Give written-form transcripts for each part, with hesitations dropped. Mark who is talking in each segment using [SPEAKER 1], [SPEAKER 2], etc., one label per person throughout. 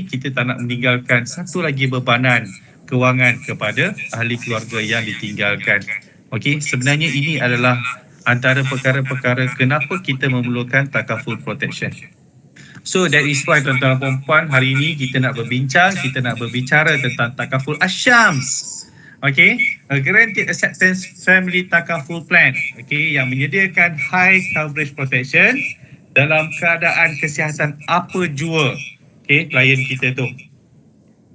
[SPEAKER 1] kita tak nak meninggalkan satu lagi bebanan kewangan kepada ahli keluarga yang ditinggalkan. Okey, sebenarnya ini adalah antara perkara-perkara kenapa kita memerlukan takaful protection. So that is why tuan-tuan dan puan-puan, hari ini kita nak berbicara tentang takaful asyams. Okay, a guaranteed acceptance family takaful plan, okay, yang menyediakan high coverage protection dalam keadaan kesihatan apa jua, okay, klien kita tu.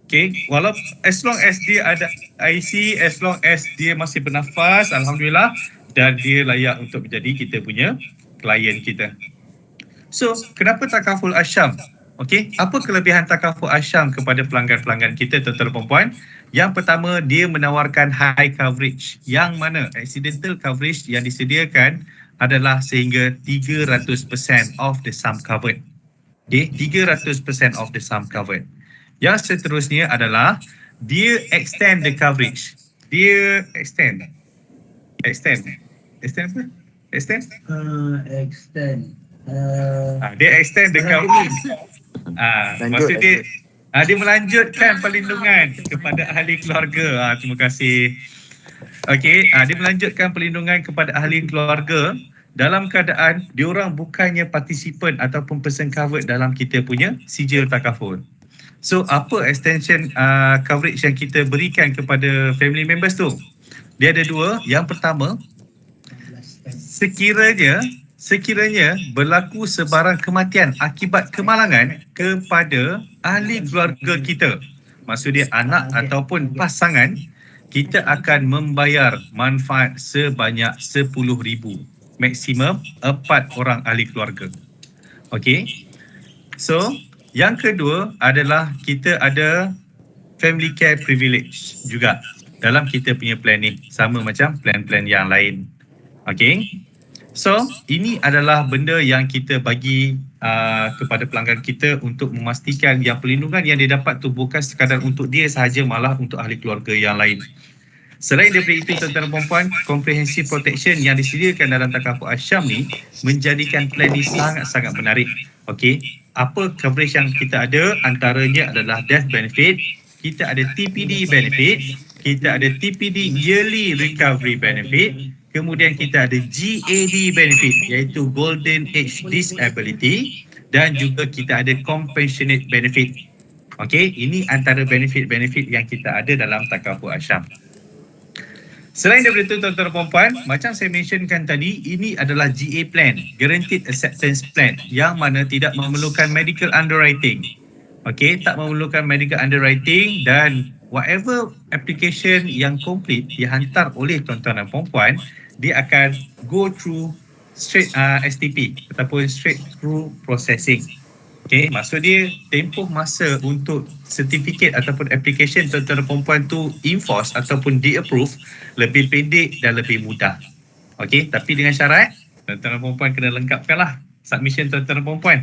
[SPEAKER 1] Okay, walaupun as long as dia ada IC, as long as dia masih bernafas, alhamdulillah, dan dia layak untuk menjadi kita punya klien kita. So, kenapa takaful asyam? Okey, apa kelebihan takaful asyam kepada pelanggan-pelanggan kita, tuan-tuan dan puan-puan? Yang pertama, dia menawarkan high coverage, yang mana accidental coverage yang disediakan adalah sehingga 300% of the sum covered. Okey, 300% of the sum covered. Yang seterusnya adalah dia extend the coverage. Dia extend apa? Extend. Dia extend the coverage. Maksud dia melanjutkan perlindungan kepada ahli keluarga. Terima kasih. Okey, dia melanjutkan perlindungan kepada ahli keluarga dalam keadaan diorang bukannya partisipan ataupun person covered dalam kita punya sijil takaful. So, apa extension coverage yang kita berikan kepada family members tu? Dia ada dua. Yang pertama, sekiranya berlaku sebarang kematian akibat kemalangan kepada ahli keluarga kita, maksud dia anak ataupun pasangan, kita akan membayar manfaat sebanyak RM10,000, maksimum 4 orang ahli keluarga. Okey. So, yang kedua adalah kita ada family care privilege juga dalam kita punya plan ni, sama macam plan-plan yang lain. Okey. So, ini adalah benda yang kita bagi kepada pelanggan kita untuk memastikan yang perlindungan yang dia dapat tu bukan sekadar untuk dia sahaja, malah untuk ahli keluarga yang lain. Selain daripada itu, tuan-tuan dan puan-puan, comprehensive protection yang disediakan dalam takaful asyam ni menjadikan plan ni sangat-sangat menarik. Okey, apa coverage yang kita ada? Antaranya adalah death benefit, kita ada TPD benefit, kita ada TPD yearly recovery benefit, kemudian kita ada GAD benefit iaitu Golden Age Disability, dan juga kita ada compassionate benefit. Okey, ini antara benefit-benefit yang kita ada dalam takaful asyam. Selain daripada itu, tuan-tuan dan puan-puan, macam saya mentionkan tadi, ini adalah GA plan, Guaranteed Acceptance Plan, yang mana tidak memerlukan medical underwriting. Okey, tak memerlukan medical underwriting, dan whatever application yang complete dihantar oleh tuan-tuan dan puan-puan, dia akan go through straight STP ataupun straight through processing. Okey, maksud dia tempoh masa untuk sertifikat ataupun application tuan-tuan dan puan-puan tu enforce ataupun di-approve lebih pendek dan lebih mudah. Okey, tapi dengan syarat tuan-tuan dan puan-puan kena lengkapkanlah submission tuan-tuan dan puan-puan.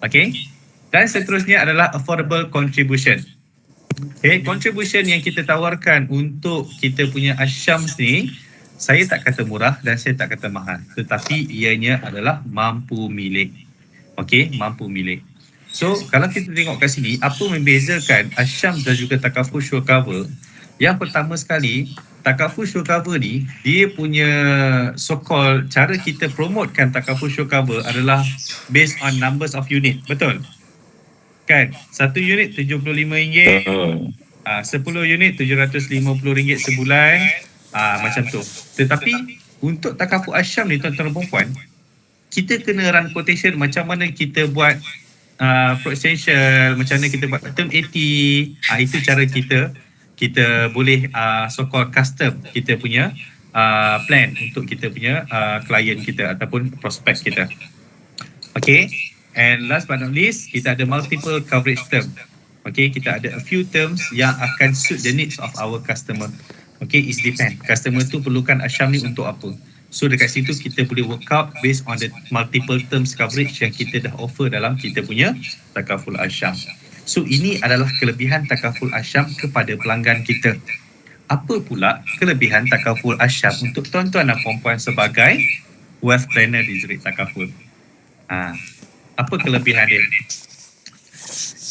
[SPEAKER 1] Okey, dan seterusnya adalah affordable contribution. Okey, contribution yang kita tawarkan untuk kita punya asyams ni, saya tak kata murah dan saya tak kata mahal, tetapi ianya adalah mampu milik. Okey, mampu milik. So, kalau kita tengok kat sini, apa membezakan asyam dan juga takaful sure cover? Yang pertama sekali, takaful sure cover ni, dia punya so-called cara kita promotekan takaful sure cover adalah based on numbers of unit. Betul? Kan? Satu unit RM75, 10 unit RM750 sebulan, macam tu. Tetapi, untuk takaful asyam ni, tuan-tuan dan puan-puan, kita kena run quotation macam mana kita buat pro essential, macam mana kita buat term 80. Itu cara kita boleh so-called custom kita punya plan untuk kita punya klien kita ataupun prospek kita. Okay, and last but not least, kita ada multiple coverage term. Okay, kita ada a few terms yang akan suit the needs of our customer. Okay, it depends. Customer tu perlukan asyam ni untuk apa. So dekat situ kita boleh work out based on the multiple terms coverage yang kita dah offer dalam kita punya takaful asyam. So ini adalah kelebihan takaful asyam kepada pelanggan kita. Apa pula kelebihan takaful asyam untuk tuan-tuan dan puan-puan sebagai wealth planner di Zurich Takaful? Apa kelebihan dia?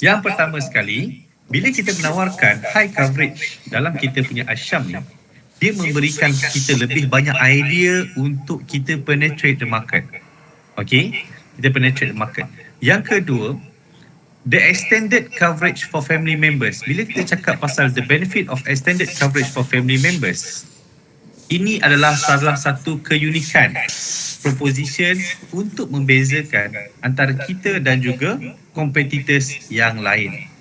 [SPEAKER 1] Yang pertama sekali, bila kita menawarkan high coverage dalam kita punya Asyam ni, dia memberikan kita lebih banyak idea untuk kita penetrate the market. Okay, kita penetrate the market. Yang kedua, the extended coverage for family members. Bila kita cakap pasal the benefit of extended coverage for family members, ini adalah salah satu keunikan proposition untuk membezakan antara kita dan juga competitors yang lain.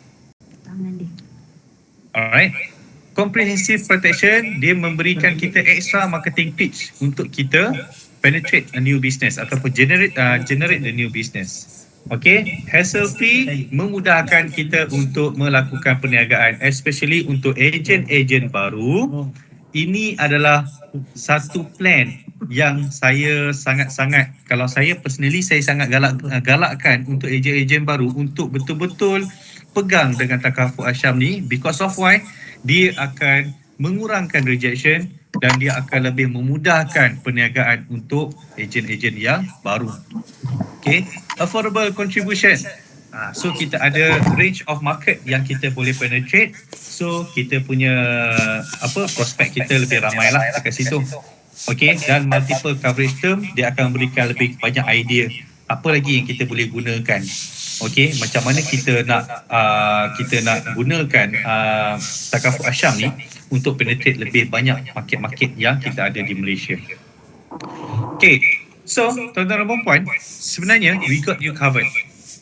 [SPEAKER 1] Alright. Comprehensive protection, dia memberikan kita extra marketing pitch untuk kita penetrate a new business ataupun generate the new business. Okay, hassle free memudahkan kita untuk melakukan perniagaan, especially untuk ejen-ejen baru. Ini adalah satu plan yang saya sangat-sangat, kalau saya personally, saya sangat galakkan untuk ejen-ejen baru untuk betul-betul pegang dengan takaful Asyam ni. Because of why? Dia akan mengurangkan rejection dan dia akan lebih memudahkan perniagaan untuk ejen-ejen yang baru. Okay, affordable contribution. So kita ada range of market yang kita boleh penetrate. So kita punya prospek kita lebih ramai lah dekat situ. Okay, dan multiple coverage term, dia akan berikan lebih banyak idea apa lagi yang kita boleh gunakan. Okay, macam mana kita nak gunakan takaful Asyam ni untuk penetrate lebih banyak market-market yang kita ada di Malaysia. Okay, so tuan-tuan dan puan-puan, sebenarnya we got you covered.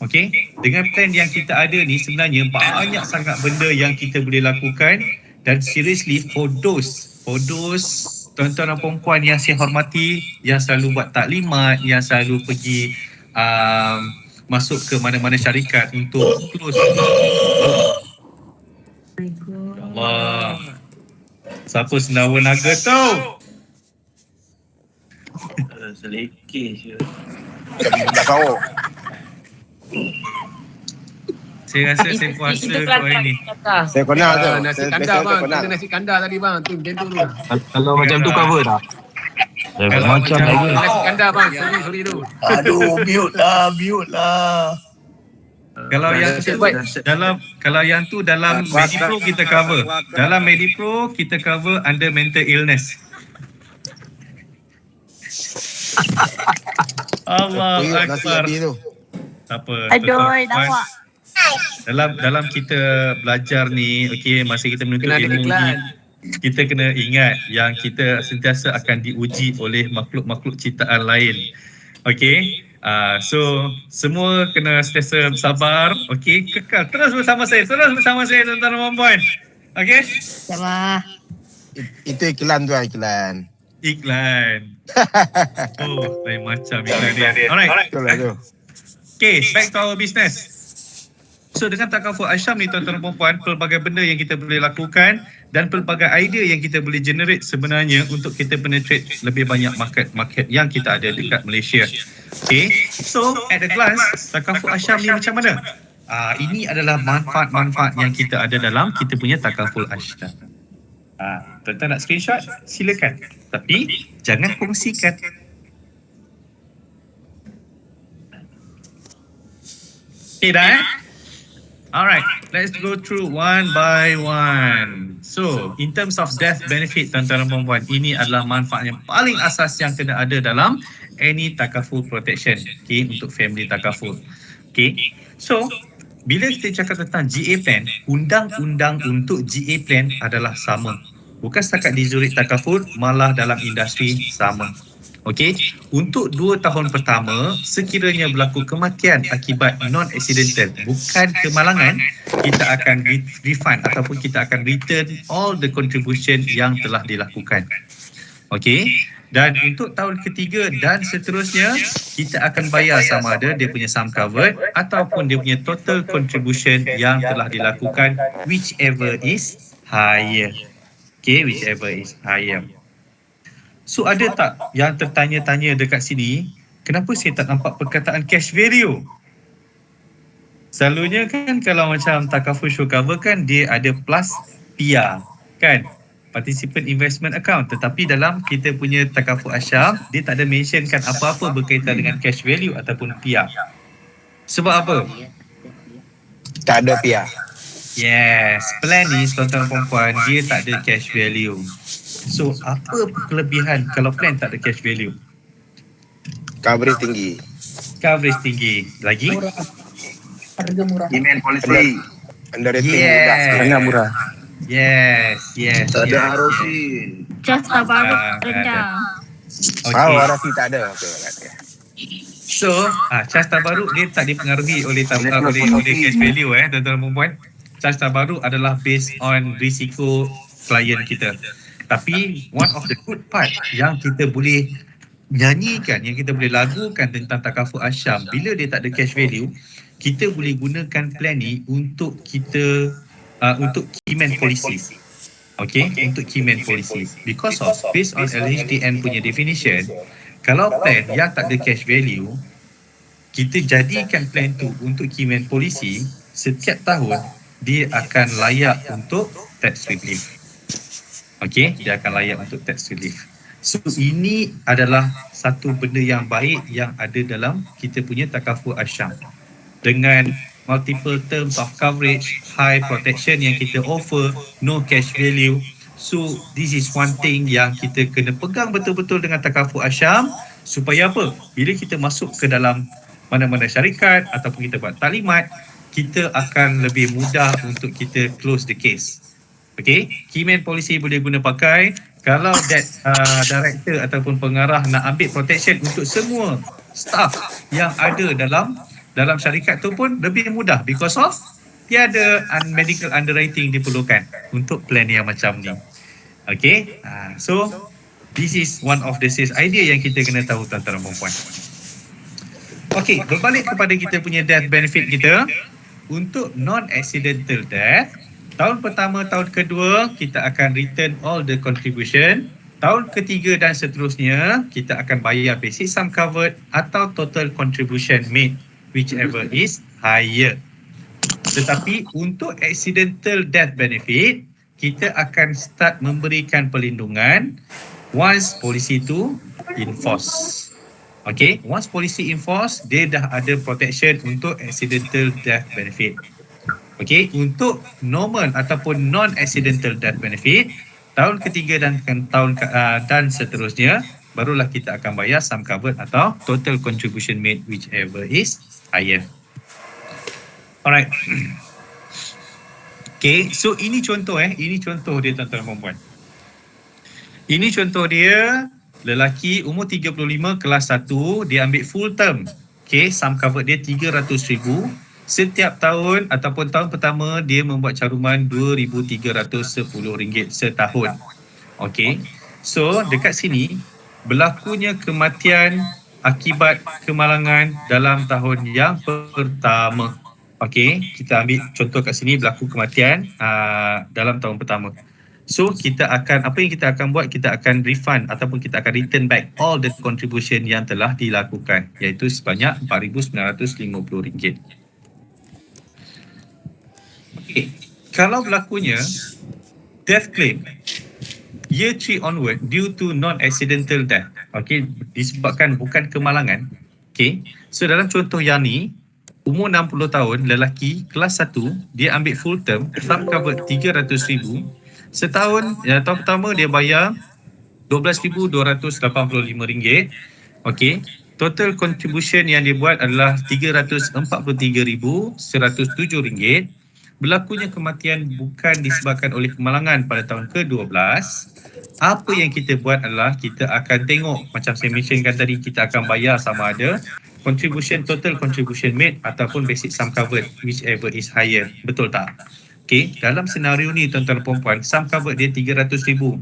[SPEAKER 1] Okay, dengan plan yang kita ada ni sebenarnya banyak sangat benda yang kita boleh lakukan. Dan seriously, for those tuan-tuan dan puan-puan yang saya hormati, yang selalu buat taklimat, yang selalu pergi masuk ke mana-mana syarikat untuk close. Allah, siapa sendawa naga tu?
[SPEAKER 2] Selekeh je.
[SPEAKER 3] Kau.
[SPEAKER 1] Saya rasa saya puasa hari ni.
[SPEAKER 3] Saya kena tu.
[SPEAKER 4] Nasi kandar bang, kita nasi kandar tadi bang, tu macam tu.
[SPEAKER 5] Kalau macam tu cover tak?
[SPEAKER 1] Kalau
[SPEAKER 5] Macam
[SPEAKER 1] macam
[SPEAKER 5] lagi.
[SPEAKER 4] Nasi kandar bang, sorry tu.
[SPEAKER 2] Aduh, mute lah.
[SPEAKER 1] Kalau yang tu dalam Medipro kita cover. Dalam Medipro kita cover under mental illness. Allah
[SPEAKER 3] Nasi
[SPEAKER 1] Akbar.
[SPEAKER 3] habis tu.
[SPEAKER 1] Tak apa.
[SPEAKER 6] Aduh,
[SPEAKER 1] tuan-tuan.
[SPEAKER 6] lawak.
[SPEAKER 1] Dalam kita belajar ni, okey, masa kita menuntut
[SPEAKER 4] Kena ada
[SPEAKER 1] ilmu
[SPEAKER 4] iklan.
[SPEAKER 1] ni, kita kena ingat yang kita sentiasa akan diuji oleh makhluk-makhluk ciptaan lain. Okey. So semua kena sentiasa sabar. Okey, kekal terus bersama saya tuan-tuan dan puan-puan. Okey?
[SPEAKER 6] Sabar.
[SPEAKER 3] Itu iklan tu, iklan.
[SPEAKER 1] Iklan. Oh, lain macam iklan dia. Alright.
[SPEAKER 3] Betul lah tu.
[SPEAKER 1] Okay, back to our business. So dengan takaful Asyam ni tuan-tuan dan puan-puan, pelbagai benda yang kita boleh lakukan dan pelbagai idea yang kita boleh generate sebenarnya untuk kita penetrate lebih banyak market yang kita ada dekat Malaysia. Okay, so at a glance, takaful Asyam ni macam mana? Ini adalah manfaat-manfaat yang kita ada dalam kita punya takaful Asyam. Tuan-tuan nak screenshot? Silakan. Tapi jangan kongsikan. Okay dah Alright, let's go through one by one. So, in terms of death benefit tuan-tuan dan puan-puan, ini adalah manfaat yang paling asas yang kena ada dalam any takaful protection, okay, untuk family takaful. Okay, so bila kita cakap tentang GA plan, undang-undang untuk GA plan adalah sama. Bukan setakat di Zurich Takaful, malah dalam industri sama. Okey, untuk 2 tahun pertama, sekiranya berlaku kematian akibat non-accidental, bukan kemalangan, kita akan refund ataupun kita akan return all the contribution yang telah dilakukan. Okey, dan untuk tahun ketiga dan seterusnya, kita akan bayar sama ada dia punya sum covered ataupun dia punya total contribution yang telah dilakukan, whichever is higher. Okey, whichever is higher. So ada tak yang tertanya-tanya dekat sini, kenapa saya tak nampak perkataan cash value? Selalunya kan kalau macam takaful show cover kan dia ada plus PR kan, participant investment account, tetapi dalam kita punya takaful Asyam dia tak ada mentionkan apa-apa berkaitan dengan cash value ataupun PR. Sebab apa?
[SPEAKER 3] Tak ada pihak.
[SPEAKER 1] Yes, plan ni tuan-tuan dan puan dia tak ada cash value. So, apa kelebihan kalau plan tak ada cash value?
[SPEAKER 3] Coverage tinggi.
[SPEAKER 1] Coverage tinggi. Lagi?
[SPEAKER 6] Harga murah.
[SPEAKER 2] Demand policy.
[SPEAKER 3] Underrating
[SPEAKER 1] Yes.
[SPEAKER 3] mudah.
[SPEAKER 5] Sangat murah.
[SPEAKER 1] Yes, yes.
[SPEAKER 2] Tak
[SPEAKER 1] yes,
[SPEAKER 2] ada ROC.
[SPEAKER 1] yes.
[SPEAKER 7] Jasa baru
[SPEAKER 1] Ah,
[SPEAKER 7] rendah.
[SPEAKER 3] Ah,
[SPEAKER 1] Okay.
[SPEAKER 3] warasi tak ada. Okey, okay.
[SPEAKER 1] So, cas terbaru dia tak dipengaruhi oleh cash value tuan-tuan dan puan. Cas terbaru adalah based on risiko klien kita. Tapi one of the good part yang kita boleh nyanyikan, yang kita boleh lagukan tentang takaful asyam, bila dia tak ada cash value, kita boleh gunakan plan ni untuk kita untuk key man policy. Okay, untuk key man policy. Because of based on LHDN punya definition, kalau plan yang tak ada cash value, kita jadikan plan tu untuk key man policy, setiap tahun dia akan layak untuk tax relief. Okay, dia akan layak untuk tax relief. So ini adalah satu benda yang baik yang ada dalam kita punya takaful asyam. Dengan multiple terms of coverage, high protection yang kita offer, no cash value. So this is one thing yang kita kena pegang betul-betul dengan takaful asyam, supaya apa? Bila kita masuk ke dalam mana-mana syarikat ataupun kita buat taklimat, kita akan lebih mudah untuk kita close the case. Okay, key man policy boleh guna pakai kalau that director ataupun pengarah nak ambil protection untuk semua staff yang ada dalam syarikat tu pun lebih mudah because of tiada medical underwriting diperlukan untuk plan yang macam ni. Okay, so this is one of the sales idea yang kita kena tahu tuan-tuan dan puan-puan. Okay, berbalik kepada kita punya death benefit kita. Untuk non-accidental death, tahun pertama, tahun kedua, kita akan return all the contribution. Tahun ketiga dan seterusnya, kita akan bayar basic sum covered atau total contribution made, whichever is higher. Tetapi untuk accidental death benefit, kita akan start memberikan perlindungan once polisi itu in force. Okay, once polisi in force, dia dah ada protection untuk accidental death benefit. Okay, untuk normal ataupun non-accidental death benefit, tahun ketiga dan seterusnya, barulah kita akan bayar sum covered atau total contribution made, whichever is higher. Alright. Okay, so ini contoh ini contoh dia tuan-tuan dan puan-puan. Ini contoh dia, lelaki umur 35 kelas 1, dia ambil full term. Okay, sum covered dia 300,000. Setiap tahun ataupun tahun pertama dia membuat caruman RM2,310 setahun. Okay, so dekat sini berlakunya kematian akibat kemalangan dalam tahun yang pertama. Okay, kita ambil contoh kat sini berlaku kematian dalam tahun pertama. So kita akan, apa yang kita akan buat, kita akan refund ataupun kita akan return back all the contribution yang telah dilakukan, iaitu sebanyak RM4,950. Okay, kalau berlakunya death claim year 3 onward due to non-accidental death, okay, disebabkan bukan kemalangan. Okay, so dalam contoh yang ni, umur 60 tahun, lelaki, kelas 1, dia ambil full term, sum covered 300,000. Setahun, tahun pertama dia bayar RM12,285. Okey, total contribution yang dia buat adalah RM343,107. Berlakunya kematian bukan disebabkan oleh kemalangan pada tahun ke-12. Apa yang kita buat adalah kita akan tengok, macam saya mentionkan tadi, kita akan bayar sama ada total contribution made ataupun basic sum covered, whichever is higher. Betul tak? Okay, dalam senario ni tuan-tuan dan puan-puan, sum covered dia 300,000.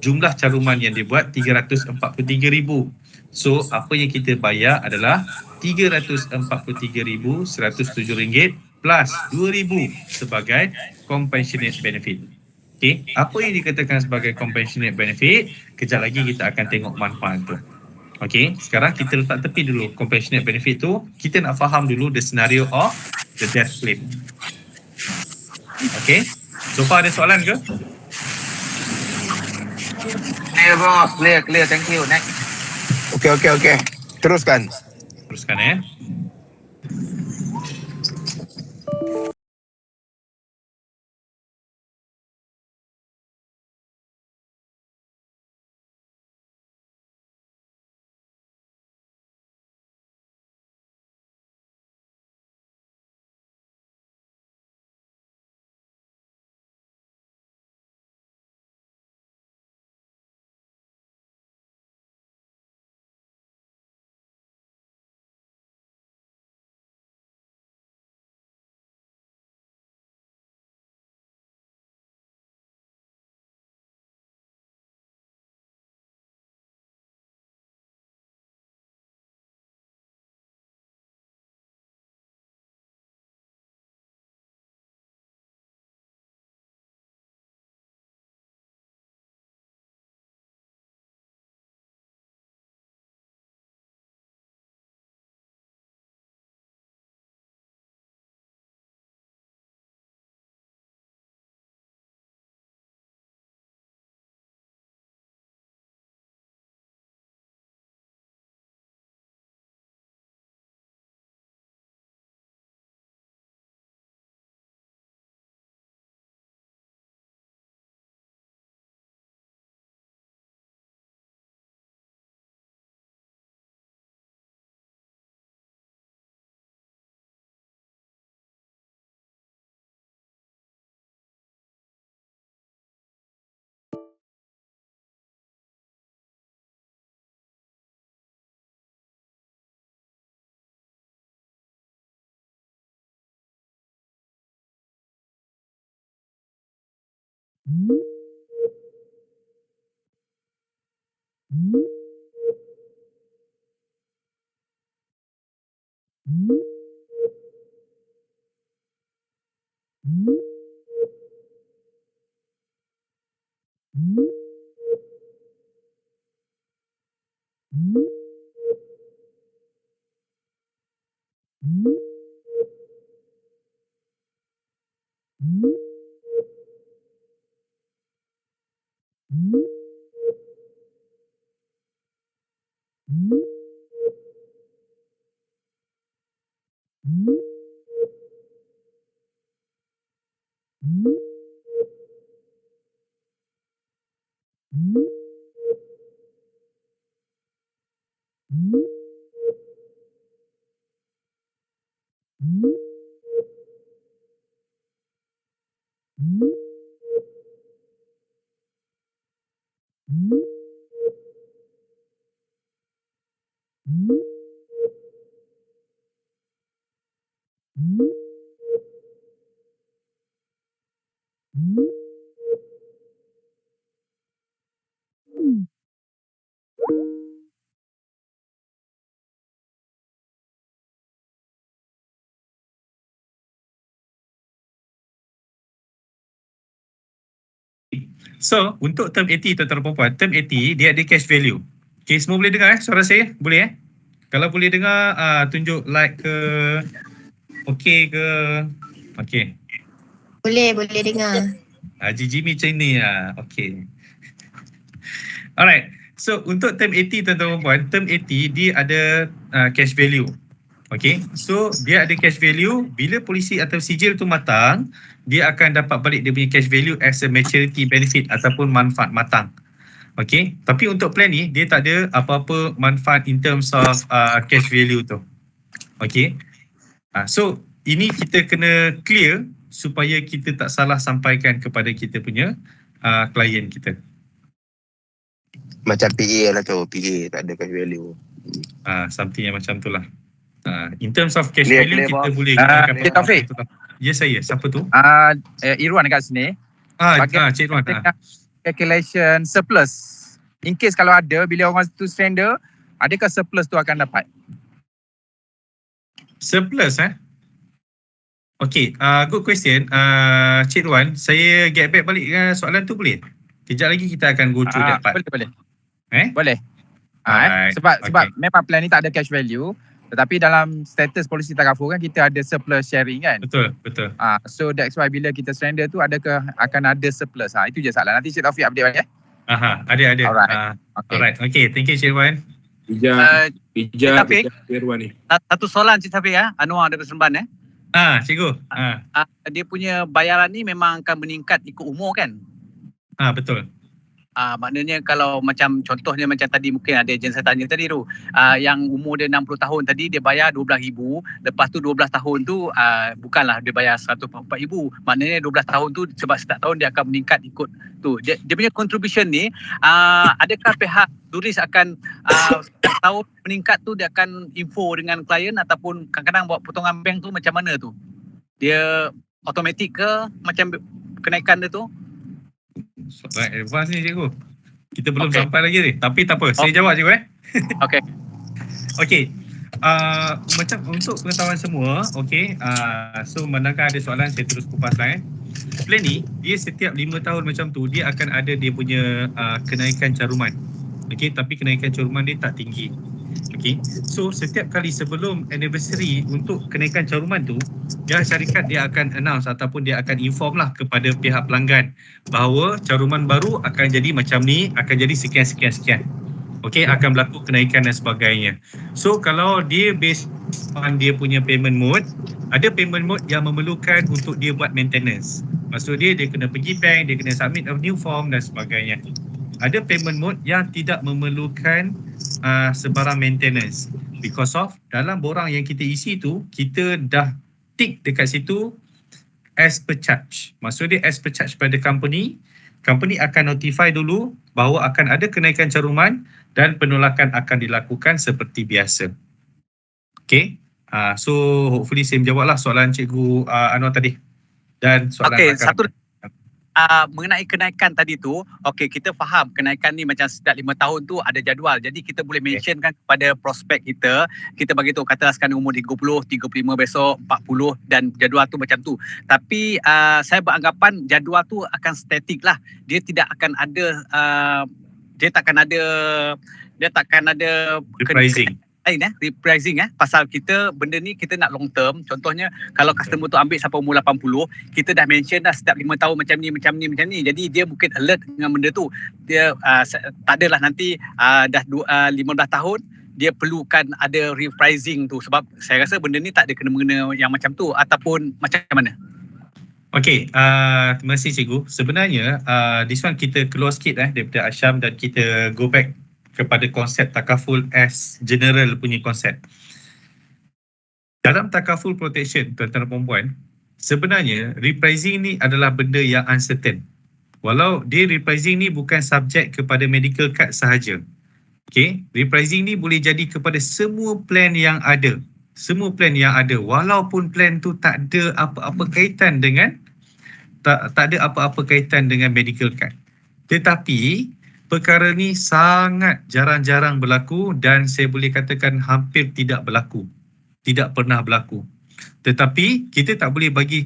[SPEAKER 1] Jumlah caruman yang dia buat 343,000. So, apa yang kita bayar adalah RM343,107 plus RM2,000 sebagai compassionate benefit. Okay, apa yang dikatakan sebagai compassionate benefit, kejap lagi kita akan tengok manfaat tu. Okay, sekarang kita letak tepi dulu compassionate benefit tu. Kita nak faham dulu the scenario of the death claim. Okay, so far ada soalan ke?
[SPEAKER 2] Clear bos, clear. Thank you. Next.
[SPEAKER 3] Okey. Teruskan.
[SPEAKER 1] Teruskan So, untuk term 80 tuan-tuan dan puan-puan, term 80 dia ada cash value. Okay, semua boleh dengar suara saya? Boleh Kalau boleh dengar, tunjuk like ke, okay ke, okay.
[SPEAKER 6] Boleh dengar.
[SPEAKER 1] Haji Jimmy macam ni okay. Alright, so untuk term 80 tuan-tuan dan puan-puan, term 80 dia ada cash value. Okay, so dia ada cash value. Bila polisi atau sijil tu matang, dia akan dapat balik dia punya cash value as a maturity benefit ataupun manfaat matang. Okay, tapi untuk plan ni dia tak ada apa-apa manfaat in terms of cash value tu. Okay, so ini kita kena clear supaya kita tak salah sampaikan kepada kita punya klien kita.
[SPEAKER 3] Macam PA lah tu. PA tak ada cash value.
[SPEAKER 1] Something yang macam tu lah. In terms of cash
[SPEAKER 2] Clear,
[SPEAKER 1] value,
[SPEAKER 2] clear,
[SPEAKER 1] kita
[SPEAKER 2] boss.
[SPEAKER 1] boleh gunakan
[SPEAKER 7] Cik Taufik.
[SPEAKER 1] Ya, saya. Siapa tu?
[SPEAKER 7] Irwan dekat sini.
[SPEAKER 1] Cik Wan.
[SPEAKER 7] Calculation surplus. In case kalau ada, bila orang tu surrender, adakah surplus tu akan dapat?
[SPEAKER 1] Surplus Okay, good question. Cik Wan, saya get back balik soalan tu boleh? Kejap lagi kita akan go through that part.
[SPEAKER 7] Boleh.
[SPEAKER 1] Eh?
[SPEAKER 7] Boleh.
[SPEAKER 1] Alright,
[SPEAKER 7] Sebab
[SPEAKER 1] okay.
[SPEAKER 7] memang plan ni tak ada cash value, tetapi dalam status polisi takaful kan kita ada surplus sharing kan.
[SPEAKER 1] Betul.
[SPEAKER 7] So that's why bila kita surrender tu adakah akan ada surplus. Itu je soalan. Nanti Cik Taufik update balik
[SPEAKER 1] Ada.
[SPEAKER 7] Alright.
[SPEAKER 1] Alright, okay. Thank you Cik Wan.
[SPEAKER 8] Bijak Irwan ni. Satu soalan Cik Taufik Anwar daripada Seremban
[SPEAKER 1] Cikgu.
[SPEAKER 8] dia punya bayaran ni memang akan meningkat ikut umur kan?
[SPEAKER 1] Betul.
[SPEAKER 8] Maknanya kalau macam contohnya macam tadi mungkin ada yang saya tanya tadi tu, yang umur dia 60 tahun tadi dia bayar 12,000, lepas tu 12 tahun tu bukanlah dia bayar 104,000. Maknanya 12 tahun tu sebab setiap tahun dia akan meningkat ikut tu. Dia punya contribution ni adakah pihak turis akan setiap tahun meningkat tu dia akan info dengan klien ataupun kadang-kadang buat potongan bank tu macam mana tu? Dia automatik ke macam kenaikan dia tu?
[SPEAKER 1] Soalan advance ni cikgu. Kita belum
[SPEAKER 8] Okay.
[SPEAKER 1] sampai lagi ni. Tapi tak apa. Saya jawab cikgu
[SPEAKER 8] Okey.
[SPEAKER 1] Okey. Macam untuk pengetahuan semua, okey. So manakala ada soalan saya terus kupas lah Plan ni dia setiap 5 tahun macam tu dia akan ada dia punya kenaikan caruman. Okey, tapi kenaikan caruman dia tak tinggi. Okey. So setiap kali sebelum anniversary untuk kenaikan caruman tu, syarikat dia akan announce ataupun dia akan inform lah kepada pihak pelanggan bahawa caruman baru akan jadi macam ni, akan jadi sekian. Okey, akan berlaku kenaikan dan sebagainya. So kalau dia based on dia punya payment mode, ada payment mode yang memerlukan untuk dia buat maintenance. Maksud dia kena pergi bank, dia kena submit a new form dan sebagainya. Ada payment mode yang tidak memerlukan sebarang maintenance, because of dalam borang yang kita isi tu kita dah tick dekat situ as per charge. Maksud dia as per charge pada company akan notify dulu bahawa akan ada kenaikan caruman dan penolakan akan dilakukan seperti biasa. Okay, so hopefully saya menjawablah soalan Cikgu Anwar tadi dan soalan
[SPEAKER 8] Okey, satu mengenai kenaikan tadi tu, okey, kita faham kenaikan ni macam setiap 5 tahun tu ada jadual. Jadi kita boleh mentionkan kepada prospek kita, kita bagi tahu katalah sekarang umur 30, 35 besok 40 dan jadual tu macam tu. Tapi saya beranggapan jadual tu akan statik lah. Dia tidak akan ada dia takkan ada
[SPEAKER 1] Repricing.
[SPEAKER 8] lain repricing pasal kita benda ni kita nak long term. Contohnya kalau customer tu ambil sampai umur 80, kita dah mention dah setiap 5 tahun macam ni. Jadi dia mungkin alert dengan benda tu. Dia tak adalah nanti dah 15 tahun dia perlukan ada repricing tu, sebab saya rasa benda ni tak ada kena-mengena yang macam tu, ataupun macam mana.
[SPEAKER 1] Okey, terima kasih cikgu. Sebenarnya this one kita keluar sikit daripada Asyam dan kita go back kepada konsep takaful as general punya konsep. Dalam takaful protection, tuan-tuan dan puan-puan, sebenarnya repricing ni adalah benda yang uncertain. Walau dia repricing ni bukan subjek kepada medical card sahaja. Okey, repricing ni boleh jadi kepada semua plan yang ada. Semua plan yang ada, walaupun plan tu tak ada apa-apa kaitan dengan tak ada apa-apa kaitan dengan medical card. Tetapi perkara ni sangat jarang-jarang berlaku dan saya boleh katakan hampir tidak berlaku. Tidak pernah berlaku. Tetapi kita tak boleh bagi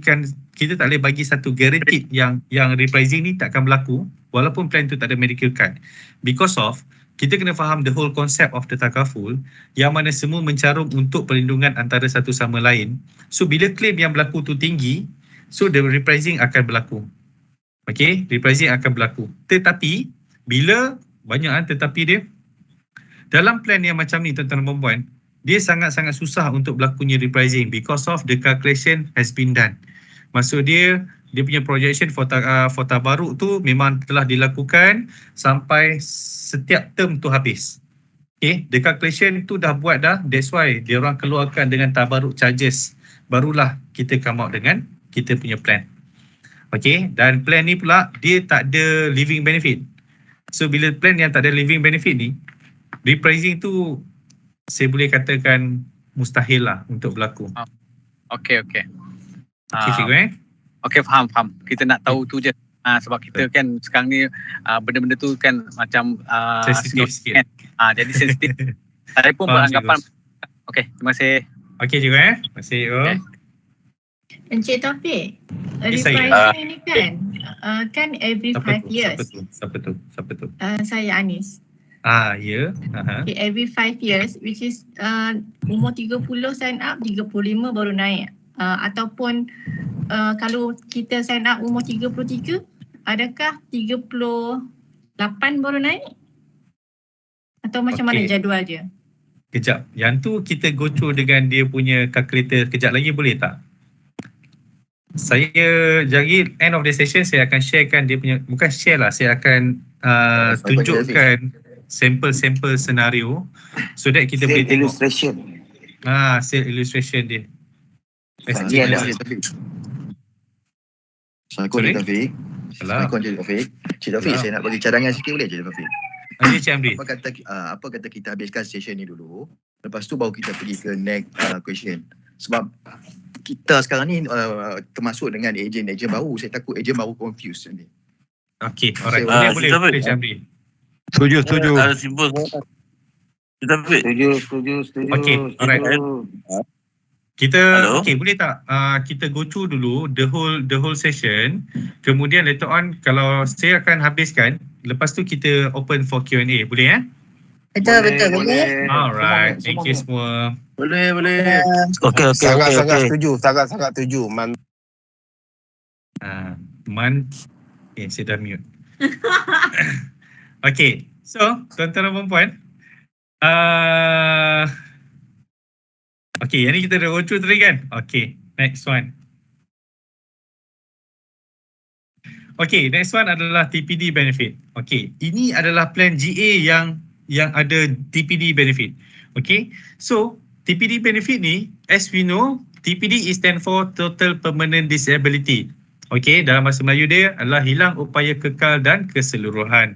[SPEAKER 1] satu guaranteed yang repricing ni takkan berlaku walaupun plan tu tak ada medical card. Because of kita kena faham the whole concept of the takaful yang mana semua mencarum untuk perlindungan antara satu sama lain. So bila claim yang berlaku tu tinggi, so the repricing akan berlaku. Okay, repricing akan berlaku. Tetapi bila banyak tetapi dia dalam plan yang macam ni tuan-tuan dan puan-puan, dia sangat-sangat susah untuk berlakunya repricing because of the calculation has been done. Maksud dia punya projection for tabaruk tu memang telah dilakukan sampai setiap term tu habis. Okay, the calculation tu dah buat dah, that's why dia orang keluarkan dengan tabaruk charges. Barulah kita come out dengan kita punya plan. Okay, dan plan ni pula dia tak ada living benefit. So bila plan yang tak ada living benefit ni, repricing tu saya boleh katakan mustahil lah untuk berlaku.
[SPEAKER 8] Okey.
[SPEAKER 1] Okay, cikgu
[SPEAKER 8] Okey, faham. Kita nak tahu tu je. Sebab kita kan sekarang ni benda-benda tu kan macam
[SPEAKER 1] sensitif sikit.
[SPEAKER 8] Jadi sensitif. Saya pun beranggapan. Okey, terima kasih.
[SPEAKER 1] Okey cikgu Terima kasih.
[SPEAKER 8] Okay.
[SPEAKER 6] Encik Taufik,
[SPEAKER 1] Yes, saya.
[SPEAKER 6] repricing ni kan every 5 years.
[SPEAKER 1] Siapa tu?
[SPEAKER 6] Saya Anis.
[SPEAKER 1] Ya.
[SPEAKER 6] Okay, every 5 years, which is umur 30 sign up, 35 baru naik. Ataupun kalau kita sign up umur 33, adakah 38 baru naik? Atau macam mana jadual dia?
[SPEAKER 1] Kejap, yang tu kita go through dengan dia punya calculator kejap lagi boleh tak? Saya jadi end of the session saya akan sharekan dia punya, bukan share lah, saya akan tunjukkan sampel-sampel senario so that kita boleh tengok
[SPEAKER 3] illustration.
[SPEAKER 1] hasil illustration dia.
[SPEAKER 9] Assalamualaikum Cik Taufik. Assalamualaikum Cik Taufik. Cik Taufik, saya nak bagi cadangan sikit boleh Cik Taufik?
[SPEAKER 1] Cik Amri.
[SPEAKER 9] Apa kata kita habiskan session ni dulu, lepas tu baru kita pergi ke next question. Sebab kita sekarang ni termasuk dengan ejen baru. Saya takut ejen baru confused nanti.
[SPEAKER 1] Okey, alright. Boleh Cik Amri.
[SPEAKER 5] Setuju.
[SPEAKER 2] Simpul. Setuju.
[SPEAKER 1] Okey, alright. Kita boleh tak kita go through dulu the whole session, kemudian later on kalau saya akan habiskan, lepas tu kita open for Q&A. Boleh
[SPEAKER 6] Betul.
[SPEAKER 1] Alright, thank you semua.
[SPEAKER 2] Boleh.
[SPEAKER 5] Okey.
[SPEAKER 3] Sangat-sangat setuju.
[SPEAKER 1] Saya dah mute. Okay, so tuan-tuan dan puan-puan, okay, yang ni kita dah go through tadi kan? Okay, next one. Okay, next one adalah TPD benefit. Okay, ini adalah plan GA yang ada TPD benefit. Okay, so TPD benefit ni, as we know, TPD is stand for Total Permanent Disability. Okay, dalam bahasa Melayu dia adalah hilang upaya kekal dan keseluruhan.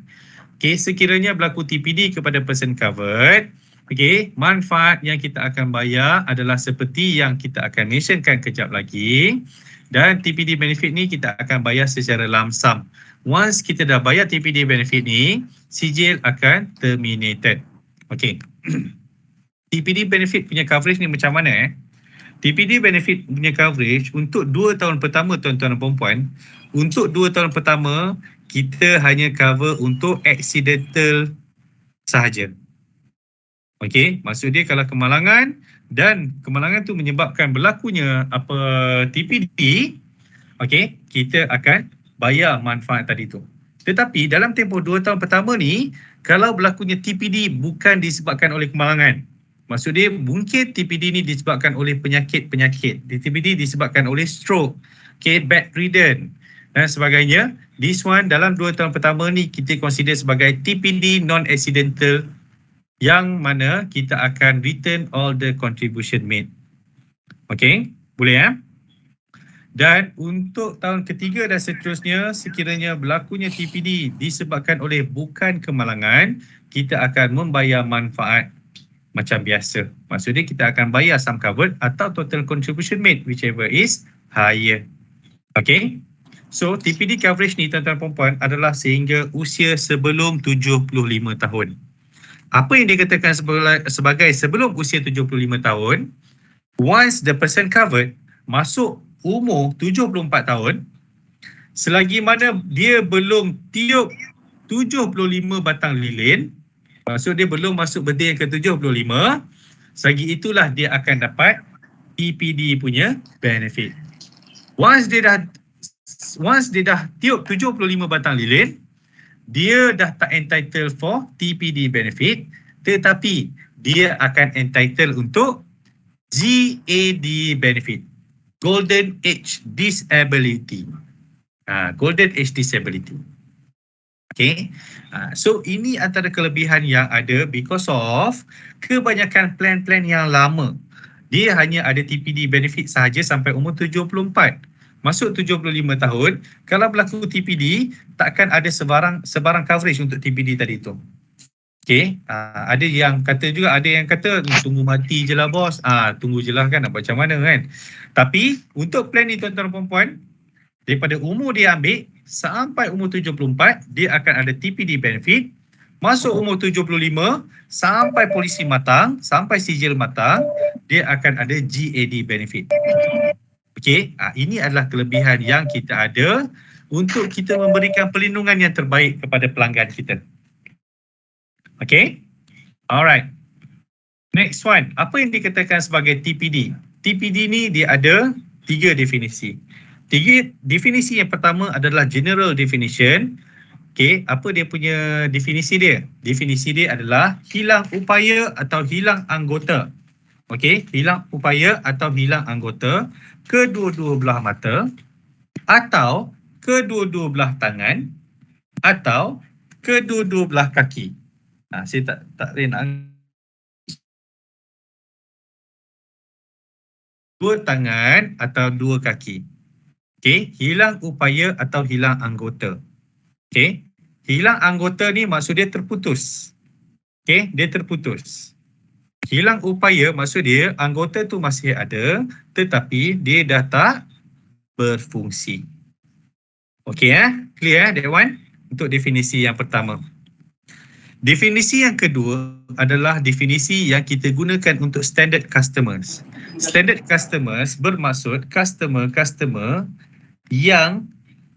[SPEAKER 1] Okay, sekiranya berlaku TPD kepada person covered, Okey, manfaat yang kita akan bayar adalah seperti yang kita akan mentionkan kejap lagi. Dan TPD benefit ni kita akan bayar secara lump sum. Once kita dah bayar TPD benefit ni, sijil akan terminated. Okey. TPD benefit punya coverage ni macam mana TPD benefit punya coverage untuk 2 tahun pertama tuan-tuan dan puan-puan, untuk 2 tahun pertama kita hanya cover untuk accidental sahaja. Okey, maksud dia kalau kemalangan dan kemalangan tu menyebabkan berlakunya TPD, okey, kita akan bayar manfaat tadi tu. Tetapi dalam tempoh 2 tahun pertama ni, kalau berlakunya TPD bukan disebabkan oleh kemalangan, maksud dia mungkin TPD ni disebabkan oleh penyakit-penyakit. TPD disebabkan oleh stroke, bedridden dan sebagainya. This one dalam 2 tahun pertama ni kita consider sebagai TPD non-accidental, yang mana kita akan return all the contribution made. Okey, boleh Dan untuk tahun ketiga dan seterusnya, sekiranya berlakunya TPD disebabkan oleh bukan kemalangan, kita akan membayar manfaat macam biasa. Maksudnya kita akan bayar sum covered atau total contribution made, whichever is higher. Okey, so TPD coverage ni tuan-tuan dan puan-puan adalah sehingga usia sebelum 75 tahun. Apa yang dikatakan sebagai sebelum usia 75 tahun, once the person covered masuk umur 74 tahun, selagi mana dia belum tiup 75 batang lilin, maksud dia belum masuk birthday yang ke-75, selagi itulah dia akan dapat TPD punya benefit. Once dia dah tiup 75 batang lilin, dia dah tak entitled for TPD benefit, tetapi dia akan entitled untuk GAD benefit, Golden Age Disability. Golden Age Disability. Okay, so ini antara kelebihan yang ada because of kebanyakan plan-plan yang lama. Dia hanya ada TPD benefit sahaja sampai umur 74. Masuk 75 tahun, kalau berlaku TPD, takkan ada sebarang coverage untuk TPD tadi tu. Okay, ada yang kata tunggu mati je lah bos. Tunggu je lah kan, nak macam mana kan. Tapi untuk plan ni tuan-tuan dan puan-puan, daripada umur dia ambil sampai umur 74, dia akan ada TPD benefit. Masuk umur 75, sampai polisi matang, sampai sijil matang, dia akan ada GAD benefit. Okey, ini adalah kelebihan yang kita ada untuk kita memberikan perlindungan yang terbaik kepada pelanggan kita. Okey, alright. Next one, apa yang dikatakan sebagai TPD? TPD ni dia ada 3 definisi. 3 definisi yang pertama adalah general definition. Okey, apa dia punya definisi dia? Definisi dia adalah hilang upaya atau hilang anggota. Okey, hilang upaya atau hilang anggota kedua-dua belah mata atau kedua-dua belah tangan atau kedua-dua belah kaki. Saya tak nak dua tangan atau dua kaki. Okey, hilang upaya atau hilang anggota. Okey, hilang anggota ni maksud dia terputus. Okey, dia terputus. Hilang upaya maksud dia anggota tu masih ada tetapi dia dah tak berfungsi. Okey clear that one untuk definisi yang pertama. Definisi yang kedua adalah definisi yang kita gunakan untuk standard customers. Standard customers bermaksud customer yang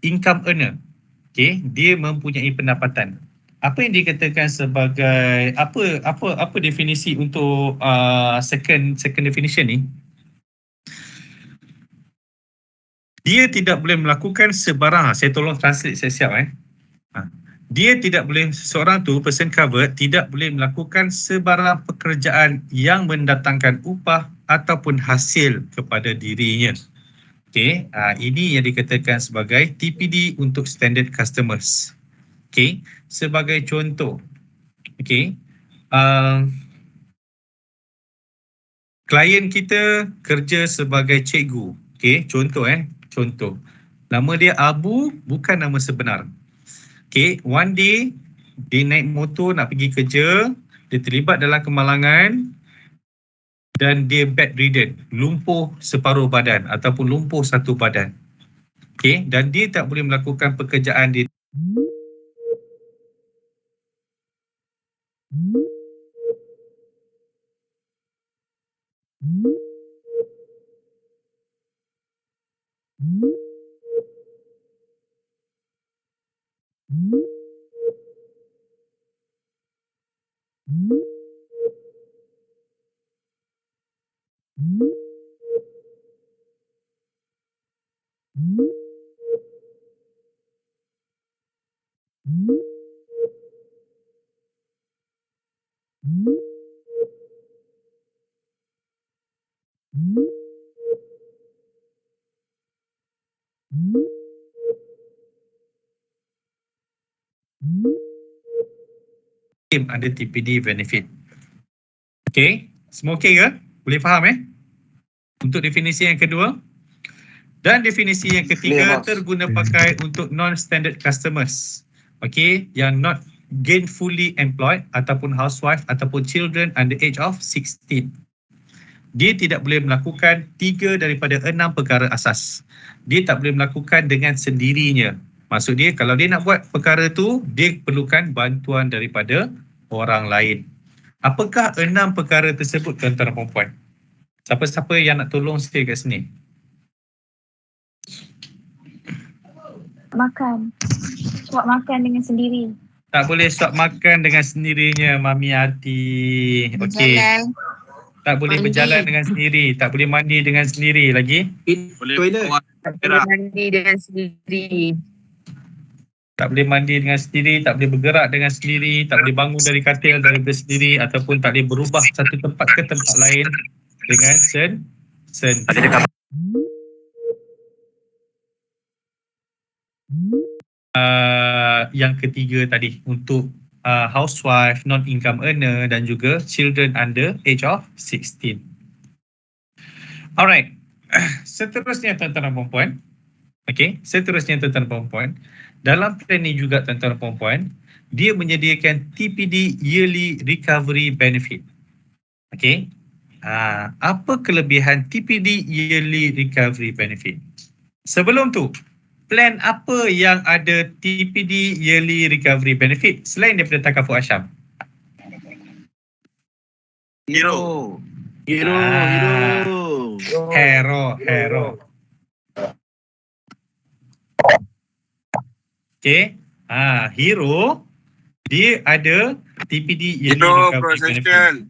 [SPEAKER 1] income earner. Okey, dia mempunyai pendapatan. Apa yang dikatakan sebagai apa definisi untuk second definition ni? Dia tidak boleh melakukan sebarang, saya tolong translate siap-siap Dia tidak boleh, seorang tu person covered tidak boleh melakukan sebarang pekerjaan yang mendatangkan upah ataupun hasil kepada dirinya. Okey, ini yang dikatakan sebagai TPD untuk standard customers. Okey, sebagai contoh, okey, klien kita kerja sebagai cikgu. Okey, contoh. Nama dia Abu, bukan nama sebenar. Okey, one day dia naik motor nak pergi kerja, dia terlibat dalam kemalangan dan dia bedridden, lumpuh separuh badan ataupun lumpuh satu badan. Okey, dan dia tak boleh melakukan pekerjaan dia. Ada TPD benefit. Okey, semua okey ke? Boleh faham untuk definisi yang kedua. Dan definisi yang ketiga, terguna pakai untuk non-standard customers. Okey, yang not gainfully employed ataupun housewife ataupun children under age of 16. Dia tidak boleh melakukan 3 daripada 6 perkara asas. Dia tak boleh melakukan dengan sendirinya. Maksud dia, kalau dia nak buat perkara tu, dia perlukan bantuan daripada orang lain. Apakah 6 perkara tersebut, tuan-tuan dan puan-puan? Siapa-siapa yang nak tolong saya kat sini?
[SPEAKER 10] Makan. Buat makan dengan sendiri.
[SPEAKER 1] Tak boleh suap makan dengan sendirinya, Mami Ati. Okey. Tak boleh berjalan dengan sendiri. Tak boleh mandi dengan sendiri lagi.
[SPEAKER 10] Tak boleh mandi dengan sendiri.
[SPEAKER 1] Tak boleh mandi dengan sendiri, tak boleh bergerak dengan sendiri, tak boleh bangun dari katil daripada sendiri ataupun tak boleh berubah satu tempat ke tempat lain dengan sendiri. Yang ketiga tadi untuk housewife, non-income earner dan juga children under age of 16. Alright. Seterusnya tuan-tuan dan puan-puan. Okey, seterusnya tuan-tuan dan puan-puan. Dalam plan ni juga tuan-tuan dan puan-puan, dia menyediakan TPD Yearly Recovery Benefit. Okey. Apa kelebihan TPD Yearly Recovery Benefit? Sebelum tu, plan apa yang ada TPD Yearly Recovery Benefit selain daripada Takaful Asyam?
[SPEAKER 2] Hero.
[SPEAKER 1] Hero. Okey. Hero dia ada TPD Yearly Recovery Benefit.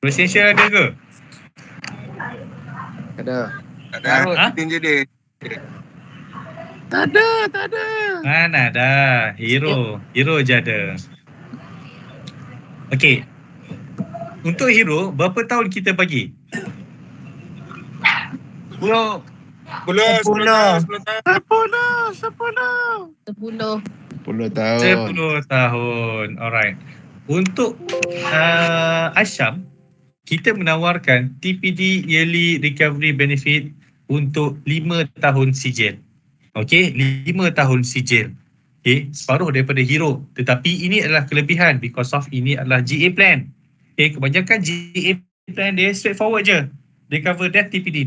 [SPEAKER 1] Pro-essential ada ke?
[SPEAKER 2] Ada. Tinju dia.
[SPEAKER 4] Tak ada.
[SPEAKER 1] Mana ada. Hero je ada. Okey. Untuk hero, berapa tahun kita bagi?
[SPEAKER 2] 10
[SPEAKER 1] tahun. Alright. Untuk Asyam, kita menawarkan TPD Yearly Recovery Benefit untuk 5 tahun sijil. Okey, 5 tahun sijil. Okey, separuh daripada hero. Tetapi ini adalah kelebihan because of ini adalah GA plan. Okey, kebanyakan GA plan dia straightforward je. Dia cover death TPD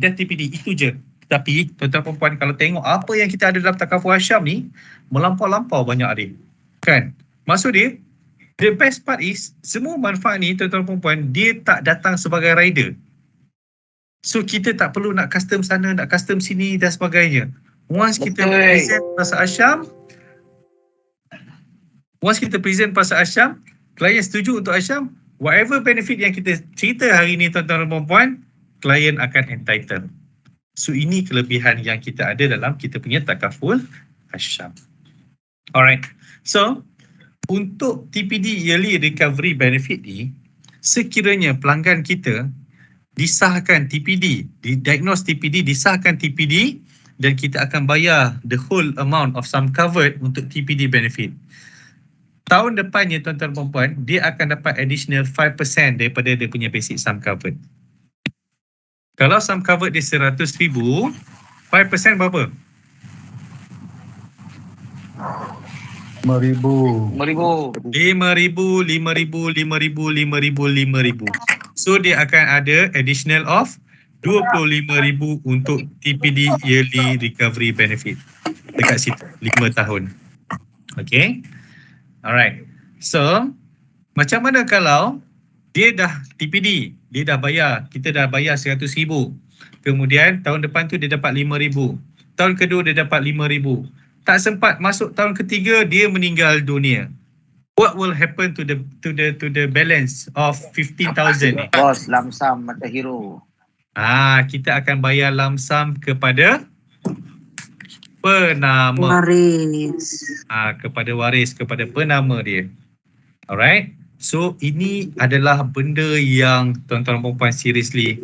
[SPEAKER 1] itu je. Tetapi tuan-tuan perempuan kalau tengok apa yang kita ada dalam Takaful Asyam ni, melampau-lampau banyak dia. Kan? Maksud dia, the best part is, semua manfaat ni tuan-tuan perempuan, dia tak datang sebagai rider. So kita tak perlu nak custom sana, nak custom sini dan sebagainya. Once kita present pasal Asyam, klien setuju untuk Asyam, whatever benefit yang kita cerita hari ni tuan-tuan dan perempuan, klien akan entitled. So ini kelebihan yang kita ada dalam kita punya Takaful Asyam. Alright. So untuk TPD Yearly Recovery Benefit ni, sekiranya pelanggan kita disahkan TPD, didiagnose TPD, disahkan TPD dan kita akan bayar the whole amount of sum covered untuk TPD benefit. Tahun depannya tuan-tuan perempuan, dia akan dapat additional 5% daripada dia punya basic sum covered. Kalau sum covered dia 100,000, 5% berapa? 50,000.
[SPEAKER 5] 5,000.
[SPEAKER 1] 5,000. So dia akan ada additional of 25,000 untuk TPD Yearly Recovery Benefit dekat situ 5 tahun. Okay. Alright. So macam mana kalau dia dah TPD, dia dah bayar, kita dah bayar 100,000. Kemudian tahun depan tu dia dapat 5,000. Tahun kedua dia dapat 5,000. Tak sempat masuk tahun ketiga dia meninggal dunia. What will happen to the balance of 15,000 ni?
[SPEAKER 2] Bos, lamsam mata hero.
[SPEAKER 1] Kita akan bayar lump sum kepada penama. Kepada waris, kepada penama dia. Alright. So ini adalah benda yang tuan-tuan dan puan-puan seriously.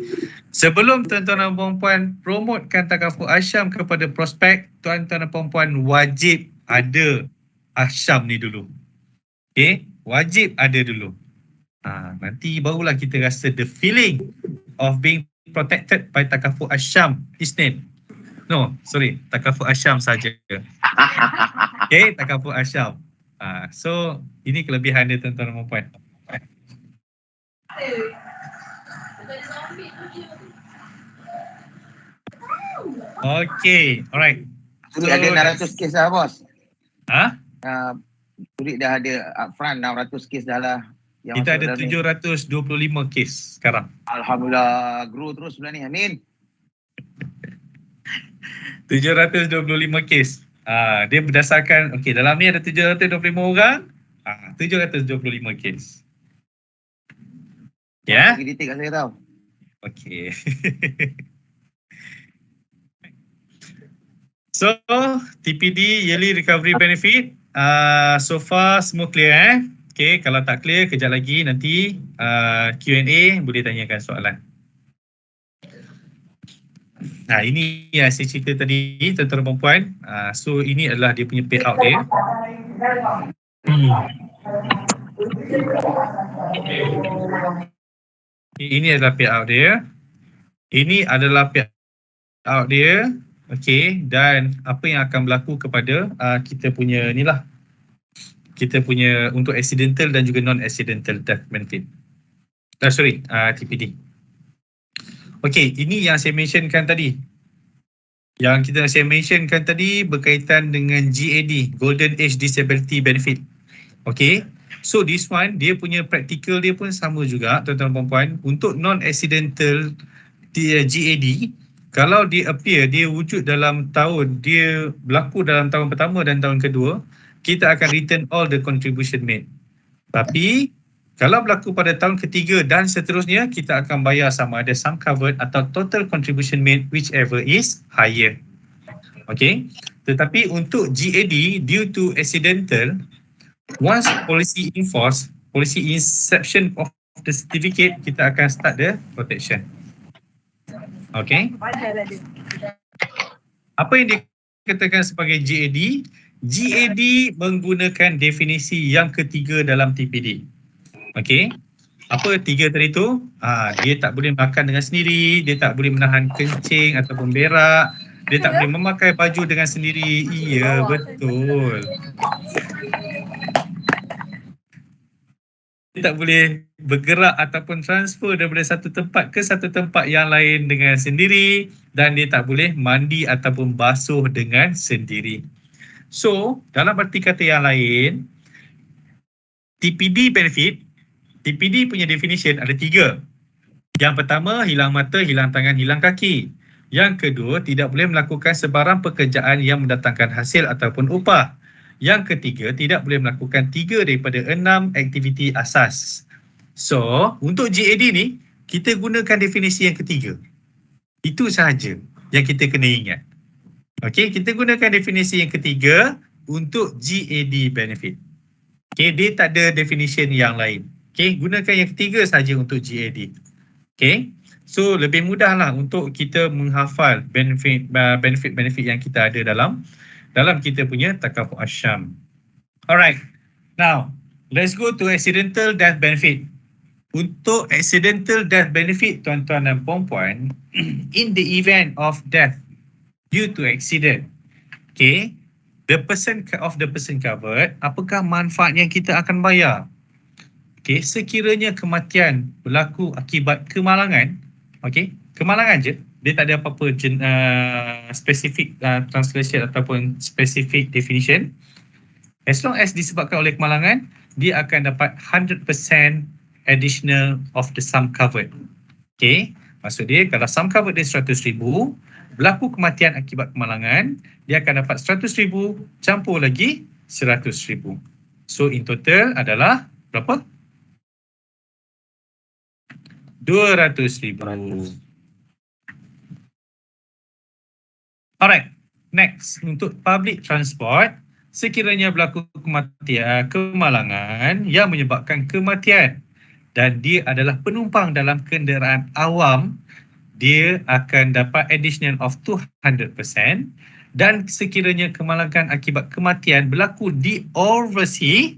[SPEAKER 1] Sebelum tuan-tuan dan puan-puan promotekan Takaful Asyam kepada prospek, tuan-tuan dan puan-puan wajib ada Asyam ni dulu. Okay, wajib ada dulu. Nanti barulah kita rasa the feeling of being protected by Takaful Asyam Isnin. No, sorry, Takaful Asyam saja. Okay, Takaful Asyam. So ini kelebihan dia tuan-tuan dan puan-puan. Okay, alright.
[SPEAKER 2] Sulit ada 600 kes dah bos. Sulit dah ada upfront 600 kes dah lah.
[SPEAKER 1] Kita ada 725 kes sekarang.
[SPEAKER 2] Alhamdulillah, grow terus bulan ni. Amin.
[SPEAKER 1] 725 kes. Dia berdasarkan, okay, dalam ni ada 725 orang, 725 kes. Ya?
[SPEAKER 2] Bagi detail kat saya tahu.
[SPEAKER 1] Okay. So, TPD Yearly Recovery Benefit, so far semua clear Okay, kalau tak clear, kejap lagi nanti Q&A boleh tanyakan soalan. Ini yang saya cerita tadi, tuan-tuan dan puan. So ini adalah dia punya payout dia. Ini adalah payout dia. Ini adalah payout dia. Okey, dan apa yang akan berlaku kepada kita punya ni lah. Kita punya untuk accidental dan juga non-accidental death benefit. TPD. Okey, ini yang saya mentionkan tadi. Yang saya mentionkan tadi berkaitan dengan GAD, Golden Age Disability Benefit. Okey, so this one dia punya practical dia pun sama juga tuan-tuan dan puan-puan. Untuk non-accidental GAD, kalau dia appear, dia wujud dalam tahun, dia berlaku dalam tahun pertama dan tahun kedua, kita akan return all the contribution made. Tapi kalau berlaku pada tahun ketiga dan seterusnya, kita akan bayar sama ada sum covered atau total contribution made, whichever is higher. Okay. Tetapi untuk GAD, due to accidental, once policy in force, policy inception of the certificate, kita akan start the protection. Okay. Apa yang dikatakan sebagai GAD? GAD menggunakan definisi yang ketiga dalam TPD. Okey. Apa tiga tadi tu? Dia tak boleh makan dengan sendiri, dia tak boleh menahan kencing ataupun berak, dia tak boleh memakai baju dengan sendiri. Ya, betul. Dia tak boleh bergerak ataupun transfer daripada satu tempat ke satu tempat yang lain dengan sendiri, dan dia tak boleh mandi ataupun basuh dengan sendiri. So, dalam arti kata yang lain, TPD benefit, TPD punya definition ada 3. Yang pertama, hilang mata, hilang tangan, hilang kaki. Yang kedua, tidak boleh melakukan sebarang pekerjaan yang mendatangkan hasil ataupun upah. Yang ketiga, tidak boleh melakukan 3 daripada 6 aktiviti asas. So, untuk GAD ni, kita gunakan definisi yang ketiga. Itu sahaja yang kita kena ingat. Okey, kita gunakan definisi yang ketiga untuk GAD benefit. Okey, dia tak ada definition yang lain. Okey, gunakan yang ketiga saja untuk GAD. Okey, so lebih mudahlah untuk kita menghafal benefit yang kita ada dalam kita punya Takaful Asyam. Alright, now let's go to accidental death benefit. Untuk accidental death benefit, tuan-tuan dan puan-puan, in the event of death due to accident, okay, the person covered, apakah manfaat yang kita akan bayar? Okey, sekiranya kematian berlaku akibat kemalangan, okey, kemalangan je, dia tak ada apa-apa specific translation ataupun specific definition. As long as disebabkan oleh kemalangan, dia akan dapat 100% additional of the sum covered. Okey, maksud dia kalau sum covered dia 100,000, berlaku kematian akibat kemalangan, dia akan dapat 100,000 campur lagi 100,000. So in total adalah berapa? 200,000. Alright, next untuk public transport, sekiranya berlaku kemalangan yang menyebabkan kematian dan dia adalah penumpang dalam kenderaan awam, dia akan dapat additional of 200%. Dan sekiranya kemalangan akibat kematian berlaku di overseas,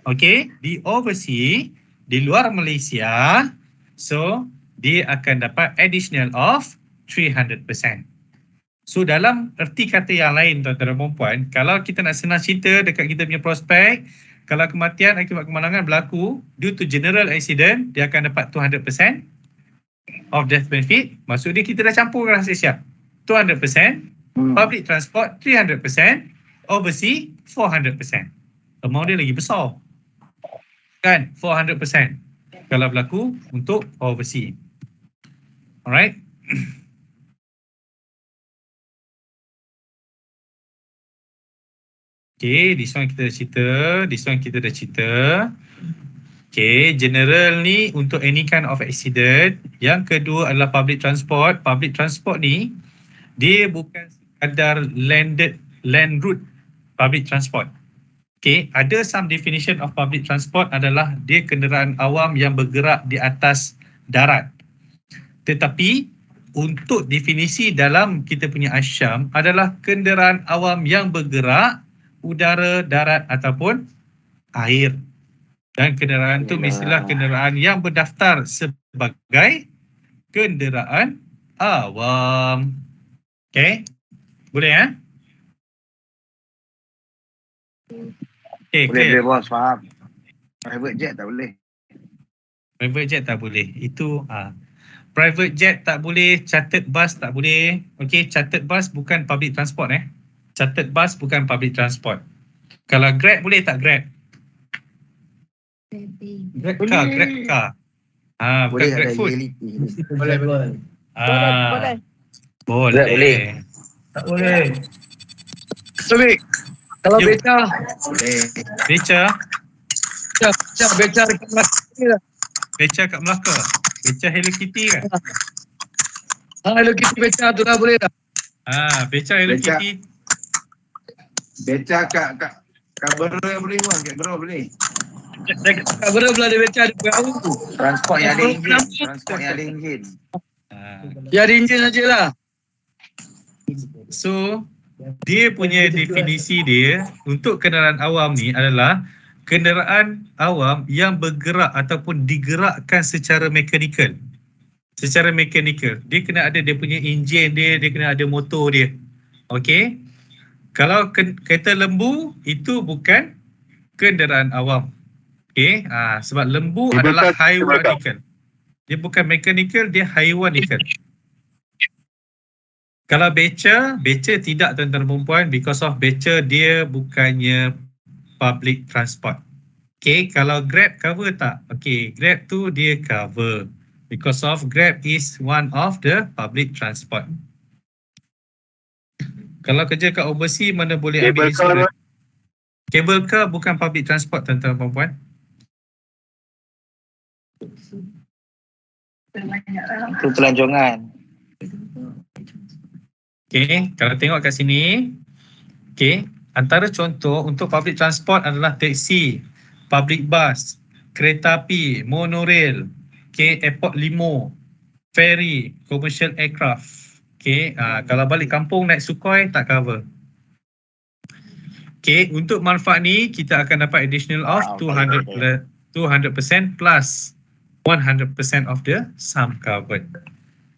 [SPEAKER 1] okey, di overseas, di luar Malaysia, so dia akan dapat additional of 300%. So dalam erti kata yang lain tuan-tuan dan puan, kalau kita nak senang cerita dekat kita punya prospek, kalau kematian akibat kemalangan berlaku due to general accident, dia akan dapat 200% of death benefit. Maksud dia kita dah campur rasa siap. 200%, public transport 300%, overseas 400%. Amount dia lagi besar. Kan? 400% kalau berlaku untuk overseas. Alright. Okay, this one kita dah cerita. Okay, general ni untuk any kind of accident. Yang kedua adalah public transport. Public transport ni, dia bukan sekadar land route public transport. Okay, ada some definition of public transport adalah dia kenderaan awam yang bergerak di atas darat. Tetapi untuk definisi dalam kita punya Asyam adalah kenderaan awam yang bergerak udara, darat ataupun air. Dan kenderaan tu mestilah kenderaan yang berdaftar sebagai kenderaan awam. Okay, boleh ya? Okay,
[SPEAKER 2] Boleh bos, faham. Private jet tak boleh.
[SPEAKER 1] Private jet tak boleh. Itu private jet tak boleh, chartered bus tak boleh. Okey, chartered bus bukan public transport Chartered bus bukan public transport. Kalau Grab boleh tak Grab? Grab car. Bukan Grab food.
[SPEAKER 4] Boleh.
[SPEAKER 1] Boleh.
[SPEAKER 4] Tak boleh. Sobik. Kalau
[SPEAKER 1] Yo.
[SPEAKER 4] beca,
[SPEAKER 2] Boleh.
[SPEAKER 1] Beca
[SPEAKER 4] beca dekat Melaka lah.
[SPEAKER 1] Beca kat Melaka. Beca Hello Kitty kan?
[SPEAKER 4] Hello Kitty beca tu dah boleh dah.
[SPEAKER 1] Beca Hello
[SPEAKER 2] Beca.
[SPEAKER 1] Kitty.
[SPEAKER 2] Beca kat Bera boleh bos, kat Bera boleh.
[SPEAKER 4] Kat Bera belah ada beca di Perahu tu.
[SPEAKER 2] Transport yang ada enjin.
[SPEAKER 4] Ya ada enjin sajalah.
[SPEAKER 1] So, dia punya definisi dia untuk kenderaan awam ni adalah kenderaan awam yang bergerak ataupun digerakkan secara mekanikal. Secara mekanikal. Dia kena ada dia punya enjin dia kena ada motor dia. Okey? Kalau kereta lembu, itu bukan kenderaan awam. Okey? Sebab lembu adalah haiwanical. Dia bukan mechanical, dia haiwanical. Kalau beca tidak tuan-tuan dan perempuan, because of beca dia bukannya public transport. Okay, kalau Grab cover tak? Okay, Grab tu dia cover. Because of Grab is one of the public transport. Kalau kerja kat overseas mana boleh ambil insurans? Cable car bukan public transport tuan-tuan dan perempuan.
[SPEAKER 2] Itu pelancongan.
[SPEAKER 1] Okay, kalau tengok kat sini, okay, antara contoh untuk public transport adalah teksi, public bus, kereta api, monorail, okay, airport limo, ferry, commercial aircraft. Okay, kalau balik kampung naik Sukhoi tak cover. Okay, untuk manfaat ni kita akan dapat additional of 200% plus 100% of the sum covered.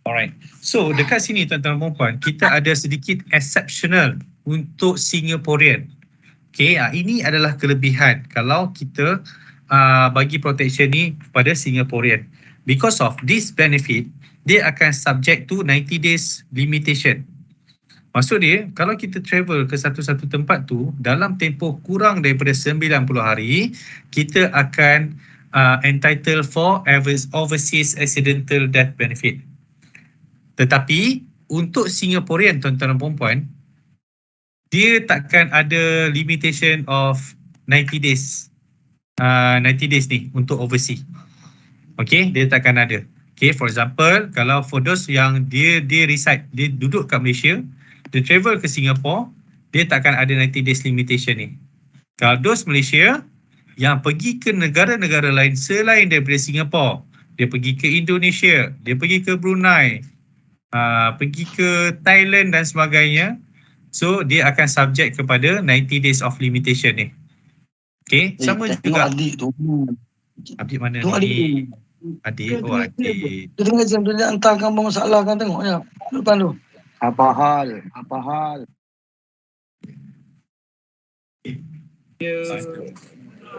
[SPEAKER 1] Alright. So dekat sini tuan-tuan dan puan, kita ada sedikit exceptional untuk Singaporean. Okay, ini adalah kelebihan kalau kita bagi protection ni kepada Singaporean. Because of this benefit, dia akan subject to 90 days limitation. Maksud dia, kalau kita travel ke satu-satu tempat tu dalam tempoh kurang daripada 90 hari, kita akan entitled for overseas accidental death benefit. Tetapi untuk Singaporean tuan-tuan dan puan-puan, dia takkan ada limitation of 90 days. 90 days ni untuk overseas. Okay, dia takkan ada. Okay, for example, kalau for those yang dia reside, dia duduk kat Malaysia, dia travel ke Singapore, dia takkan ada 90 days limitation ni. Kalau those Malaysia yang pergi ke negara-negara lain selain daripada Singapore, dia pergi ke Indonesia, dia pergi ke Brunei, pergi ke Thailand dan sebagainya, so dia akan subject kepada 90 days of limitation ni. Okay, sama juga.
[SPEAKER 4] Adik tu.
[SPEAKER 1] Adik mana
[SPEAKER 4] Tengok adik.
[SPEAKER 1] ni? Adik, oh adik.
[SPEAKER 4] Dia tengah jam dia hantar gambar masalah kan, tengok ya. Depan tu.
[SPEAKER 3] Apa hal? Apa hal?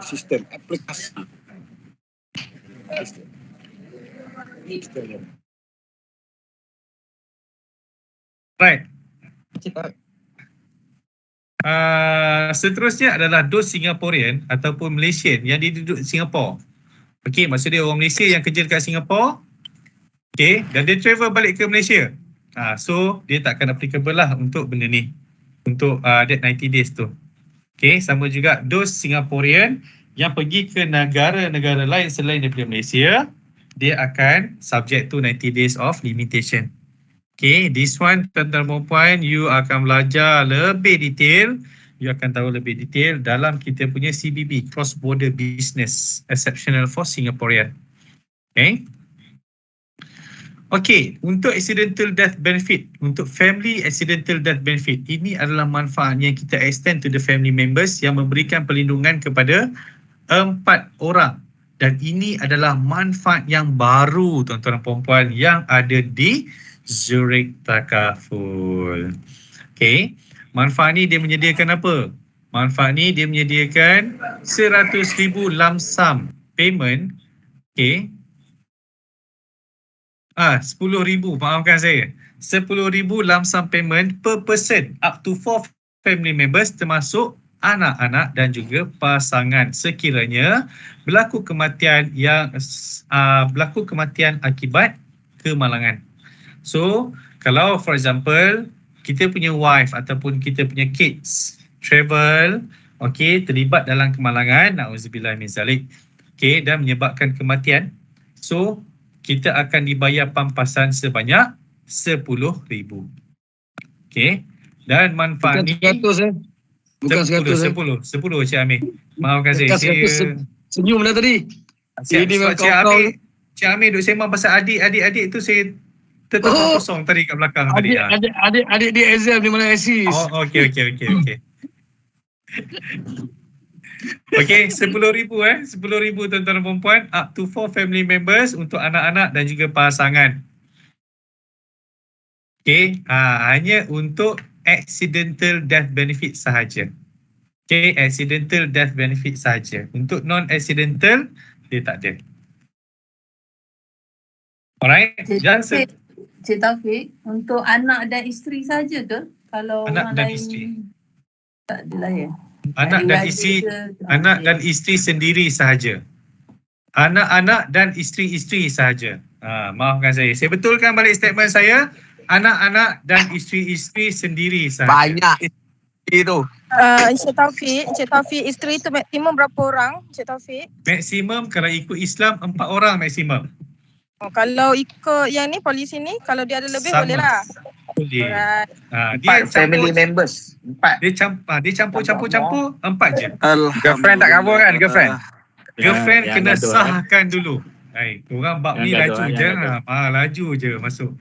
[SPEAKER 3] Sistem aplikasi.
[SPEAKER 1] Right. Seterusnya adalah those Singaporean ataupun Malaysian yang duduk di Singapore. Okey, maksud dia orang Malaysia yang kerja dekat Singapore. Okey, dan dia travel balik ke Malaysia. So dia takkan applicable lah untuk benda ni. Untuk that 90 days tu. Okey, sama juga those Singaporean yang pergi ke negara-negara lain selain daripada Malaysia, dia akan subject to 90 days of limitation. Okay, this one tuan-tuan dan puan, you akan belajar lebih detail, you akan tahu lebih detail dalam kita punya CBB, Cross Border Business Exceptional for Singaporean. Okay. Okay, untuk accidental death benefit, untuk family accidental death benefit, ini adalah manfaat yang kita extend to the family members yang memberikan perlindungan kepada 4 orang. Dan ini adalah manfaat yang baru tuan-tuan dan puan-puan yang ada di Zurich Takaful. Okay, manfaat ni dia menyediakan apa? Manfaat ni dia menyediakan 100,000 lump sum payment. Okay. 10,000, maafkan saya. 10,000 lump sum payment per person up to 4 family members termasuk anak-anak dan juga pasangan sekiranya berlaku kematian akibat kemalangan. So, kalau for example, kita punya wife ataupun kita punya kids travel, okay, terlibat dalam kemalangan, na'udzubillah min zalik, okay, dan menyebabkan kematian, so, kita akan dibayar pampasan sebanyak 10,000. Okay, dan manfaat ni... Bukan 100, bukan 10 Cik Amir. Maafkan saya.
[SPEAKER 4] Senyum dah tadi.
[SPEAKER 1] Cik Amir duk sembang pasal adik tu saya tertengah kosong tadi kat belakang tadi.
[SPEAKER 4] Adik dia exam di mana asis.
[SPEAKER 1] Oh, okey. Okey, 10,000 10,000 tuan-tuan dan puan-puan up to 4 family members untuk anak-anak dan juga pasangan. Okey, hanya untuk accidental death benefit sahaja. Okay, accidental death benefit sahaja. Untuk non-accidental, dia tak ada. Alright.
[SPEAKER 11] Cik Taufik, untuk anak dan isteri saja ke? Kalau
[SPEAKER 1] anak
[SPEAKER 11] orang
[SPEAKER 1] dan
[SPEAKER 11] lain
[SPEAKER 1] isteri.
[SPEAKER 11] Tak adalah ya?
[SPEAKER 1] Anak dan isteri sendiri sahaja. Anak-anak dan isteri-isteri sahaja. Maafkan saya. Saya betulkan balik statement saya. Anak-anak dan isteri-isteri sendiri sahaja.
[SPEAKER 3] Banyak isteri tu.
[SPEAKER 12] Encik Taufik, isteri tu maksimum berapa orang, Encik Taufik?
[SPEAKER 1] Maksimum kalau ikut Islam 4 orang maksimum.
[SPEAKER 12] Kalau ikut yang ni, polisi ni, kalau dia ada lebih boleh lah.
[SPEAKER 1] Boleh.
[SPEAKER 3] Dia family members. 4.
[SPEAKER 1] Dia campur-campur 4 je.
[SPEAKER 7] Girlfriend tak cover kan, girlfriend?
[SPEAKER 1] Girlfriend kena sahkan dulu. Korang bab ni laju je. Laju je masuk.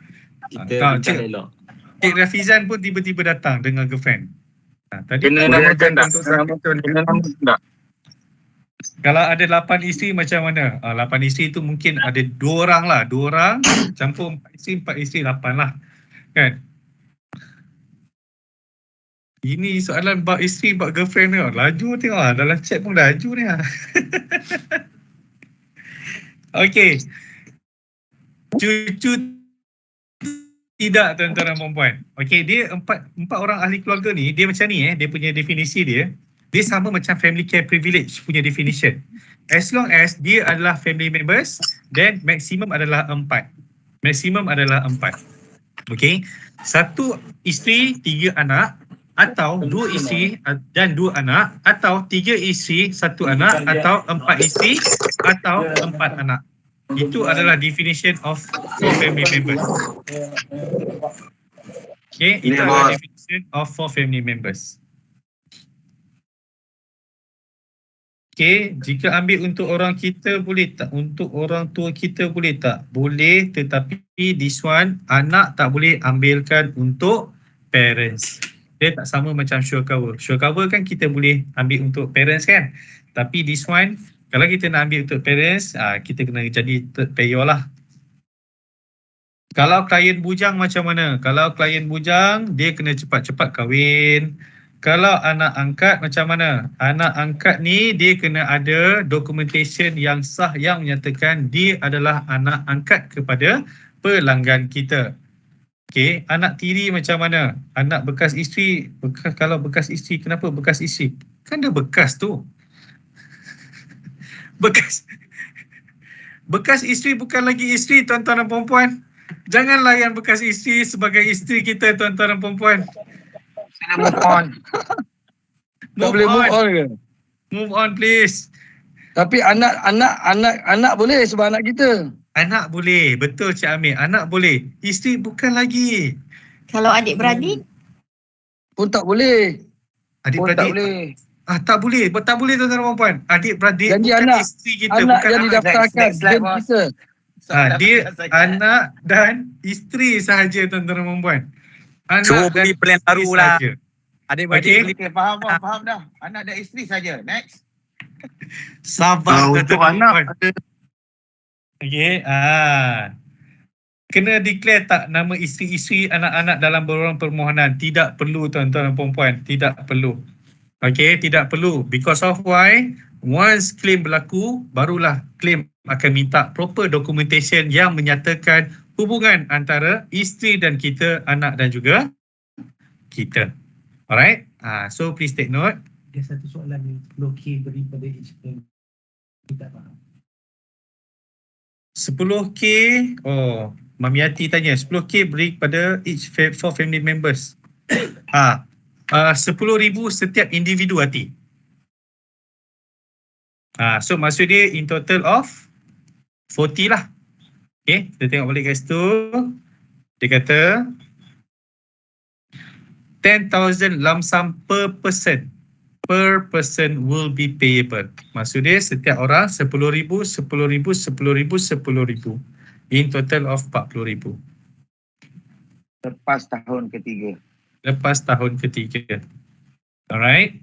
[SPEAKER 1] Cik Rafizan pun tiba-tiba datang dengan girlfriend. Tadi
[SPEAKER 5] kena namakan tak?
[SPEAKER 1] Kalau ada 8 isteri macam mana? 8 isteri tu mungkin ada 2 orang lah. 2 orang campur 4 isteri 8 lah. Kan? Ini soalan bab isteri, bab girlfriend ni. Laju tengok lah. Dalam chat pun laju ni. Okey. Cucu tidak, tuan-tuan dan puan-puan. Okey, dia empat orang ahli keluarga ni, dia macam ni dia punya definisi dia. Dia sama macam family care privilege punya definition. As long as dia adalah family members, then maximum adalah 4. Maximum adalah 4. Okey. 1 isteri, 3 anak, atau 2 isteri dan 2 anak, atau 3 isteri, 1 anak, atau 4 isteri atau 4 anak. Itu adalah definition of 4 family members. Okay, itu adalah definition of 4 family members. Okay, jika ambil untuk orang kita boleh tak? Untuk orang tua kita boleh tak? Boleh, tetapi this one anak tak boleh ambilkan untuk parents. Dia tak sama macam sure cover. Sure cover kan kita boleh ambil untuk parents kan? Tapi this one, kalau kita nak ambil untuk parents, kita kena jadi third payer lah. Kalau klien bujang macam mana? Kalau klien bujang, dia kena cepat-cepat kahwin. Kalau anak angkat macam mana? Anak angkat ni dia kena ada documentation yang sah yang menyatakan dia adalah anak angkat kepada pelanggan kita. Okey, anak tiri macam mana? Anak bekas isteri, kalau bekas isteri, kenapa bekas isteri? Kan dia bekas tu. Bekas isteri bukan lagi isteri, tuan-tuan dan puan-puan. Jangan layan bekas isteri sebagai isteri kita, tuan-tuan dan puan-puan.
[SPEAKER 3] Move on.
[SPEAKER 4] Tak boleh move on ke?
[SPEAKER 1] Move on please.
[SPEAKER 4] Tapi anak boleh sebab anak kita.
[SPEAKER 1] Anak boleh, betul Cik Amir. Anak boleh. Isteri bukan lagi.
[SPEAKER 6] Kalau adik-beradik?
[SPEAKER 4] Pun tak boleh.
[SPEAKER 1] Adik-beradik?
[SPEAKER 4] Tak boleh.
[SPEAKER 1] Tak boleh. Tak boleh tuan-tuan dan puan-puan. Adik-beradik
[SPEAKER 4] Janji
[SPEAKER 1] bukan
[SPEAKER 4] anak,
[SPEAKER 1] isteri kita.
[SPEAKER 4] anak
[SPEAKER 1] Bukan
[SPEAKER 4] yang didaftarkan game kita.
[SPEAKER 1] dia anak dan isteri sahaja tuan-tuan dan puan-puan.
[SPEAKER 8] Suruh beli plan baru lah.
[SPEAKER 1] Okey.
[SPEAKER 8] Adik-beradik beli plan faham dah. Anak dan isteri saja. Next.
[SPEAKER 1] Sabar
[SPEAKER 2] Untuk anak ada
[SPEAKER 1] Okey. Kena declare tak nama isteri-isteri anak-anak dalam beruang permohonan? Tidak perlu tuan-tuan dan puan-puan. Tidak perlu. Okey, tidak perlu. Because of why? Once claim berlaku, barulah claim akan minta proper documentation yang menyatakan hubungan antara isteri dan kita, anak dan juga kita. Alright? So please take note.
[SPEAKER 13] Ada satu soalan ni, 10K daripada each family. Tak faham.
[SPEAKER 1] 10K, Mami Yati tanya, 10K beri pada each 4 family members. 10,000 setiap individu Hati. So maksud dia in total of 40 lah. Okay, kita tengok balik kat situ. Dia kata 10,000 lump sum per person. Per person will be payable. Maksud dia setiap orang 10,000, 10,000, 10,000, 10,000. In total of 40,000.
[SPEAKER 3] Lepas tahun ketiga.
[SPEAKER 1] Lepas tahun ketiga. Alright.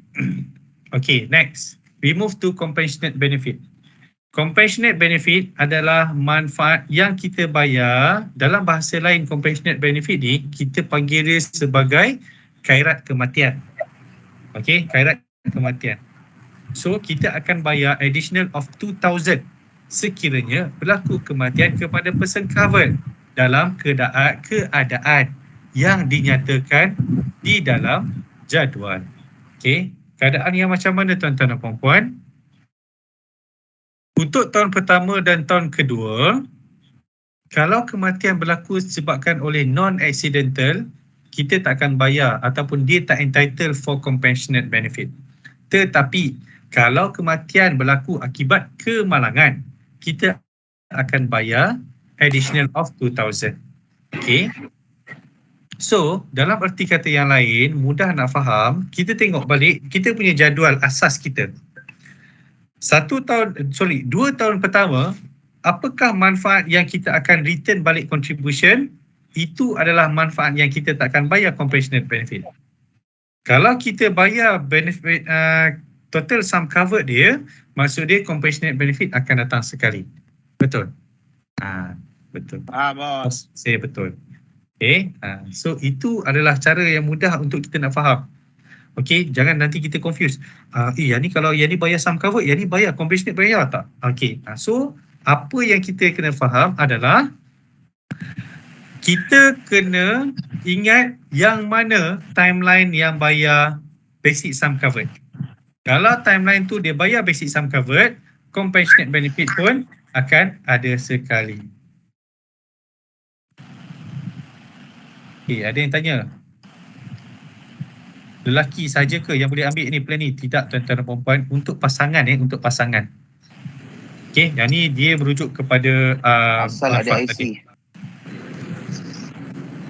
[SPEAKER 1] Okay, next. We move to compassionate benefit. Compassionate benefit adalah manfaat yang kita bayar. Dalam bahasa lain, compassionate benefit ni kita panggil dia sebagai khairat kematian. Okay, khairat kematian. So, kita akan bayar additional of 2,000 sekiranya berlaku kematian kepada person covered dalam keadaan yang dinyatakan di dalam jadual. Okay, keadaan yang macam mana tuan-tuan dan puan-puan? Untuk tahun pertama dan tahun kedua, kalau kematian berlaku disebabkan oleh non-accidental, kita tak akan bayar ataupun dia tak entitled for compassionate benefit. Tetapi, kalau kematian berlaku akibat kemalangan, kita akan bayar additional of 2,000. Okay. So, dalam erti kata yang lain, mudah nak faham, kita tengok balik, kita punya jadual asas kita. 2 tahun pertama, apakah manfaat yang kita akan return balik contribution? Itu adalah manfaat yang kita tak akan bayar compassionate benefit. Kalau kita bayar benefit total sum covered dia, maksud dia compassionate benefit akan datang sekali. Betul? Betul.
[SPEAKER 8] Bos.
[SPEAKER 1] Saya betul. Okay, so itu adalah cara yang mudah untuk kita nak faham. Okey, jangan nanti kita confuse. Yang ni kalau yang ni bayar sum covered, yang ni bayar, compassionate bayar tak? Okey, so apa yang kita kena faham adalah kita kena ingat yang mana timeline yang bayar basic sum covered. Kalau timeline tu dia bayar basic sum covered, compassionate benefit pun akan ada sekali. Ada yang tanya, lelaki saja ke yang boleh ambil ni plan ni? Tidak, tuan-tuan dan puan-puan, untuk pasangan untuk pasangan. Okey, yang ni dia merujuk kepada
[SPEAKER 3] asal ada IC.
[SPEAKER 1] tadi.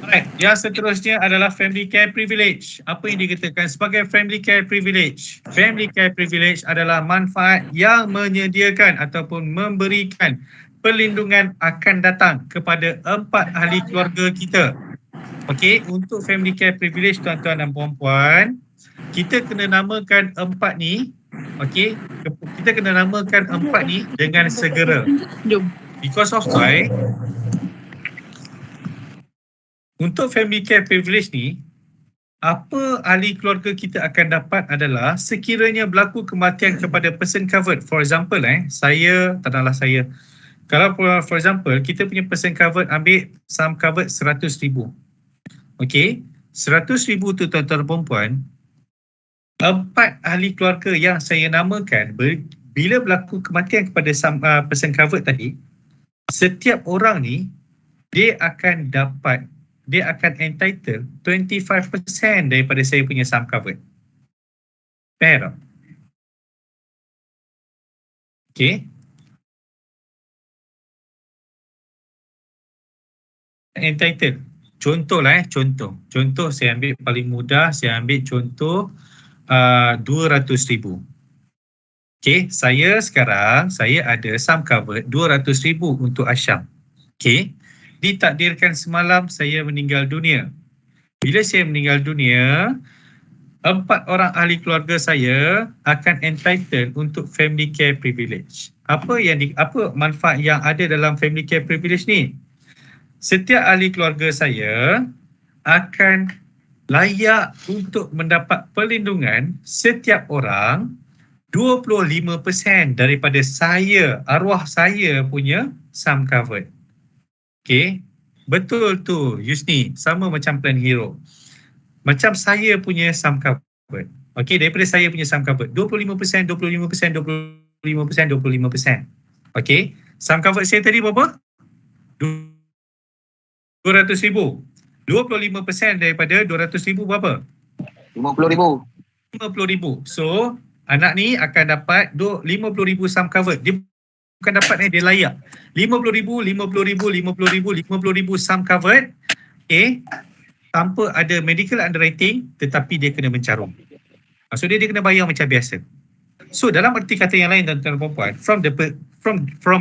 [SPEAKER 1] Alright, yang seterusnya adalah family care privilege. Apa yang dikatakan sebagai family care privilege? Family care privilege adalah manfaat yang menyediakan ataupun memberikan perlindungan akan datang kepada 4 ahli keluarga kita. Okey, untuk family care privilege tuan-tuan dan puan-puan, kita kena namakan 4 ni, okey, kita kena namakan 4 ni dengan segera. Because of why? Untuk family care privilege ni, apa ahli keluarga kita akan dapat adalah sekiranya berlaku kematian kepada person covered. For example, saya, kalau for example, kita punya person covered ambil sum covered 100,000. Okey, 100,000 tu tuan-tuan dan perempuan, 4 ahli keluarga yang saya namakan, bila berlaku kematian kepada person covered tadi, setiap orang ni, dia akan entitled 25% daripada saya punya sum covered. Fair tak? Okay. Entitled. Contoh saya ambil paling mudah, saya ambil contoh 200,000. Okay, saya ada sum covered 200,000 untuk Asyam. Okay. Ditakdirkan semalam saya meninggal dunia. Bila saya meninggal dunia, 4 orang ahli keluarga saya akan entitled untuk family care privilege. Apa manfaat yang ada dalam family care privilege ni? Setiap ahli keluarga saya akan layak untuk mendapat perlindungan setiap orang 25% daripada arwah saya punya sum covered. Okay, betul tu Yusni, sama macam plan hero. Macam saya punya sum covered. Okay, daripada saya punya sum covered 25%. Okay, sum covered saya tadi berapa? 200,000. 25% daripada 200,000 berapa?
[SPEAKER 3] 50,000.
[SPEAKER 1] 50,000. So, anak ni akan dapat 50,000 sum covered. Dia bukan dapat dia layak. 50,000 sum covered. Okay. Tanpa ada medical underwriting, tetapi dia kena mencarum. Maksudnya dia kena bayar macam biasa. So dalam arti kata yang lain tuan-tuan dan puan-puan, from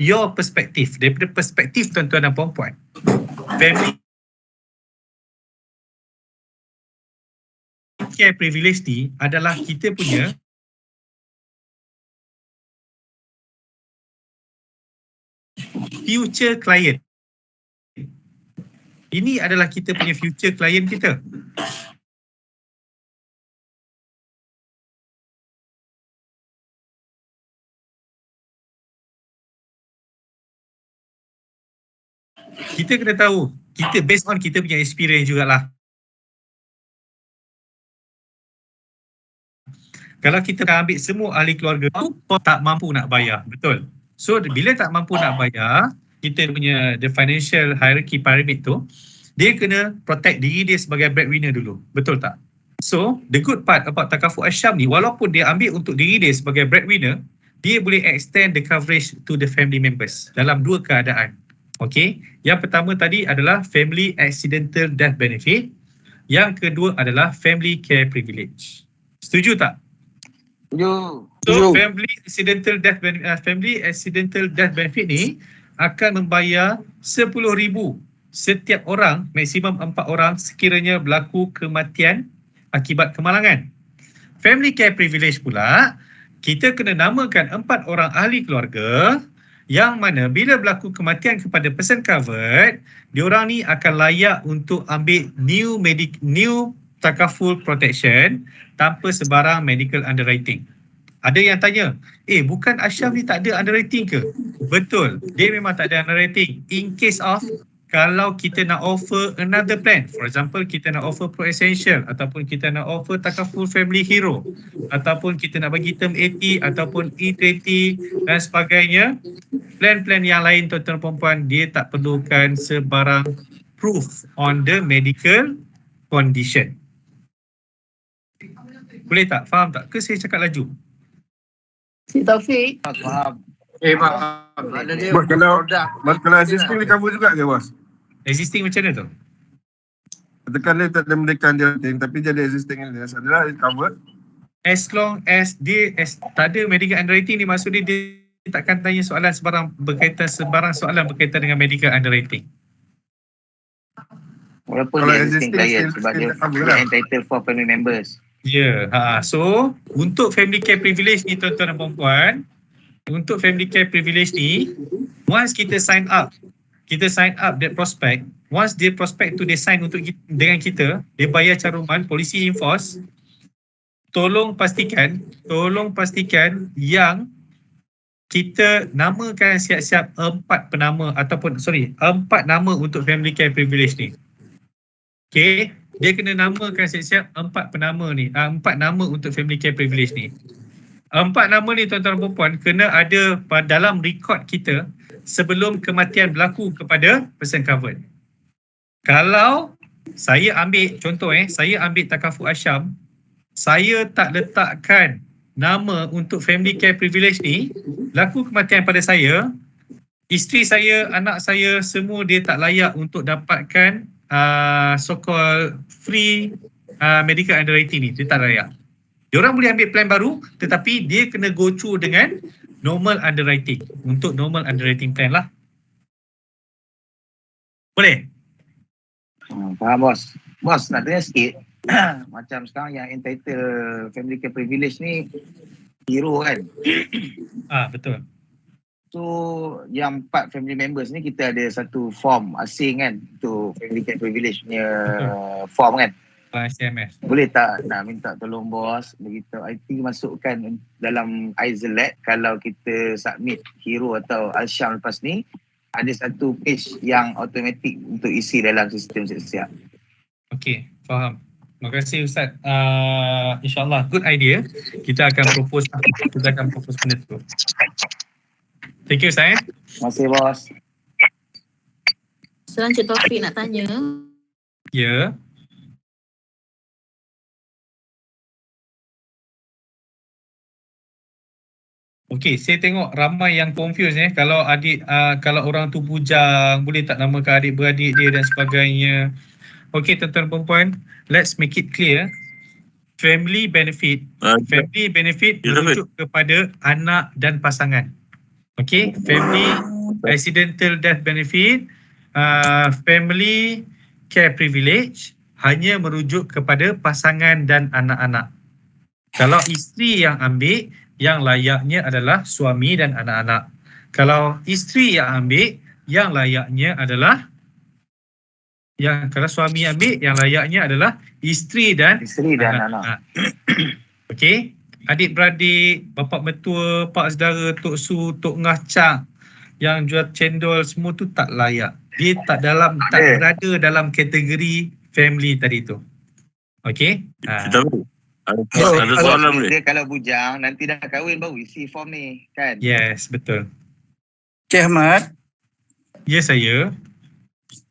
[SPEAKER 1] your perspective, daripada perspektif tuan-tuan dan puan-puan, family care privilege ni adalah kita punya future client. Ini adalah kita punya future client kita. Kita kena tahu, kita based on kita punya experience jugalah. Kalau kita dah ambil semua ahli keluarga tu, tak mampu nak bayar, betul? So bila tak mampu nak bayar, kita punya the financial hierarchy pyramid tu, dia kena protect diri dia sebagai breadwinner dulu, betul tak? So the good part about Takaful Asyam ni, walaupun dia ambil untuk diri dia sebagai breadwinner, dia boleh extend the coverage to the family members dalam 2 keadaan. Okay, yang pertama tadi adalah family accidental death benefit, yang kedua adalah family care privilege. Setuju tak? So family accidental death benefit ni akan membayar 10,000 setiap orang, maksimum 4 orang sekiranya berlaku kematian akibat kemalangan. Family care privilege pula, kita kena namakan 4 orang ahli keluarga yang mana bila berlaku kematian kepada person covered, diorang ni akan layak untuk ambil new takaful protection tanpa sebarang medical underwriting. Ada yang tanya, bukan Ashraf ni tak ada underwriting ke? Betul, dia memang tak ada underwriting. In case of kalau kita nak offer another plan, for example kita nak offer Pro Essential ataupun kita nak offer Takaful Family Hero ataupun kita nak bagi term 80 ataupun E20 dan sebagainya, plan-plan yang lain tuan-tuan dan puan-puan, dia tak perlukan sebarang proof on the medical condition. Boleh tak? Faham tak? Ke saya cakap laju?
[SPEAKER 11] Cik Taufik.
[SPEAKER 3] Faham.
[SPEAKER 5] Faham.
[SPEAKER 2] Bos, kalau existing dia cover juga ke bos?
[SPEAKER 1] Existing macam mana tu?
[SPEAKER 2] Katakan dia tak ada medical underwriting tapi jadi existing ni adalah dia cover.
[SPEAKER 1] As long as dia tak ada medical underwriting ni, maksud dia takkan tanya soalan sebarang soalan berkaitan dengan medical underwriting.
[SPEAKER 3] Walaupun dia existing client sebab dia entitled for family members.
[SPEAKER 1] Ya, so untuk family care privilege ni tuan-tuan dan puan-puan, untuk family care privilege ni, once kita sign up that prospect, once dia prospect tu dia sign untuk dengan kita, dia bayar caruman, polisi enforce, tolong pastikan yang kita namakan siap-siap 4 nama untuk family care privilege ni. Okay, dia kena namakan siap-siap 4 nama untuk family care privilege ni. 4 nama ni tuan-tuan dan puan-puan kena ada dalam rekod kita sebelum kematian berlaku kepada person covered. Kalau saya ambil contoh saya ambil Takaful Asyam, saya tak letakkan nama untuk family care privilege ni, berlaku kematian pada saya, isteri saya, anak saya, semua dia tak layak untuk dapatkan so-called free medical underwriting ni, dia tak layak. Diorang boleh ambil plan baru tetapi dia kena go through dengan normal underwriting, untuk normal underwriting plan lah. Boleh?
[SPEAKER 3] Faham bos. Bos nak tanya sikit. Macam sekarang yang entitled family care privilege ni hero kan?
[SPEAKER 1] Betul.
[SPEAKER 3] So yang 4 family members ni kita ada satu form asing kan untuk family care privilege punya form kan?
[SPEAKER 1] SMS.
[SPEAKER 3] Boleh tak nak minta tolong bos beritahu IT masukkan dalam iZelat kalau kita submit hero atau Asyam lepas ni ada satu page yang automatic untuk isi dalam sistem siap-siap.
[SPEAKER 1] Okey, faham. Terima kasih Ustaz. InsyaAllah good idea. Kita akan propose benda tu. Thank you Ustaz.
[SPEAKER 3] Terima kasih bos.
[SPEAKER 11] Sekarang Cik Taufik nak tanya.
[SPEAKER 1] Ya. Okey, saya tengok ramai yang confused kalau kalau orang tu bujang, boleh tak namakan adik-beradik dia dan sebagainya. Okey, tuan-tuan dan puan-puan, let's make it clear. Family benefit merujuk kepada anak dan pasangan. Okey, family accidental death benefit, family care privilege hanya merujuk kepada pasangan dan anak-anak. Kalau isteri yang ambil, yang layaknya adalah suami dan anak-anak. Kalau isteri yang ambil, yang layaknya adalah kalau suami ambil, yang layaknya adalah isteri dan anak-anak. Okey, adik-beradik, bapa mertua, pak saudara, tok su, tok ngah cak yang jual cendol semua tu tak layak. Dia tak berada dalam kategori family tadi tu. Okey?
[SPEAKER 3] Ada soalan dia kalau bujang nanti dah kahwin baru isi form ni kan?
[SPEAKER 1] Yes, betul.
[SPEAKER 14] Cik Ahmad.
[SPEAKER 1] Ya, saya.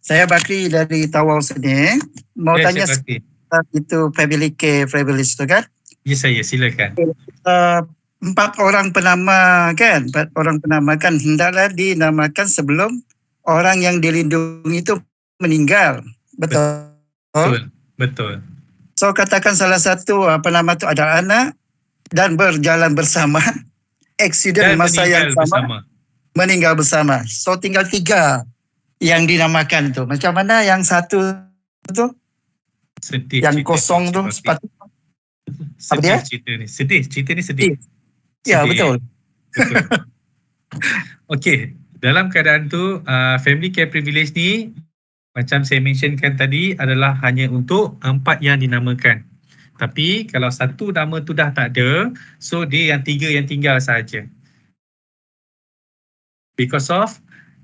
[SPEAKER 14] Saya Bakri dari Tawau sini. Mau tanya itu family care privilege tu kan?
[SPEAKER 1] Ya, saya. Silakan.
[SPEAKER 14] 4 orang penama kan? 4 orang penama kan hendaklah dinamakan sebelum orang yang dilindungi itu meninggal. Betul?
[SPEAKER 1] Betul.
[SPEAKER 14] So katakan salah satu penama itu adalah anak dan berjalan bersama, aksiden masa yang sama, meninggal bersama. So tinggal 3 yang dinamakan tu. Macam mana yang satu tu?
[SPEAKER 1] Sedih.
[SPEAKER 14] Yang kosong tu sepatutnya. Apa dia?
[SPEAKER 1] Cerita ni sedih.
[SPEAKER 14] Ya, betul.
[SPEAKER 1] Okey, dalam keadaan tu family care privilege ni Macam saya mentionkan tadi adalah hanya untuk 4 yang dinamakan. Tapi kalau satu nama tu dah tak ada, so dia yang 3 yang tinggal sahaja. Because of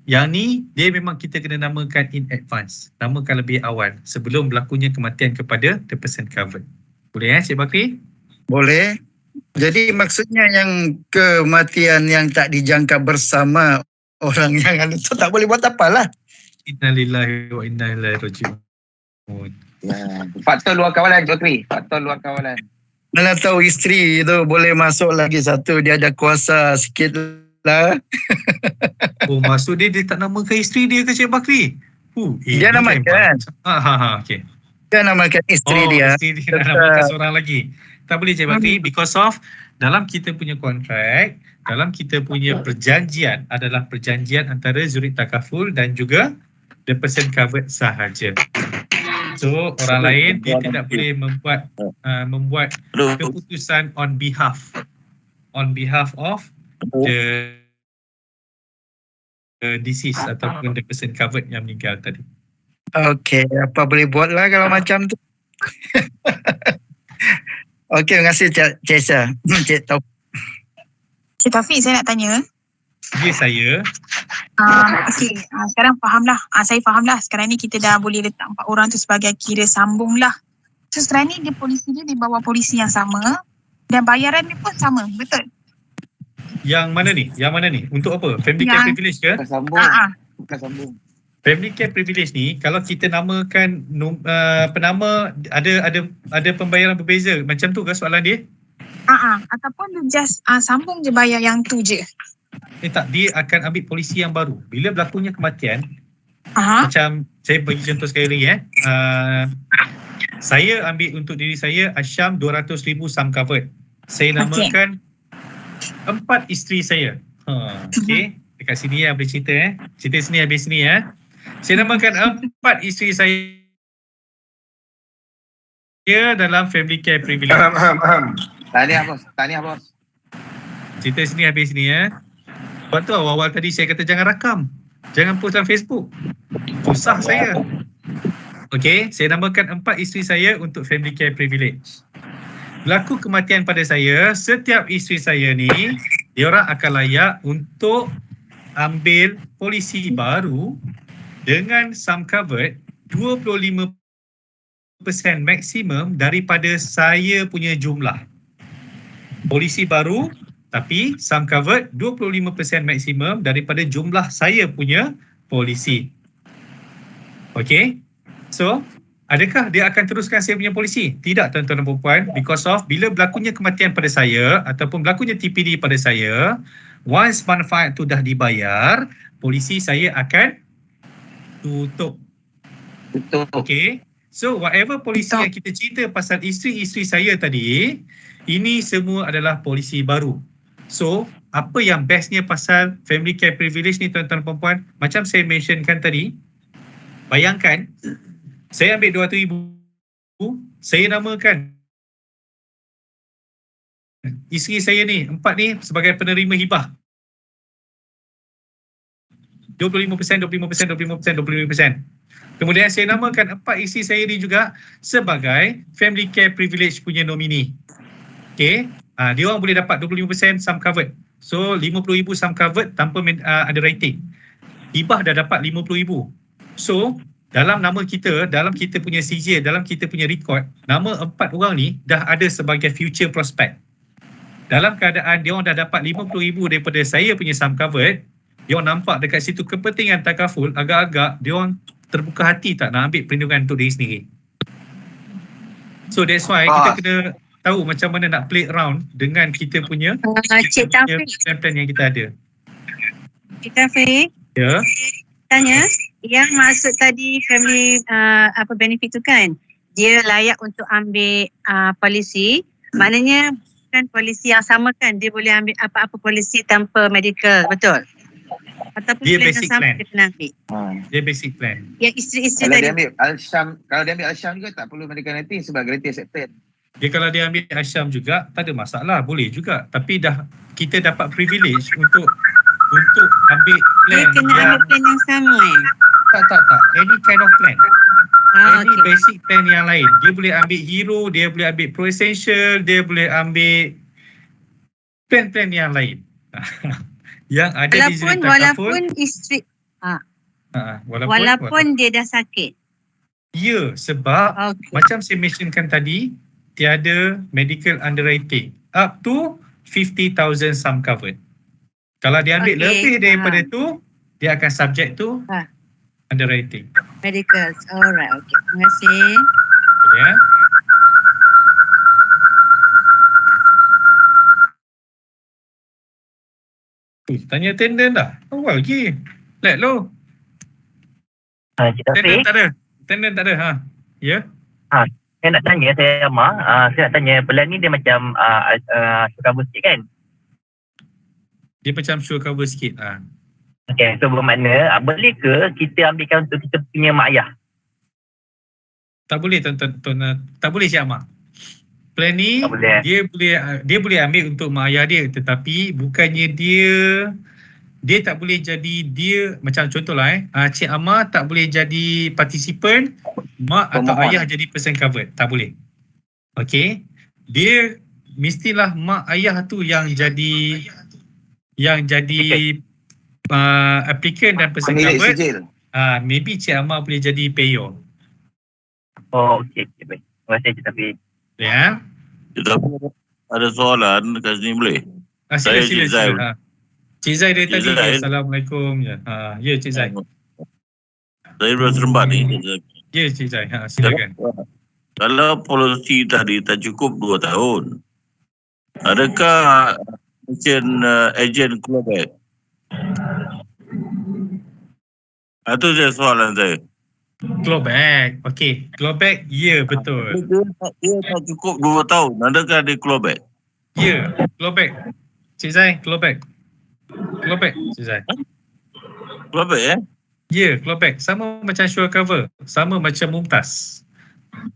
[SPEAKER 1] yang ni dia memang kita kena namakan in advance. Namakan lebih awal sebelum berlakunya kematian kepada the person covered. Boleh Cik Bakri?
[SPEAKER 14] Boleh. Jadi maksudnya yang kematian yang tak dijangka bersama orang yang itu tak boleh buat apalah.
[SPEAKER 1] Innalillahi wa inna ilaihi raji'un.
[SPEAKER 3] Ya. Faktor luar kawalan, Bakri. Faktor luar kawalan.
[SPEAKER 14] Mana tahu isteri itu boleh masuk lagi satu, dia ada kuasa sikit lah.
[SPEAKER 1] Oh, maksud dia tak namakan isteri dia ke Cik Bakri?
[SPEAKER 14] Dia namakan.
[SPEAKER 1] Okay.
[SPEAKER 14] Dia namakan isteri dia.
[SPEAKER 1] Isteri dia nak namakan seorang lagi. Tak boleh Cik Bakri because of dalam kita punya kontrak, dalam kita punya perjanjian adalah perjanjian antara jurid takaful dan juga the person covered sahaja. So orang lain dia tidak boleh membuat keputusan on behalf of the deceased ataupun the person covered yang meninggal tadi.
[SPEAKER 14] Okey, apa boleh buat lah kalau macam tu. Okey, terima kasih Cik Syah. Cik Taufik.
[SPEAKER 12] Cik Taufik, saya nak tanya.
[SPEAKER 1] Ya, saya.
[SPEAKER 12] Okey, sekarang fahamlah. Saya fahamlah. Sekarang ni kita dah boleh letak 4 orang tu sebagai kira sambung lah. So sekarang ni dia polisi dia di bawah polisi yang sama dan bayaran dia pun sama, betul?
[SPEAKER 1] Yang mana ni? Untuk apa? Family care privilege ke?
[SPEAKER 3] Bukan sambung.
[SPEAKER 1] Family care privilege ni kalau kita namakan penama ada pembayaran berbeza. Macam tu ke soalan dia?
[SPEAKER 12] Ataupun dia just sambung je bayar yang tu je.
[SPEAKER 1] Tak, dia akan ambil polisi yang baru. Bila berlakunya kematian, macam saya bagi contoh sekali lagi saya ambil untuk diri saya Asyam 200,000 sum covered. Saya namakan 4 isteri saya. Okey, dekat sini boleh cerita cerita sini habis sini Saya namakan 4 isteri saya dalam family care privilege.
[SPEAKER 3] Tahniah bos.
[SPEAKER 1] Cerita sini habis sini Sebab tu awal-awal tadi saya kata jangan rakam. Jangan post dalam Facebook. Susah saya. Okey, saya namakan 4 isteri saya untuk family care privilege. Berlaku kematian pada saya, setiap isteri saya ni, diorang akan layak untuk ambil polisi baru dengan sum covered 25% maksimum daripada saya punya jumlah. Polisi baru tapi sum covered 25% maksimum daripada jumlah saya punya polisi. Okey. So, adakah dia akan teruskan saya punya polisi? Tidak tuan-tuan dan puan-puan, because of bila berlakunya kematian pada saya ataupun berlakunya TPD pada saya, once manfaat tu dah dibayar, polisi saya akan tutup. Okey. So, whatever polisi yang kita cerita pasal isteri-isteri saya tadi, ini semua adalah polisi baru. So, apa yang bestnya pasal family care privilege ni tuan-tuan dan puan-puan, macam saya mentionkan tadi, bayangkan saya ambil 200,000, saya namakan isteri saya ni, 4 ni sebagai penerima hibah. 25%. Kemudian saya namakan 4 isteri saya ni juga sebagai family care privilege punya nomini. Okey, dia orang boleh dapat 25% sum covered. So 50,000 sum covered tanpa ada rating. Hibah dah dapat 50,000. So dalam nama kita, dalam kita punya CJ, dalam kita punya record, nama 4 orang ni dah ada sebagai future prospect. Dalam keadaan dia orang dah dapat 50,000 daripada saya punya sum covered, dia orang nampak dekat situ kepentingan takaful, agak-agak dia orang terbuka hati tak nak ambil perlindungan untuk diri sendiri. So that's why kita kena tahu macam mana nak play around dengan kita punya plan yang kita ada.
[SPEAKER 15] Cik Taufik.
[SPEAKER 1] Ya.
[SPEAKER 15] Tanya, yang maksud tadi family benefit tu kan, dia layak untuk ambil polisi, maknanya bukan polisi yang sama kan, dia boleh ambil apa-apa polisi tanpa medical, betul? Ataupun
[SPEAKER 1] dia
[SPEAKER 15] plan
[SPEAKER 1] basic
[SPEAKER 15] yang sama
[SPEAKER 1] plan.
[SPEAKER 15] dia kena ambil.
[SPEAKER 1] Dia basic plan.
[SPEAKER 15] Yang isteri-isteri
[SPEAKER 3] Kalau
[SPEAKER 15] tadi.
[SPEAKER 3] dia ambil Al-Syam juga tak perlu medical rating sebab grade accepted.
[SPEAKER 1] Kalau dia ambil Asyam juga tak ada masalah, boleh juga. Tapi dah kita dapat privilege untuk ambil plan.
[SPEAKER 15] Dia kena ambil plan yang sama
[SPEAKER 1] Tak. Any kind of plan. Any
[SPEAKER 15] Okay.
[SPEAKER 1] basic plan yang lain. Dia boleh ambil hero, dia boleh ambil pro essential, dia boleh ambil plan-plan yang lain. Yang ada di cerita
[SPEAKER 15] Walaupun isteri walaupun dia dah sakit.
[SPEAKER 1] Ya, sebab macam saya mentionkan tadi, tiada medical underwriting. Up to 50,000 sum covered. Kalau dia ambil lebih daripada tu, dia akan subject to underwriting.
[SPEAKER 15] Medical. Alright, okay. Terima kasih.
[SPEAKER 1] Ya. Tanya attendant dah. Awal lagi. Let lo. Attendant tak ada. Attendant tak ada. Ha. Ya.
[SPEAKER 16] Saya nak tanya, saya nak tanya plan ni dia macam cover sikit kan?
[SPEAKER 1] Dia macam sure cover sikit.
[SPEAKER 16] Okay, so bermakna boleh ke kita ambilkan untuk kita punya mak ayah?
[SPEAKER 1] Tak boleh tuan-tuan. Tak boleh Cik Ahmad. Plan ni dia boleh ambil untuk mak ayah dia, tetapi bukannya dia tak boleh jadi dia macam contohlah Cik Amar tak boleh jadi participant, mak atau ayah jadi person covered. Tak boleh. Okey. Dia mestilah mak ayah tu yang jadi applicant dan person covered. Maybe Cik Amar boleh jadi payor.
[SPEAKER 16] Oh, okey. Baik. Terima kasih Cik Taufik.
[SPEAKER 1] Ya.
[SPEAKER 17] Tetapi ada soalan kat sini boleh?
[SPEAKER 1] Sila. Cik Zai dari tadi.
[SPEAKER 17] Zai.
[SPEAKER 1] Assalamualaikum. Ya Cik Zai.
[SPEAKER 17] Saya dah serembat ni.
[SPEAKER 1] Ya Cik Zai. Silakan.
[SPEAKER 17] Kalau polisi tadi tak cukup 2 tahun, adakah macam ejen clawback? Itu je soalan saya.
[SPEAKER 1] Clawback. Okey. Clawback, ya betul.
[SPEAKER 17] Dia tak cukup 2 tahun. Adakah dia clawback?
[SPEAKER 1] Ya, clawback. Cik Zai, clawback. Clawback, Cik Zai.
[SPEAKER 17] Clawback
[SPEAKER 1] Ya, clawback. Sama macam sure cover. Sama macam Mumtaz.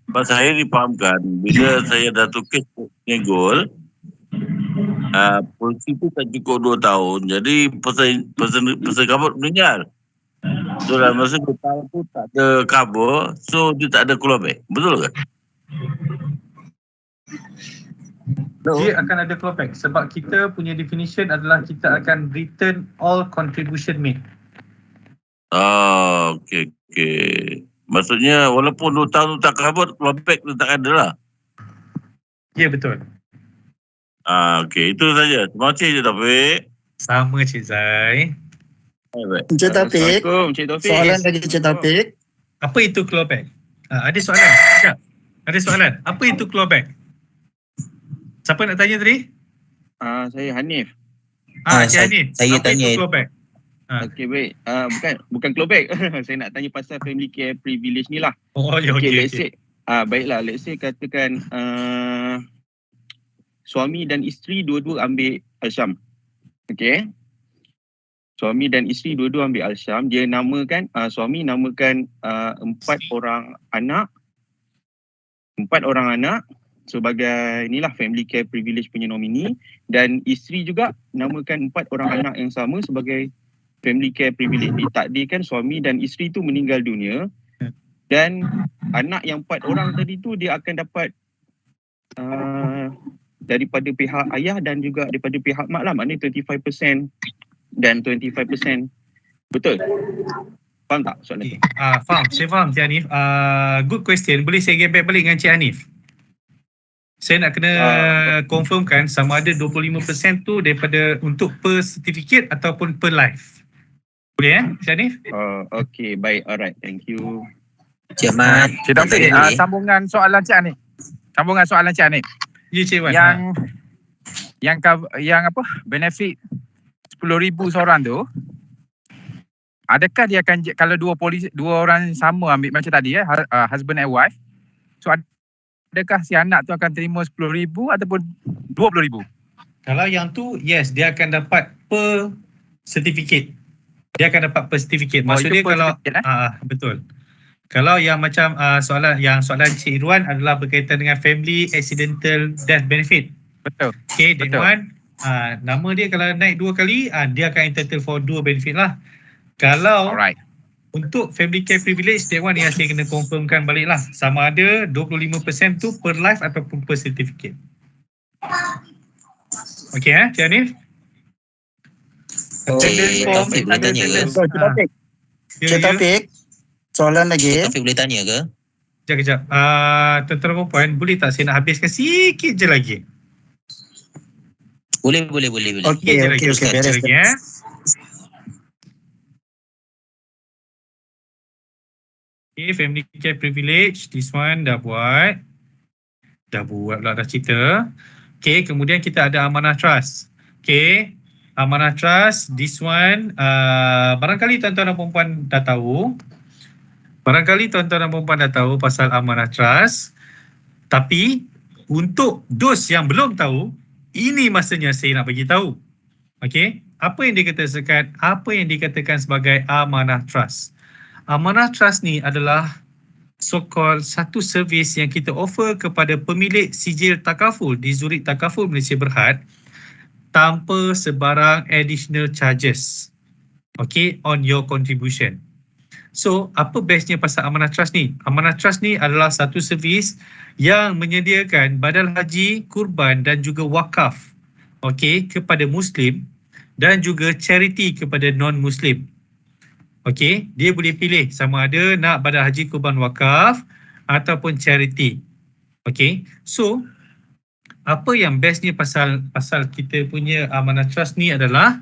[SPEAKER 17] Sebab saya dipahamkan, bila saya dah tukis negol, polisi tu tak cukup 2 tahun. Jadi person cover meninggal. So dalam masa 2 tahun tu tak ada cover, so dia tak ada clawback. Betul ke?
[SPEAKER 1] Dia akan ada clawback sebab kita punya definition adalah kita akan return all contribution made.
[SPEAKER 17] Okey. Maksudnya walaupun 2 tahun tu tak cover, clawback tu tak ada lah.
[SPEAKER 1] Ya, betul.
[SPEAKER 17] Okey, itu saja. Terima kasih Cik Taufik.
[SPEAKER 1] Sama Cik Zai.
[SPEAKER 14] Encik Taufik. Soalan dari Encik Taufik.
[SPEAKER 1] Apa itu clawback? Ada soalan? Sekejap. Ada soalan. Apa itu clawback? Siapa nak tanya tadi?
[SPEAKER 18] Saya Hanif.
[SPEAKER 1] Cik Hanif.
[SPEAKER 18] Saya
[SPEAKER 1] apa
[SPEAKER 18] tanya.
[SPEAKER 1] itu clawback?
[SPEAKER 18] Okey, baik. Bukan clawback. Saya nak tanya pasal family care privilege ni lah.
[SPEAKER 1] Oh, ya, okey.
[SPEAKER 18] Let's say, baiklah. Let's say katakan suami dan isteri dua-dua ambil Al-Syam. Okey. Suami dan isteri dua-dua ambil Al-Syam. Dia namakan, suami namakan 4 orang anak sebagai inilah family care privilege punya nomini, dan isteri juga namakan 4 orang anak yang sama sebagai family care privilege. Ditakdirkan suami dan isteri tu meninggal dunia, dan anak yang 4 orang tadi tu dia akan dapat daripada pihak ayah dan juga daripada pihak mak lah, maknanya 25% dan 25%. Betul? Faham tak soalan tu?
[SPEAKER 1] Faham. Saya faham Cik Hanif. Good question. Boleh saya get back balik dengan Cik Hanif? Saya nak kena confirmkan sama ada 25% tu daripada untuk per certificate ataupun per life. Boleh Cik Hanif?
[SPEAKER 18] Okay, baik. Alright, thank you.
[SPEAKER 7] Cik Taufik, sambungan soalan Cik Hanif.
[SPEAKER 1] Ya Cik Wan.
[SPEAKER 7] Yang apa? Benefit 10,000 seorang tu, adakah dia akan, kalau dua orang sama ambil macam tadi husband and wife, so adakah si anak tu akan terima 10,000 ataupun 20,000?
[SPEAKER 1] Kalau yang tu, yes, dia akan dapat per certificate. Maksudnya kalau betul. Kalau yang macam soalan Cik Irwan adalah berkaitan dengan family accidental death benefit.
[SPEAKER 7] Betul.
[SPEAKER 1] Okay, that one nama dia kalau naik 2 kali, dia akan entitled for 2 benefit lah. Kalau Untuk family care privilege, that one yang saya kena confirmkan balik lah. Sama ada 25% tu per life ataupun per certificate. Okay Cik Hanif?
[SPEAKER 19] Cik Taufik boleh tanya ke?
[SPEAKER 14] Cik Taufik, soalan lagi.
[SPEAKER 19] Taufik boleh tanya ke?
[SPEAKER 1] Kejap. Tuan-tuan dan puan, boleh tak saya nak habiskan sikit je lagi?
[SPEAKER 19] Boleh.
[SPEAKER 14] Okey, beres.
[SPEAKER 1] Okay, family care privilege, this one dah buat pula dah cerita. Okay, kemudian kita ada amanah trust. Okay, amanah trust, this one barangkali tuan-tuan dan perempuan dah tahu. Pasal amanah trust. Tapi untuk those yang belum tahu, ini masanya saya nak bagi tahu. Okay, apa yang dikatakan sebagai amanah trust? Amanah trust ni adalah so-called satu servis yang kita offer kepada pemilik sijil takaful di Zurich Takaful Malaysia Berhad tanpa sebarang additional charges. Okay, on your contribution. So, apa bestnya pasal amanah trust ni? Amanah trust ni adalah satu servis yang menyediakan badal haji, kurban dan juga wakaf, okay, kepada Muslim dan juga charity kepada non-Muslim. Okay, dia boleh pilih sama ada nak badal haji, kurban, wakaf ataupun charity. Okay, so apa yang bestnya pasal kita punya amanah trust ni adalah,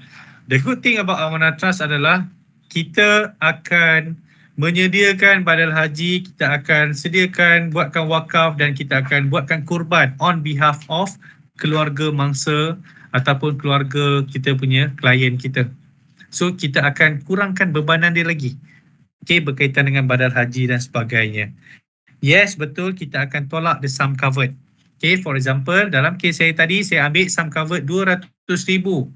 [SPEAKER 1] the good thing about amanah trust adalah kita akan menyediakan badal haji, kita akan sediakan buatkan wakaf dan kita akan buatkan kurban on behalf of keluarga mangsa ataupun keluarga kita punya klien kita. So kita akan kurangkan bebanan dia lagi. Okay, berkaitan dengan badal haji dan sebagainya. Yes, betul, kita akan tolak the sum covered. Okay, for example, dalam kes saya tadi, saya ambil sum covered 200,000.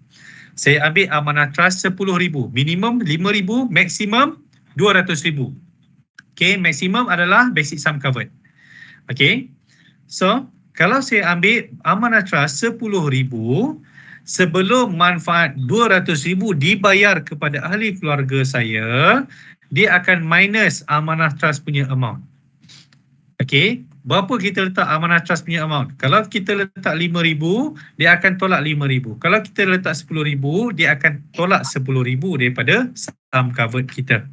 [SPEAKER 1] Saya ambil amanah trust 10,000. Minimum 5,000, maksimum 200,000. Okay, maksimum adalah basic sum covered. Okay, so kalau saya ambil amanah trust 10,000, sebelum manfaat 200,000 dibayar kepada ahli keluarga saya, dia akan minus amanah trust punya amount. Okay, berapa kita letak amanah trust punya amount? Kalau kita letak 5,000, dia akan tolak 5,000. Kalau kita letak 10,000, dia akan tolak 10,000 daripada sum covered kita.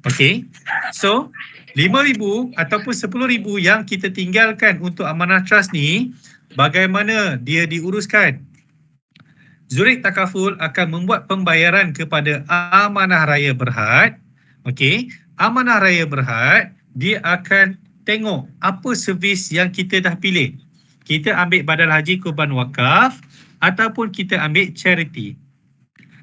[SPEAKER 1] Okay, so 5,000 ataupun 10,000 yang kita tinggalkan untuk amanah trust ni, bagaimana dia diuruskan? Zurich Takaful akan membuat pembayaran kepada Amanah Raya Berhad. Okey, Amanah Raya Berhad, dia akan tengok apa servis yang kita dah pilih. Kita ambil badal haji, kurban, wakaf ataupun kita ambil charity.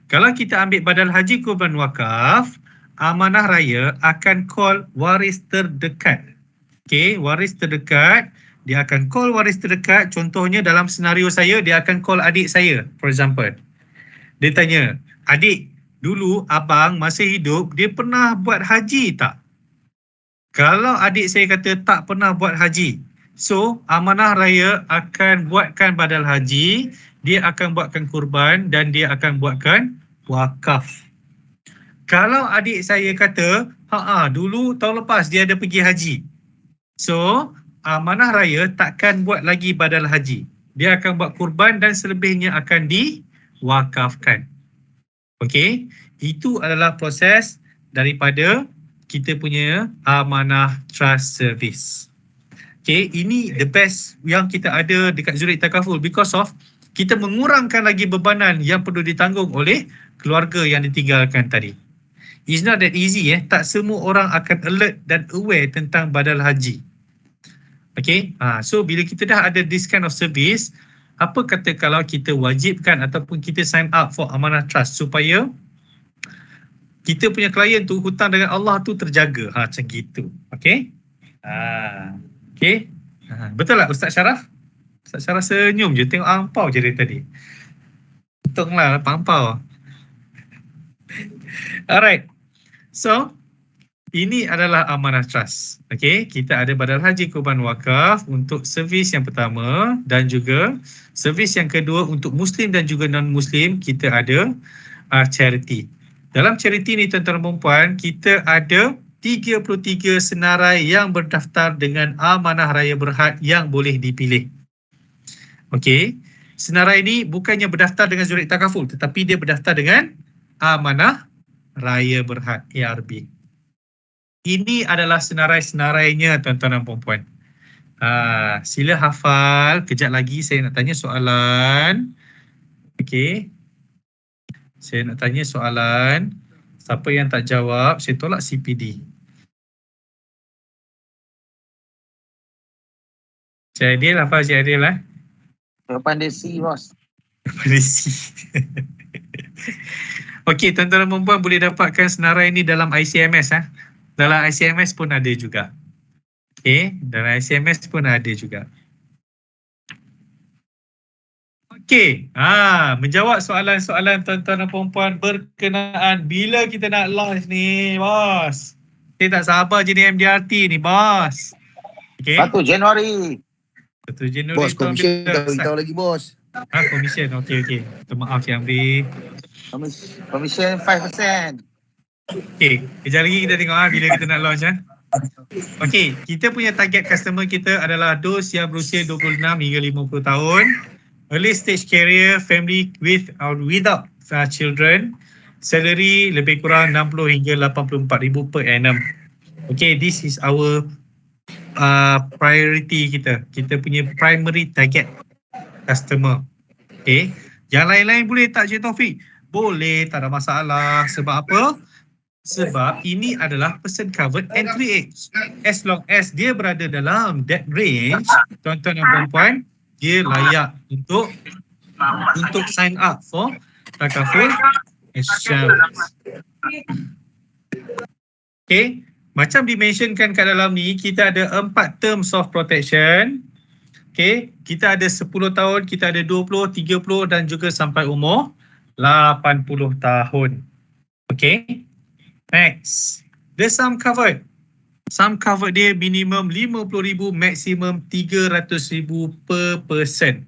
[SPEAKER 1] Kalau kita ambil badal haji, kurban, wakaf, Amanah Raya akan call waris terdekat. Okey, waris terdekat, dia akan call waris terdekat. Contohnya dalam senario saya, dia akan call adik saya, for example. Dia tanya, adik, dulu abang masa hidup, dia pernah buat haji tak? Kalau adik saya kata tak pernah buat haji, so Amanah Raya akan buatkan badal haji, dia akan buatkan kurban dan dia akan buatkan wakaf. Kalau adik saya kata, dulu tahun lepas dia ada pergi haji, so Amanah Raya takkan buat lagi badal haji. Dia akan buat kurban dan selebihnya akan diwakafkan. Okey, itu adalah proses daripada kita punya amanah trust service. Okey, ini the best yang kita ada dekat Zurich Takaful because of kita mengurangkan lagi bebanan yang perlu ditanggung oleh keluarga yang ditinggalkan tadi. It's not that easy. Tak semua orang akan alert dan aware tentang badal haji. Okay, so bila kita dah ada this kind of service, apa kata kalau kita wajibkan ataupun kita sign up for amanah trust supaya kita punya klien tu hutang dengan Allah tu terjaga, macam gitu. Okay, okay, betul tak Ustaz Syaraf? Ustaz Syaraf senyum je, tengok angpau je dari tadi. Untunglah angpau. Alright, so ini adalah amanah trust. Okey, kita ada badal haji, kurban, wakaf untuk servis yang pertama dan juga servis yang kedua untuk Muslim dan juga non-Muslim kita ada charity. dalam charity ni tuan-tuan dan puan, kita ada 33 senarai yang berdaftar dengan amanah raya berhad yang boleh dipilih. Okey, senarai ni bukannya berdaftar dengan Zurich Takaful, tetapi dia berdaftar dengan amanah raya berhad ARB. Ini adalah senarai-senarainya tuan-tuan dan puan-puan. Sila hafal. Kejap lagi saya nak tanya soalan. Okey. Saya nak tanya soalan. Siapa yang tak jawab, saya tolak CPD. Cik Adil, hafal Cik Adil lah.
[SPEAKER 3] Jawapan dia C, bos.
[SPEAKER 1] Jawapan dia C. Okey, tuan-tuan dan puan-puan boleh dapatkan senarai ni dalam ICMS. Dalam ICMS pun ada juga. Okey, dalam ICMS pun ada juga. Okey, menjawab soalan-soalan tuan-tuan dan puan-puan berkenaan bila kita nak launch ni, bos. Saya tak sabar jadi MDRT ni, bos. Okey.
[SPEAKER 3] 1 Januari.
[SPEAKER 1] 1 Januari.
[SPEAKER 9] Bos, komisen dah beritahu lagi, bos.
[SPEAKER 1] Komisen. Okey. Maaf, Cik Amri.
[SPEAKER 3] Komisen 5%.
[SPEAKER 1] Okey, kejap lagi kita tengok bila kita nak launch. Okey, kita punya target customer kita adalah those yang berusia 26 hingga 50 tahun, early stage career, family with or without children, salary lebih kurang 60 hingga 84,000 per annum. Okey, this is our priority kita. Kita punya primary target customer. Okey, yang lain-lain boleh tak Cik Taufik? Boleh, tak ada masalah. Sebab apa? Sebab ini adalah person covered entry age. As long as dia berada dalam that range, tuan-tuan dan puan-puan, dia layak untuk sign up for Takaful Insurance. Okay, macam dimentionkan kat dalam ni, kita ada 4 terms of protection. Okay, kita ada 10 tahun, kita ada 20, 30 dan juga sampai umur 80 tahun. Okay. Next, the sum covered. Sum covered dia minimum 50,000, maksimum 300,000 per person.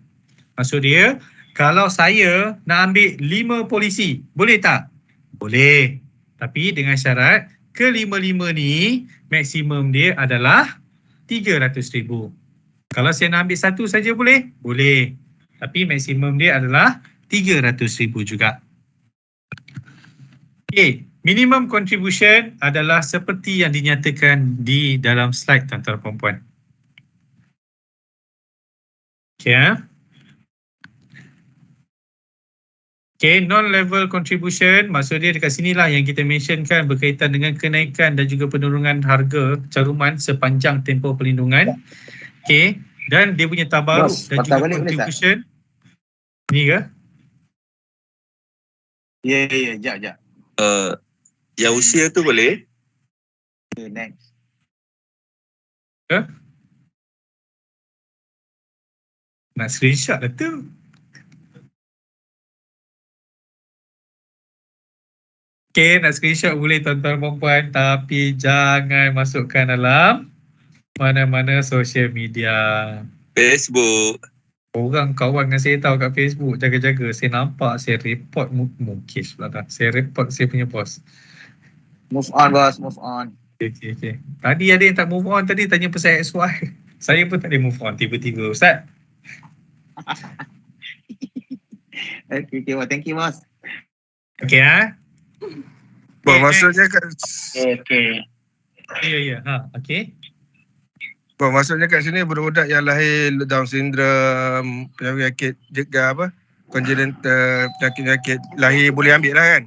[SPEAKER 1] Maksud dia, kalau saya nak ambil 5 polisi, boleh tak? Boleh. Tapi dengan syarat, ke-5 ni, maksimum dia adalah 300,000. Kalau saya nak ambil satu saja boleh? Boleh. Tapi maksimum dia adalah 300,000 juga. Okay. Minimum contribution adalah seperti yang dinyatakan di dalam slide tuan-tuan dan puan-puan. Okay. Okay, non-level contribution maksud dia dekat sinilah yang kita mentionkan berkaitan dengan kenaikan dan juga penurunan harga caruman sepanjang tempoh perlindungan. Okay, dan dia punya tabaruk dan juga contribution. Ni ke?
[SPEAKER 3] Ya, jap.
[SPEAKER 5] Yang usia tu boleh?
[SPEAKER 3] Okay, next.
[SPEAKER 1] Nak screenshot lah tu. Okay, nak screenshot boleh tuan-tuan perempuan, tapi jangan masukkan dalam mana-mana social media.
[SPEAKER 5] Facebook.
[SPEAKER 1] Orang kawan dengan saya tahu kat Facebook, jaga-jaga. Saya nampak, saya report mungkin pula dah. Saya report saya punya bos.
[SPEAKER 3] Move on, bos. Move on.
[SPEAKER 1] Okay. Tadi ada yang tak move on tadi, tanya pasal XY. Saya pun tak boleh move on tiba-tiba. Ustaz?
[SPEAKER 3] Okay, thank you, bos.
[SPEAKER 1] Okay,
[SPEAKER 5] Bos, maksudnya kat...
[SPEAKER 3] Okay.
[SPEAKER 1] Ya. Okay.
[SPEAKER 5] Bos, maksudnya kat sini budak-budak yang lahir Down syndrome, penyakit congenital, penyakit lahir boleh ambil lah kan?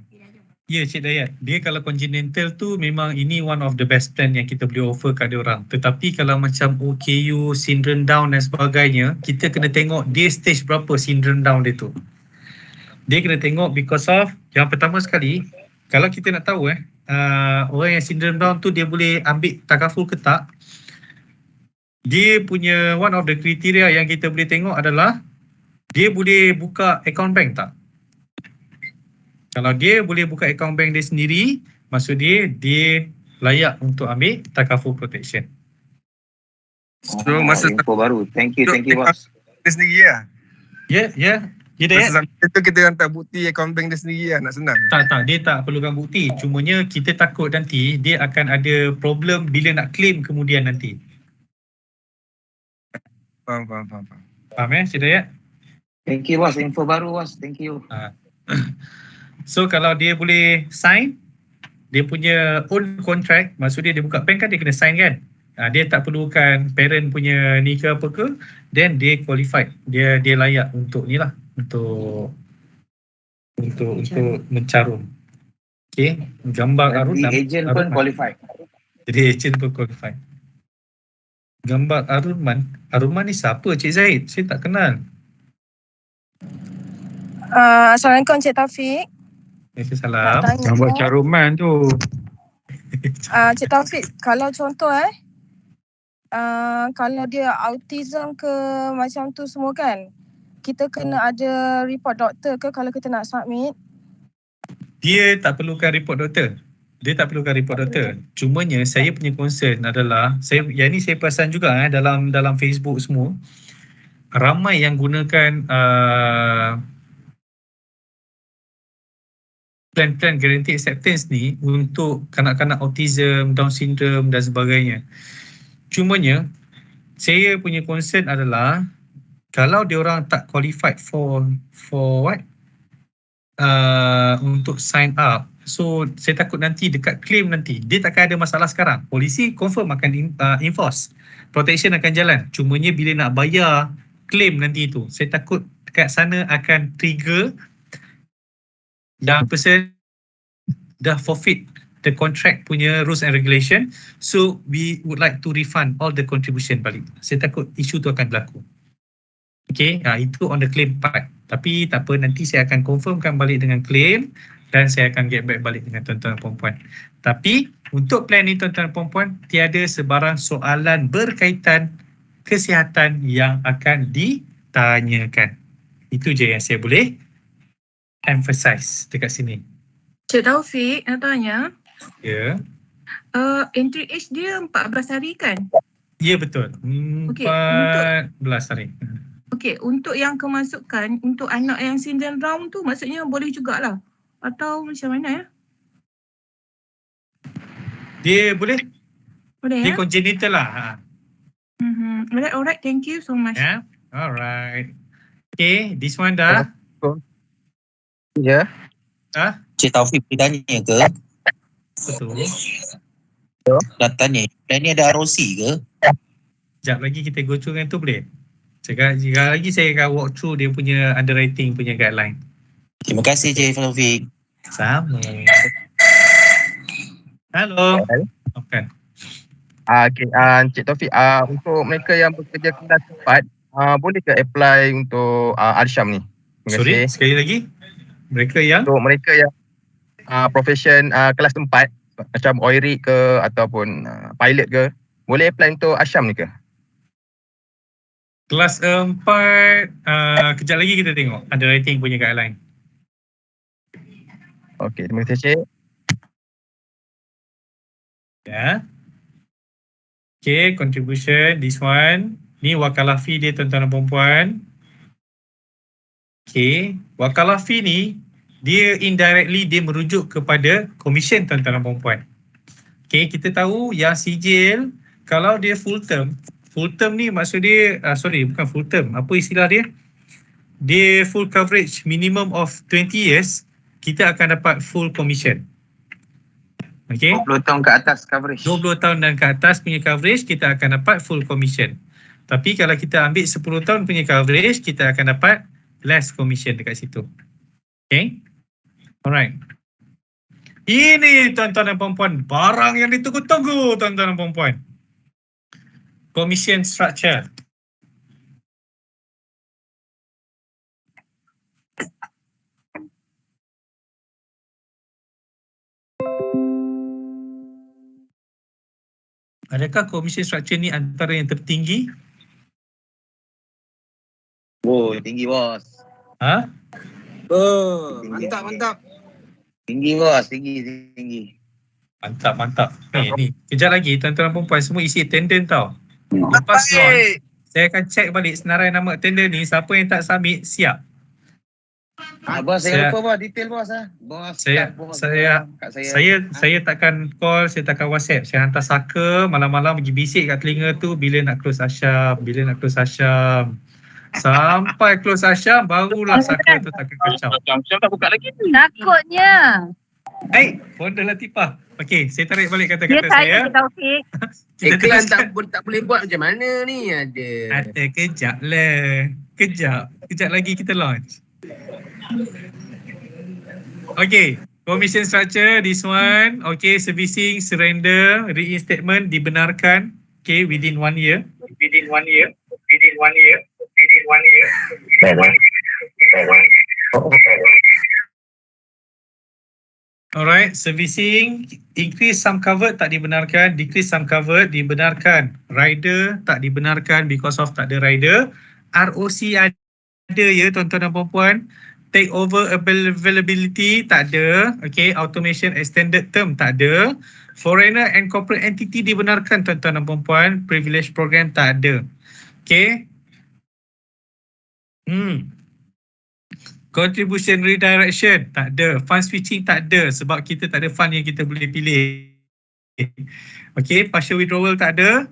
[SPEAKER 1] Ya, Cik Dayat. Dia kalau congenital tu memang ini one of the best plan yang kita boleh offer kat dia orang. Tetapi kalau macam OKU, syndrome Down dan sebagainya, kita kena tengok dia stage berapa syndrome Down dia tu. Dia kena tengok because of, yang pertama sekali, kalau kita nak tahu orang yang syndrome Down tu dia boleh ambil takaful ke tak, dia punya one of the kriteria yang kita boleh tengok adalah dia boleh buka account bank tak? Kalau dia boleh buka account bank dia sendiri, maksud dia layak untuk ambil takaful protection.
[SPEAKER 3] So masa info baru. Thank you bos.
[SPEAKER 5] Dia sendiri lah.
[SPEAKER 1] Ya. Hidayat?
[SPEAKER 5] Masa sampai tu kita hantar bukti account bank dia sendiri lah, nak senang.
[SPEAKER 1] Tak, dia tak perlukan bukti. Cumanya kita takut nanti dia akan ada problem bila nak claim kemudian nanti.
[SPEAKER 5] Faham.
[SPEAKER 1] Faham Cik Hidayat?
[SPEAKER 3] Thank you bos, info baru bos. Thank you.
[SPEAKER 1] So kalau dia boleh sign, dia punya own contract, maksudnya dia buka bank kan dia kena sign kan? Dia tak perlukan parent punya ni ke apa ke, then dia qualified. Dia layak untuk ni lah, untuk mencarum. Okay, gambar
[SPEAKER 3] Jadi agent pun qualified.
[SPEAKER 1] Jadi agent pun qualified. Gambar Aruman ni siapa Cik Zaid? Saya tak kenal.
[SPEAKER 20] Assalamualaikum Cik Taufik.
[SPEAKER 1] Waalaikumsalam.
[SPEAKER 7] Gambar caruman tu.
[SPEAKER 20] Cik Taufik, kalau contoh kalau dia autism ke macam tu semua kan, kita kena ada report doktor ke kalau kita nak submit?
[SPEAKER 1] Dia tak perlukan report doktor. Cumanya saya punya concern adalah, yang ni saya perasan juga dalam Facebook semua, ramai yang gunakan plan-plan guarantee acceptance ni untuk kanak-kanak autism, Down syndrome dan sebagainya. Cumanya saya punya concern adalah kalau diorang tak qualified for what? Untuk sign up. So saya takut nanti dekat claim nanti dia takkan ada masalah sekarang. Polisi confirm akan enforce. Protection akan jalan. Cumanya bila nak bayar claim nanti tu, saya takut dekat sana akan trigger yang person dah forfeit the contract punya rules and regulation. So we would like to refund all the contribution balik. Saya takut isu tu akan berlaku. Okay, itu on the claim part. Tapi tak apa, nanti saya akan confirmkan balik dengan claim dan saya akan get back balik dengan tuan-tuan dan puan-puan. Tapi untuk plan ni tuan-tuan dan puan-puan, tiada sebarang soalan berkaitan kesihatan yang akan ditanyakan. Itu je yang saya boleh emphasize dekat sini.
[SPEAKER 12] Cik Taufik nak tanya.
[SPEAKER 1] Ya.
[SPEAKER 12] Entry age dia 14 hari kan?
[SPEAKER 1] Ya betul. 14 hari.
[SPEAKER 12] Okey, untuk yang kemasukan untuk anak yang syndrome Down tu maksudnya boleh jugalah. Atau macam mana
[SPEAKER 1] Dia boleh?
[SPEAKER 12] Boleh
[SPEAKER 1] Dia congenital lah.
[SPEAKER 12] Alright, thank you so much.
[SPEAKER 1] Yeah. Alright. Okay, this one dah.
[SPEAKER 5] Ya.
[SPEAKER 19] Cik Taufik boleh tanya ke?
[SPEAKER 1] Betul.
[SPEAKER 19] Dah tanya. Plan ni ada ROC ke?
[SPEAKER 1] Sekejap lagi kita go through dengan tu boleh? Sekejap lagi saya akan walk through dia punya underwriting punya guideline.
[SPEAKER 19] Terima kasih Cik Taufik.
[SPEAKER 1] Sama. Halo. Okay.
[SPEAKER 5] Cik Taufik, untuk mereka yang bekerja kelas 4, boleh ke apply untuk Arsyam ni?
[SPEAKER 1] Sorry, sekali lagi. Mereka yang
[SPEAKER 5] profession kelas 4 macam OIRIC ke ataupun pilot ke, boleh apply untuk Arsyam ni ke?
[SPEAKER 1] Kelas 4, kejap lagi kita tengok underwriting punya guideline.
[SPEAKER 5] Okey, terima kasih Cik.
[SPEAKER 1] Ya. Okay, contribution, this one. Ni wakalah fee dia tuan-tuan dan puan-puan. Okay, wakalah fee ni, dia indirectly dia merujuk kepada commission tuan-tuan dan puan-puan. Okay, kita tahu yang sijil, kalau dia full term ni maksud dia, bukan full term, apa istilah dia? Dia full coverage minimum of 20 years, kita akan dapat full commission. Okay.
[SPEAKER 3] 20 tahun ke atas coverage.
[SPEAKER 1] 20 tahun dan ke atas punya coverage, kita akan dapat full commission. Tapi kalau kita ambil 10 tahun punya coverage, kita akan dapat less commission dekat situ. Okay. Alright. Ini tuan-tuan dan puan-puan, barang yang ditunggu-tunggu tuan-tuan dan puan-puan. Commission structure. Adakah commission structure ni antara yang tertinggi?
[SPEAKER 3] Oh, tinggi bos.
[SPEAKER 1] Ha?
[SPEAKER 3] Oh, mantap. Tinggi bos, tinggi.
[SPEAKER 1] Mantap. Ni, kejap lagi tuan-tuan dan perempuan semua isi attendance tau. Lepas launch, saya akan check balik senarai nama attendance ni, siapa yang tak submit, siap.
[SPEAKER 3] Bos,
[SPEAKER 1] Saya-
[SPEAKER 3] jangan lupa bos, detail bos ah. Bos,
[SPEAKER 1] Saya
[SPEAKER 3] bos, kat
[SPEAKER 1] saya takkan call, saya takkan WhatsApp. Saya hantar saka malam-malam pergi bisik kat telinga tu bila nak close Asyam, bila nak close Asyam. Sampai close Asyam barulah saka tu takkan kacau.
[SPEAKER 8] Asyam tak buka lagi.
[SPEAKER 15] Takutnya.
[SPEAKER 1] Fonda Latifah. Okey, saya tarik balik
[SPEAKER 15] Dia
[SPEAKER 1] kata-kata
[SPEAKER 15] tanya
[SPEAKER 1] saya.
[SPEAKER 15] Cik Taufik.
[SPEAKER 1] Kita
[SPEAKER 4] Iklan
[SPEAKER 1] teruskan.
[SPEAKER 4] tak boleh buat macam mana ni ada.
[SPEAKER 1] Ada kejap lah. Kejap lagi kita launch. Okay, commission structure, this one. Okay, servicing, surrender, reinstatement dibenarkan. Okay, within 1 year. Alright, servicing, increase sum covered tak dibenarkan, decrease sum covered dibenarkan. Rider tak dibenarkan because of tak ada rider. ROC ada ya tuan-tuan dan puan-puan. Take over availability tak ada. Okay, automation extended term tak ada. Foreigner and corporate entity dibenarkan tuan-tuan dan puan-puan. Privilege program tak ada. Okay. Contribution redirection tak ada. Fund switching tak ada sebab kita tak ada fund yang kita boleh pilih. Okay, partial withdrawal tak ada.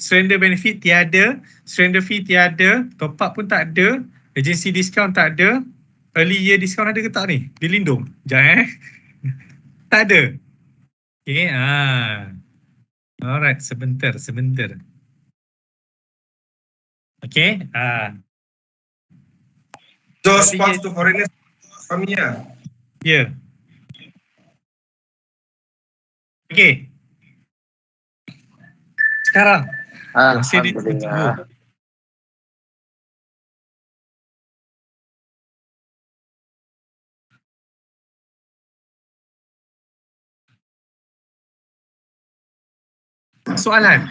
[SPEAKER 1] Surrender benefit tiada. Surrender fee tiada. Top up pun tak ada. Agency discount tak ada. Early year discount ada ke tak ni? Dia lindung. Sekejap tak ada. Okay, alright, sebentar. Okay,
[SPEAKER 21] So response to foreigners kami ya.
[SPEAKER 1] Yeah. Okay. Sekarang.
[SPEAKER 3] Alhamdulillah.
[SPEAKER 1] Soalan.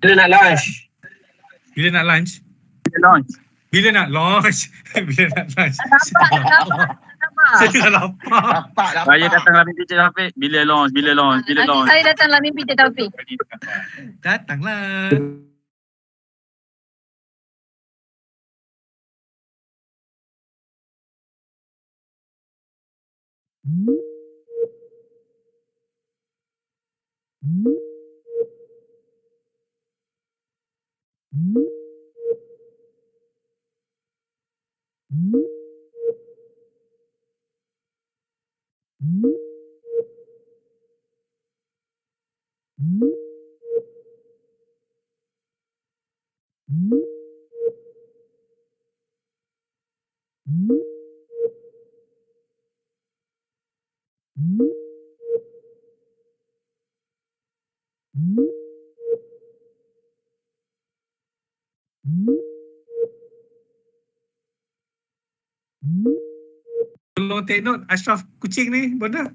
[SPEAKER 4] Bila nak lunch?
[SPEAKER 1] Bila nak lunch? Bila nak launch? Saya tengah lapar.
[SPEAKER 8] Saya datanglah mimpi Cik Taufik. Bila launch?
[SPEAKER 15] Nanti saya datanglah mimpi Cik Taufik.
[SPEAKER 1] Datanglah. Tolong take note Ashraf kucing ni, Bonda.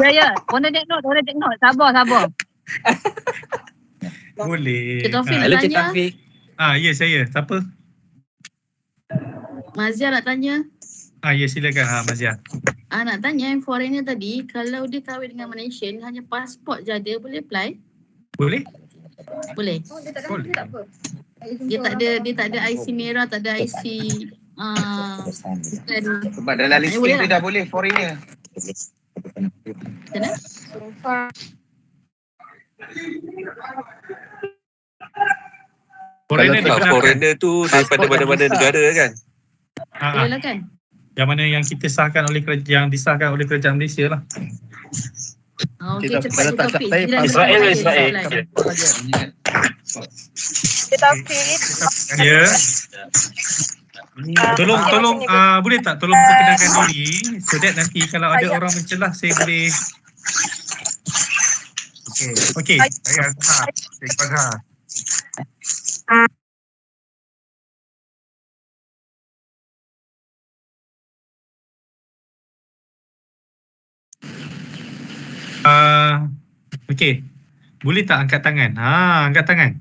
[SPEAKER 15] Ya. Bona take note. Sabar.
[SPEAKER 1] Boleh.
[SPEAKER 11] Cik Taufik nak
[SPEAKER 4] Hello Cik
[SPEAKER 11] tanya.
[SPEAKER 4] Taufik.
[SPEAKER 1] Ya saya. Siapa?
[SPEAKER 11] Mazia nak tanya.
[SPEAKER 1] Ya silakan Mazia.
[SPEAKER 11] Nak tanya yang foreigner tadi, kalau dia kahwin dengan Malaysian, hanya pasport je ada, boleh apply?
[SPEAKER 1] Boleh?
[SPEAKER 11] Boleh. Dia tak ada IC merah, tak ada IC
[SPEAKER 3] Sebab dalam listing tu dah boleh foreigner.
[SPEAKER 11] Kenapa?
[SPEAKER 1] Foreigner
[SPEAKER 22] tu daripada mana-mana negara kan?
[SPEAKER 11] Boleh lah kan?
[SPEAKER 1] Yang mana yang kita sahkan oleh yang disahkan oleh kerajaan Malaysia lah.
[SPEAKER 11] Okey, cepat Cik Taufik.
[SPEAKER 4] Israel.
[SPEAKER 20] Cik Taufik.
[SPEAKER 1] Ya. Tolong boleh tak tolong perkenalkan diri so that nanti kalau ada orang mencelah saya boleh. Okey. Saya Cik Fazhar. Okey. Boleh tak angkat tangan? Angkat tangan.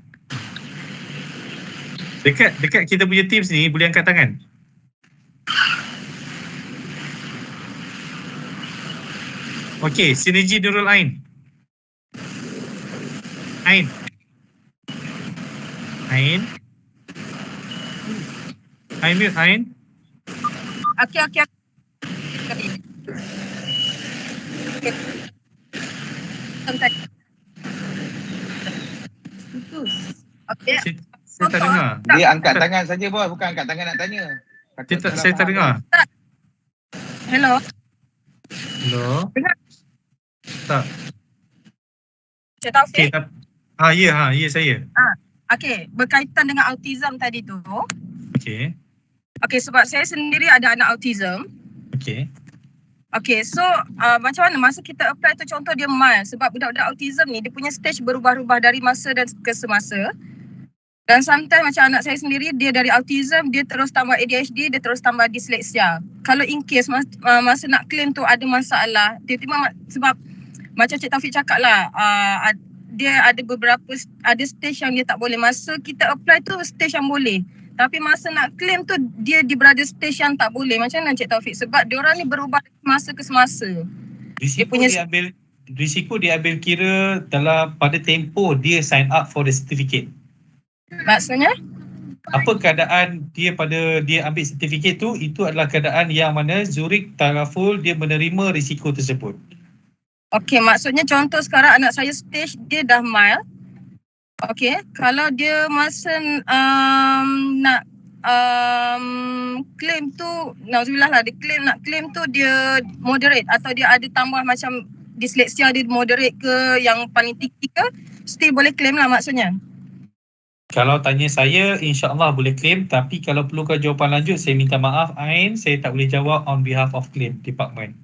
[SPEAKER 1] Dekat kita punya Teams ni boleh angkat tangan. Okey, Sinergi Nurul Ain. I mute Ain.
[SPEAKER 20] Okey. Okey.
[SPEAKER 1] Saya tak dengar.
[SPEAKER 3] Dia angkat tangan saja bos, bukan angkat tangan nak tanya.
[SPEAKER 1] Saya tak dengar.
[SPEAKER 20] Hello.
[SPEAKER 1] Hello. Tak.
[SPEAKER 20] Cik Taufik.
[SPEAKER 1] Ya saya.
[SPEAKER 20] Okey, berkaitan dengan autism tadi tu.
[SPEAKER 1] Okey.
[SPEAKER 20] Okey, sebab saya sendiri ada anak autism.
[SPEAKER 1] Okey.
[SPEAKER 20] Okay, so macam mana masa kita apply tu, contoh dia mild, sebab budak-budak autism ni dia punya stage berubah-ubah dari masa dan ke semasa. Dan sometimes macam anak saya sendiri, dia dari autism, dia terus tambah ADHD, dia terus tambah dyslexia. Kalau in case masa nak claim tu ada masalah, tiba-tiba sebab macam Cik Taufik cakap lah, dia ada beberapa, ada stage yang dia tak boleh. Masa kita apply tu stage yang boleh. Tapi masa nak claim tu dia di berada stage yang tak boleh. Macam mana Cik Taufik? Sebab diorang ni berubah masa ke semasa.
[SPEAKER 1] Risiko dia ambil kira dalam pada tempoh dia sign up for the certificate.
[SPEAKER 20] Maksudnya?
[SPEAKER 1] Apa keadaan dia pada dia ambil sertifikat tu, itu adalah keadaan yang mana Zurich Takaful dia menerima risiko tersebut.
[SPEAKER 20] Okey, maksudnya contoh sekarang anak saya stage dia dah mild. Okey, kalau dia masa nak claim tu, nauzubillah lah, dia nak claim tu dia moderate atau dia ada tambah macam dyslexia dia moderate ke yang paling tinggi ke, still boleh claim lah maksudnya.
[SPEAKER 1] Kalau tanya saya, insya-Allah boleh claim, tapi kalau perlukan jawapan lanjut, saya minta maaf Ain, saya tak boleh jawab on behalf of claim department.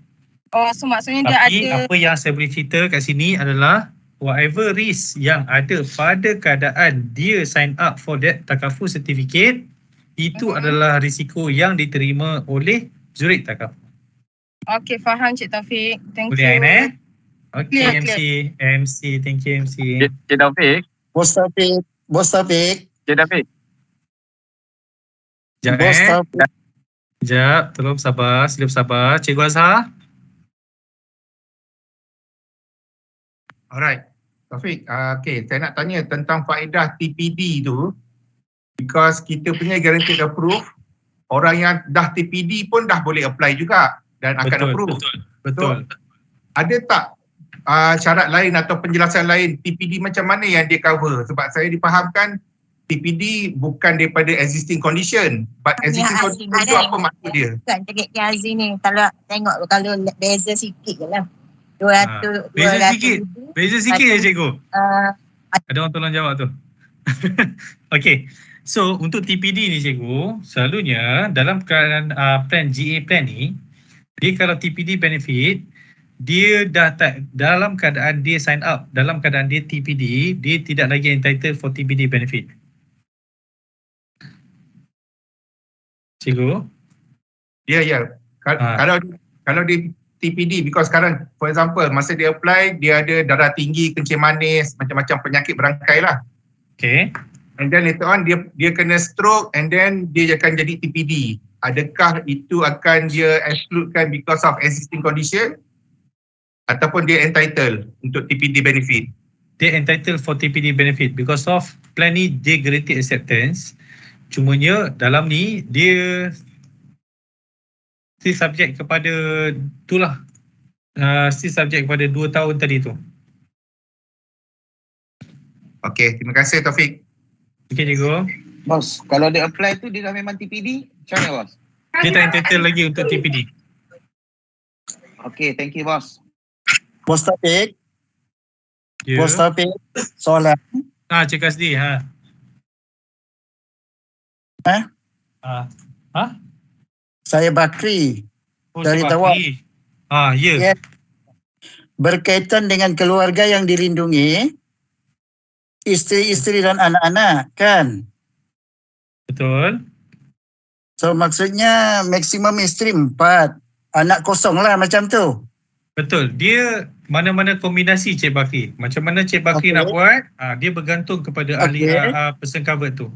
[SPEAKER 20] Oh, so maksudnya dia
[SPEAKER 1] Tapi
[SPEAKER 20] ada.
[SPEAKER 1] apa yang saya boleh cerita kat sini adalah whatever risk yang ada pada keadaan dia sign up for that Takaful certificate, itu adalah risiko yang diterima oleh Zurich Takaful.
[SPEAKER 20] Okey, faham Cik Taufik. Thank
[SPEAKER 1] Boleh
[SPEAKER 20] you.
[SPEAKER 1] Ain Okey,
[SPEAKER 20] Clear.
[SPEAKER 1] MC, thank you MC.
[SPEAKER 7] Cik Taufik.
[SPEAKER 14] Bos Taufik.
[SPEAKER 7] Cik Taufik.
[SPEAKER 14] Bos Taufik.
[SPEAKER 1] Sekejap, tolong sabar, sila bersabar. Cikgu Azhar.
[SPEAKER 6] Alright, Taufik, okay, saya nak tanya tentang faedah TPD tu, because kita punya guaranteed approve, orang yang dah TPD pun dah boleh apply juga dan akan approve.
[SPEAKER 1] Betul.
[SPEAKER 6] So, ada tak syarat lain atau penjelasan lain TPD macam mana yang dia cover? Sebab saya difahamkan TPD bukan daripada existing condition, but existing condition tu apa maksud dia?
[SPEAKER 15] Bukan cakap Azri ni, kalau tengok kalau beza sikit je lah. 200
[SPEAKER 1] Beza sikit je cikgu. Ada orang tolong jawab tu. Okay, so untuk TPD ni cikgu, selalunya dalam keadaan plan GA plan ni, dia kalau TPD benefit, dia dah tak, dalam keadaan dia sign up, dalam keadaan dia TPD, dia tidak lagi entitled for TPD benefit. Cikgu?
[SPEAKER 6] Ya. Kalau dia TPD, because sekarang for example masa dia apply dia ada darah tinggi, kencing manis, macam-macam penyakit berangkai lah.
[SPEAKER 1] Okay.
[SPEAKER 6] And then later on dia kena stroke and then dia akan jadi TPD. Adakah itu akan dia excludekan because of existing condition ataupun dia entitled untuk TPD benefit?
[SPEAKER 1] Dia entitled for TPD benefit because of plan ni dia guaranteed acceptance. Cumanya dalam ni dia still subject kepada itulah, still subject kepada 2 tahun tadi tu.
[SPEAKER 6] Okey, terima kasih Taufik.
[SPEAKER 1] Okey cikgu.
[SPEAKER 3] Bos, kalau dia apply tu dia dah memang TPD, macam mana bos?
[SPEAKER 1] Dia tak entitled lagi untuk TPD.
[SPEAKER 3] Okey, thank you bos.
[SPEAKER 14] Bos Taufik.
[SPEAKER 1] Ya.
[SPEAKER 14] Bos Taufik, soalan.
[SPEAKER 1] Cik Kasdi,
[SPEAKER 14] Saya Bakri. Dari Tawak.
[SPEAKER 1] Ya.
[SPEAKER 14] Berkaitan dengan keluarga yang dilindungi, isteri-isteri dan anak-anak, kan?
[SPEAKER 1] Betul.
[SPEAKER 14] So maksudnya maksimum isteri 4, anak kosong lah macam tu.
[SPEAKER 1] Betul. Dia mana-mana kombinasi Cik Bakri. Macam mana Cik Bakri nak buat, dia bergantung kepada ahli person cover tu.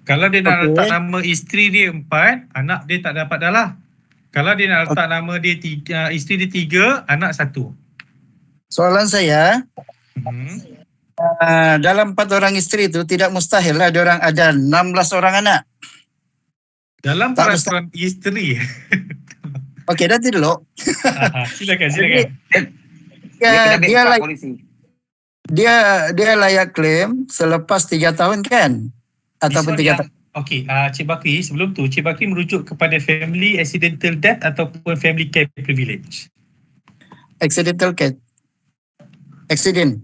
[SPEAKER 1] Kalau dia nak letak nama isteri dia 4, anak dia tak dapat dah lah. Kalau dia nak letak nama dia 3, isteri dia 3, anak 1.
[SPEAKER 14] Soalan saya, dalam 4 orang isteri itu tidak mustahil lah diorang ada 16 orang anak.
[SPEAKER 1] Dalam
[SPEAKER 14] Tak
[SPEAKER 1] peraturan isteri.
[SPEAKER 14] Okey, nanti dulu.
[SPEAKER 1] Silakan.
[SPEAKER 14] Jadi,
[SPEAKER 3] Dia kena ambil
[SPEAKER 14] dia
[SPEAKER 3] empat
[SPEAKER 14] layak,
[SPEAKER 3] polisi.
[SPEAKER 14] dia layak claim selepas 3 tahun kan? Ataupun 3 tahun.
[SPEAKER 1] Okey, Cik Bakri, sebelum tu Cik Bakri merujuk kepada family accidental death ataupun family care privilege.
[SPEAKER 14] Accidental cat. Accident.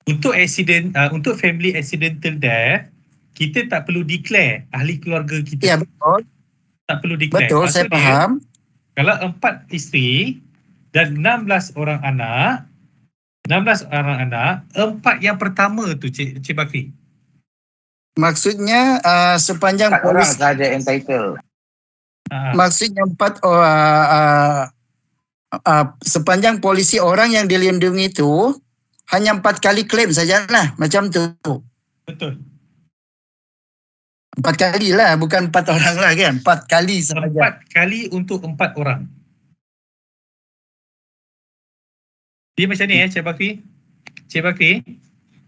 [SPEAKER 1] Untuk untuk family accidental death, kita tak perlu declare ahli keluarga kita.
[SPEAKER 14] Ya, betul.
[SPEAKER 1] Tak perlu declare.
[SPEAKER 14] Betul, saya
[SPEAKER 1] Maksud dia,
[SPEAKER 14] faham.
[SPEAKER 1] kalau 4 isteri dan 16 orang anak, 4 yang pertama tu Cik Bakri.
[SPEAKER 14] Maksudnya sepanjang
[SPEAKER 3] 4 orang
[SPEAKER 14] polisi,
[SPEAKER 3] sahaja entitled.
[SPEAKER 14] maksudnya 4 sepanjang polisi orang yang dilindungi itu hanya 4 kali klaim sajalah, macam tu.
[SPEAKER 1] Betul.
[SPEAKER 14] 4 kali lah, bukan 4 orang lah kan. 4 kali sahaja.
[SPEAKER 1] 4 kali untuk 4 orang. Dia macam ni Cik Bakri.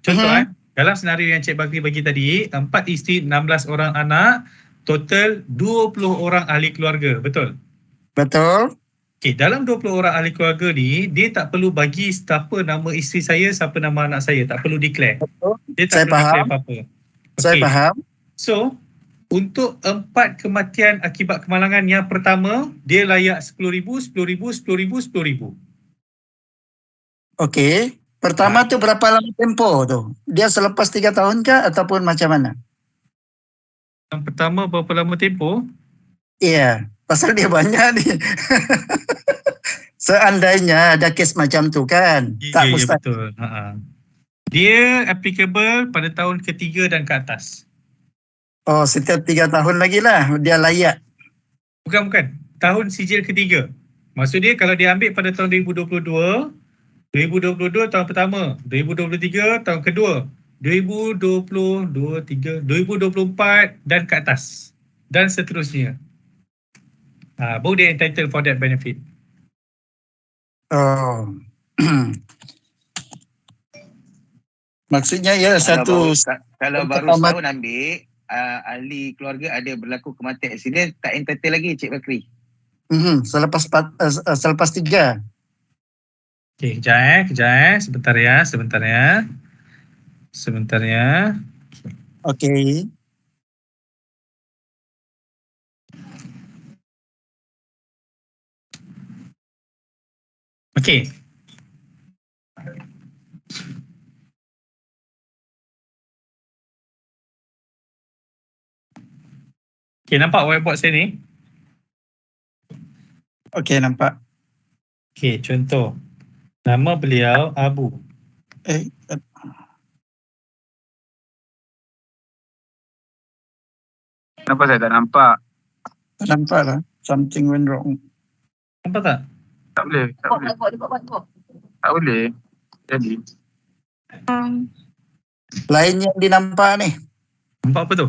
[SPEAKER 1] Contoh dalam senario yang Cik Bakri bagi tadi, 4 isteri, 16 orang anak, total 20 orang ahli keluarga, betul?
[SPEAKER 14] Betul.
[SPEAKER 1] Okey, dalam 20 orang ahli keluarga ni, dia tak perlu bagi siapa nama isteri saya, siapa nama anak saya, tak perlu declare.
[SPEAKER 14] Betul.
[SPEAKER 1] Dia tak
[SPEAKER 14] Saya
[SPEAKER 1] perlu
[SPEAKER 14] faham.
[SPEAKER 1] declare apa-apa.
[SPEAKER 14] Saya faham.
[SPEAKER 1] So, untuk 4 kematian akibat kemalangan yang pertama, dia layak 10,000, 10,000, 10,000, 10,000.
[SPEAKER 14] Okey. Pertama tu berapa lama tempoh tu? Dia selepas 3 tahun kah ataupun macam mana?
[SPEAKER 1] Yang pertama berapa lama tempoh?
[SPEAKER 14] Iya, pasal dia banyak ni. Seandainya ada kes macam tu kan, tak
[SPEAKER 1] Ya,
[SPEAKER 14] mustahil.
[SPEAKER 1] betul. Dia applicable pada tahun ketiga dan ke atas.
[SPEAKER 14] Oh, setiap 3 tahun lagi lah dia layak.
[SPEAKER 1] Bukan. Tahun sijil ketiga. Maksud dia kalau dia ambil pada tahun 2022 tahun pertama, 2023 tahun kedua, 2024 dan ke atas. Dan seterusnya. Baru dia entitled for that benefit.
[SPEAKER 14] Oh. Maksudnya ya satu.
[SPEAKER 3] Kalau baru setahun ambil, ahli keluarga ada berlaku kematian aksiden, tak entitled lagi Cik Bakri.
[SPEAKER 14] Selepas 3.
[SPEAKER 1] Okey, kejap. Sebentar ya.
[SPEAKER 14] Okey.
[SPEAKER 1] Okey. Okey, nampak whiteboard saya ni?
[SPEAKER 14] Okey, nampak.
[SPEAKER 1] Okey, contoh. Nama beliau Abu.
[SPEAKER 7] Kenapa saya tak nampak?
[SPEAKER 14] Tak nampak lah. Something went wrong.
[SPEAKER 1] Nampak tak?
[SPEAKER 7] Tak boleh. Tak boleh. Jadi.
[SPEAKER 14] Lain yang dinampak ni.
[SPEAKER 1] Nampak apa tu?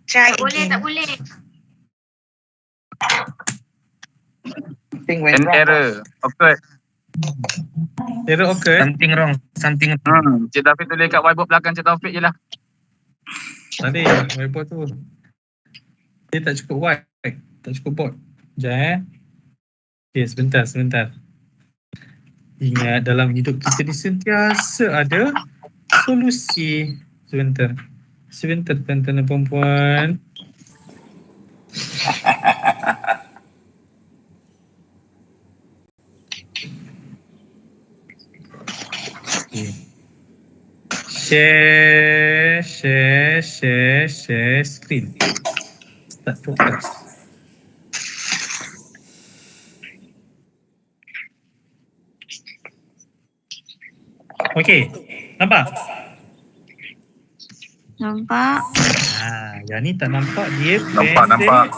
[SPEAKER 11] Tak boleh.
[SPEAKER 7] An error occurred.
[SPEAKER 1] Error occurred?
[SPEAKER 19] Something wrong.
[SPEAKER 7] Cik Taufik tulis kat whiteboard belakang Cik Taufik je lah.
[SPEAKER 1] Tadi whiteboard tu. Dia tak cukup white. Tak cukup board. Sekejap Okay, sebentar. Ingat dalam hidup kita ni sentiasa ada solusi. Sebentar tuan-tuan dan puan-puan. Share screen. Start focus. Okey, nampak?
[SPEAKER 11] Nampak.
[SPEAKER 1] Yang ni tak nampak dia
[SPEAKER 7] Nampak.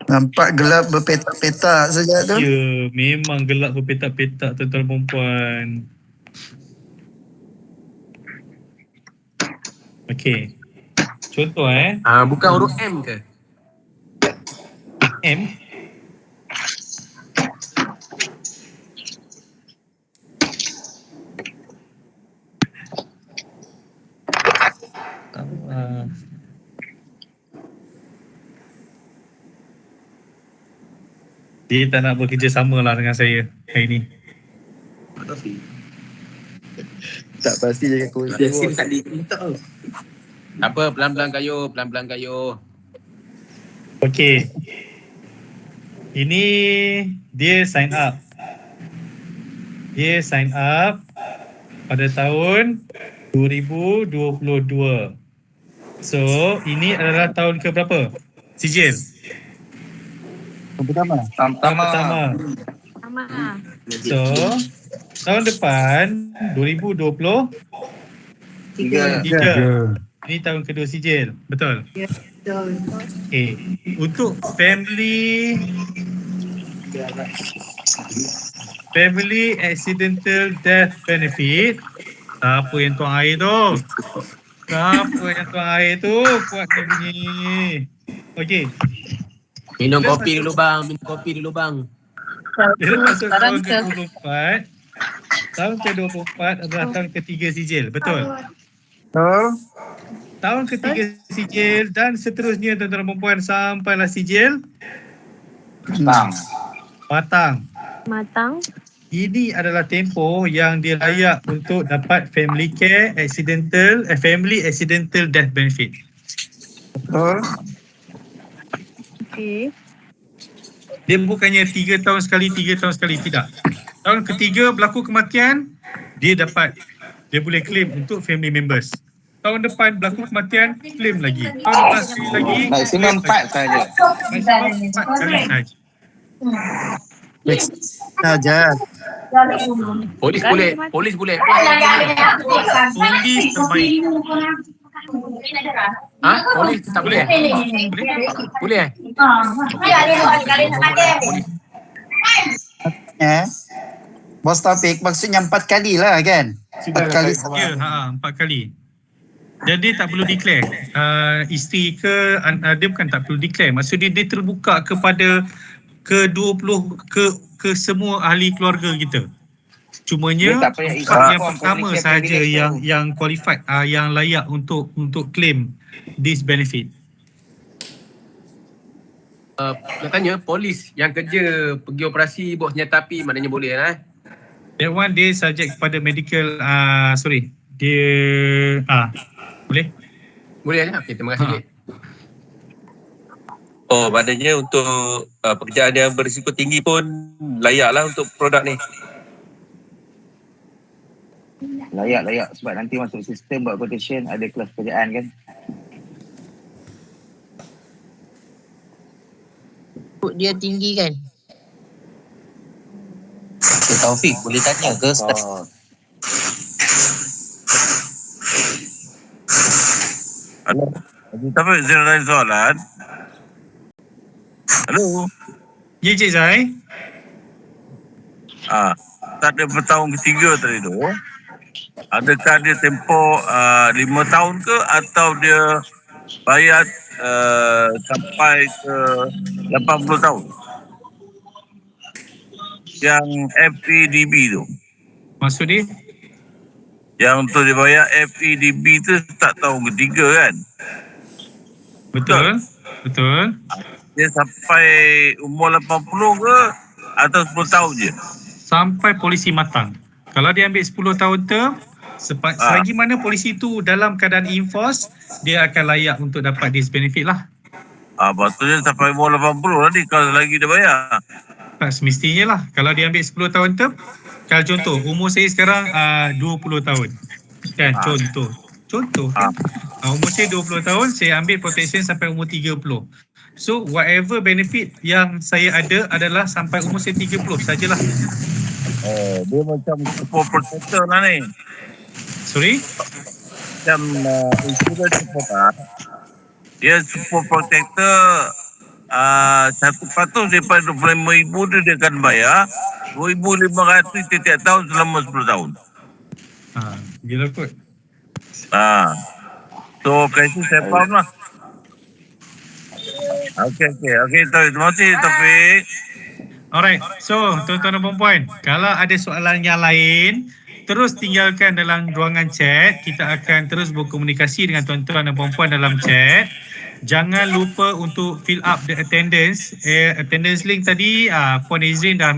[SPEAKER 14] Nampak gelap berpetak-petak saja tu.
[SPEAKER 1] Ya, memang gelap berpetak-petak tuan-tuan dan puan. Okey. Contoh
[SPEAKER 22] Bukan huruf M ke?
[SPEAKER 1] M. Dia tak nak bekerjasama lah dengan saya hari ni.
[SPEAKER 9] Tak pasti jangan kongsi.
[SPEAKER 22] Yasin tak diminta. Tak apa, pelan-pelan kayu.
[SPEAKER 1] Okey. Ini dia sign up. Dia sign up pada tahun 2022. So, ini adalah tahun ke berapa? Sijil.
[SPEAKER 14] Pertama.
[SPEAKER 1] Tahun pertama. So, tahun depan 2023. Ini tahun kedua sijil. Betul? Okay. Untuk family accidental death benefit, siapa yang tuang air tu? Kuatnya bunyi. Okey.
[SPEAKER 22] Minum kopi dulu bang.
[SPEAKER 1] Dia masuk tahun ke-24. Tahun ke-24 adalah tahun ketiga sijil. Betul? Tahun ketiga sijil dan seterusnya tuan-tuan dan puan sampailah sijil matang. Ini adalah tempoh yang dia layak untuk dapat family accidental death benefit.
[SPEAKER 12] Okey.
[SPEAKER 1] Dia bukannya 3 tahun sekali, tidak. Tahun ketiga berlaku kematian, dia boleh claim untuk family members. Tahun depan berlaku kematian, claim lagi. Tahun lepas sekali lagi,
[SPEAKER 3] maksimum 4 saja.
[SPEAKER 1] Maksimum 4 kali saja.
[SPEAKER 14] Saja.
[SPEAKER 22] Polis boleh.
[SPEAKER 1] Polis terbaik.
[SPEAKER 22] Polis tak boleh? Boleh?
[SPEAKER 14] Bos Taufik, maksudnya 4 kali lah kan? 4 kali.
[SPEAKER 1] Ya, 4 kali. Jadi tak perlu declare. Isteri ke, dia bukan tak perlu declare. Maksudnya dia terbuka kepada ke-20 ke semua ahli keluarga kita. Cumanya yang pertama sahaja yang qualified, yang layak untuk claim this benefit.
[SPEAKER 22] Nak tanya, polis yang kerja pergi operasi bawa senjata api maknanya boleh lah.
[SPEAKER 1] That one dia subject kepada medical, dia boleh?
[SPEAKER 22] Boleh lah. Okey, terima kasih.
[SPEAKER 10] Oh, maknanya untuk pekerjaan yang berisiko tinggi pun layaklah untuk produk ni.
[SPEAKER 3] Layak sebab nanti masuk sistem buat quotation ada kelas pekerjaan kan.
[SPEAKER 15] Dia tinggi kan?
[SPEAKER 19] Taufik boleh tanya ke Ustaz?
[SPEAKER 17] Halo. Tapi saya nak tanya soalan. Halo.
[SPEAKER 1] Ya, Cik Zai.
[SPEAKER 17] Tak ada bertahun ketiga tadi tu. Adakah dia tempoh 5 tahun ke atau dia bayar sampai ke 80 tahun? Yang FEDB tu.
[SPEAKER 1] Maksud dia?
[SPEAKER 17] Yang untuk dia bayar FEDB tu tak tahun ketiga kan?
[SPEAKER 1] Betul.
[SPEAKER 17] Dia sampai umur 80 ke atau 10 tahun je?
[SPEAKER 1] Sampai polisi matang. Kalau dia ambil 10 tahun term, selagi mana polisi tu dalam keadaan enforce, dia akan layak untuk dapat this benefit lah.
[SPEAKER 17] Patutnya sampai umur 80 nanti kalau lagi dia bayar.
[SPEAKER 1] Tak semestinya lah. Kalau dia ambil 10 tahun term, kalau contoh, umur saya sekarang 20 tahun. Kan, contoh. Umur saya 20 tahun, saya ambil protection sampai umur 30. So, whatever benefit yang saya ada adalah sampai umur saya 30 sajalah.
[SPEAKER 17] Dia macam support protector lah ni.
[SPEAKER 1] Sorry?
[SPEAKER 17] Macam insurance support dia support protector 1% daripada 25,000 dia akan bayar 2,500 setiap tahun selama 10 tahun.
[SPEAKER 1] Gila kot.
[SPEAKER 17] So itu saya faham lah. Okey. Terima kasih Taufik.
[SPEAKER 1] Alright, so tuan-tuan dan puan-puan, kalau ada soalan yang lain, terus tinggalkan dalam ruangan chat. Kita akan terus berkomunikasi dengan tuan-tuan dan puan-puan dalam chat. Jangan lupa untuk fill up the attendance. Attendance link tadi, Puan Izrin dah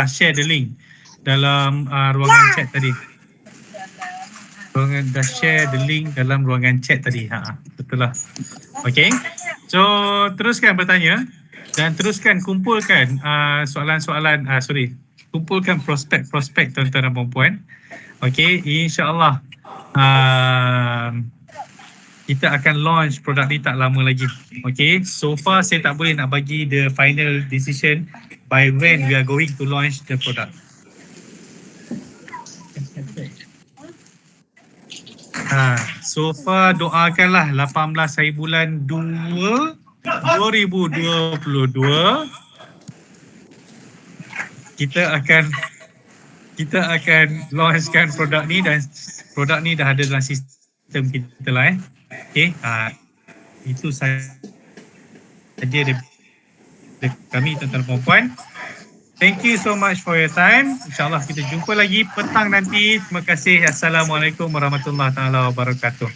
[SPEAKER 1] share the link dalam ruangan chat tadi. Dah share the link dalam ruangan chat tadi. Betul lah. Okay. So, teruskan bertanya dan teruskan kumpulkan soalan-soalan, kumpulkan prospek-prospek tuan-tuan dan puan-puan. Okay, insyaAllah kita akan launch produk ni tak lama lagi. Okay, so far saya tak boleh nak bagi the final decision by when we are going to launch the product. So far doakanlah 18 hari bulan 2 2022 kita akan launchkan produk ni, dan produk ni dah ada dalam sistem kita lah. Okay, itu saja dari kami tuan-tuan dan puan-puan. Thank you so much for your time. InsyaAllah kita jumpa lagi petang nanti. Terima kasih. Assalamualaikum warahmatullahi wabarakatuh.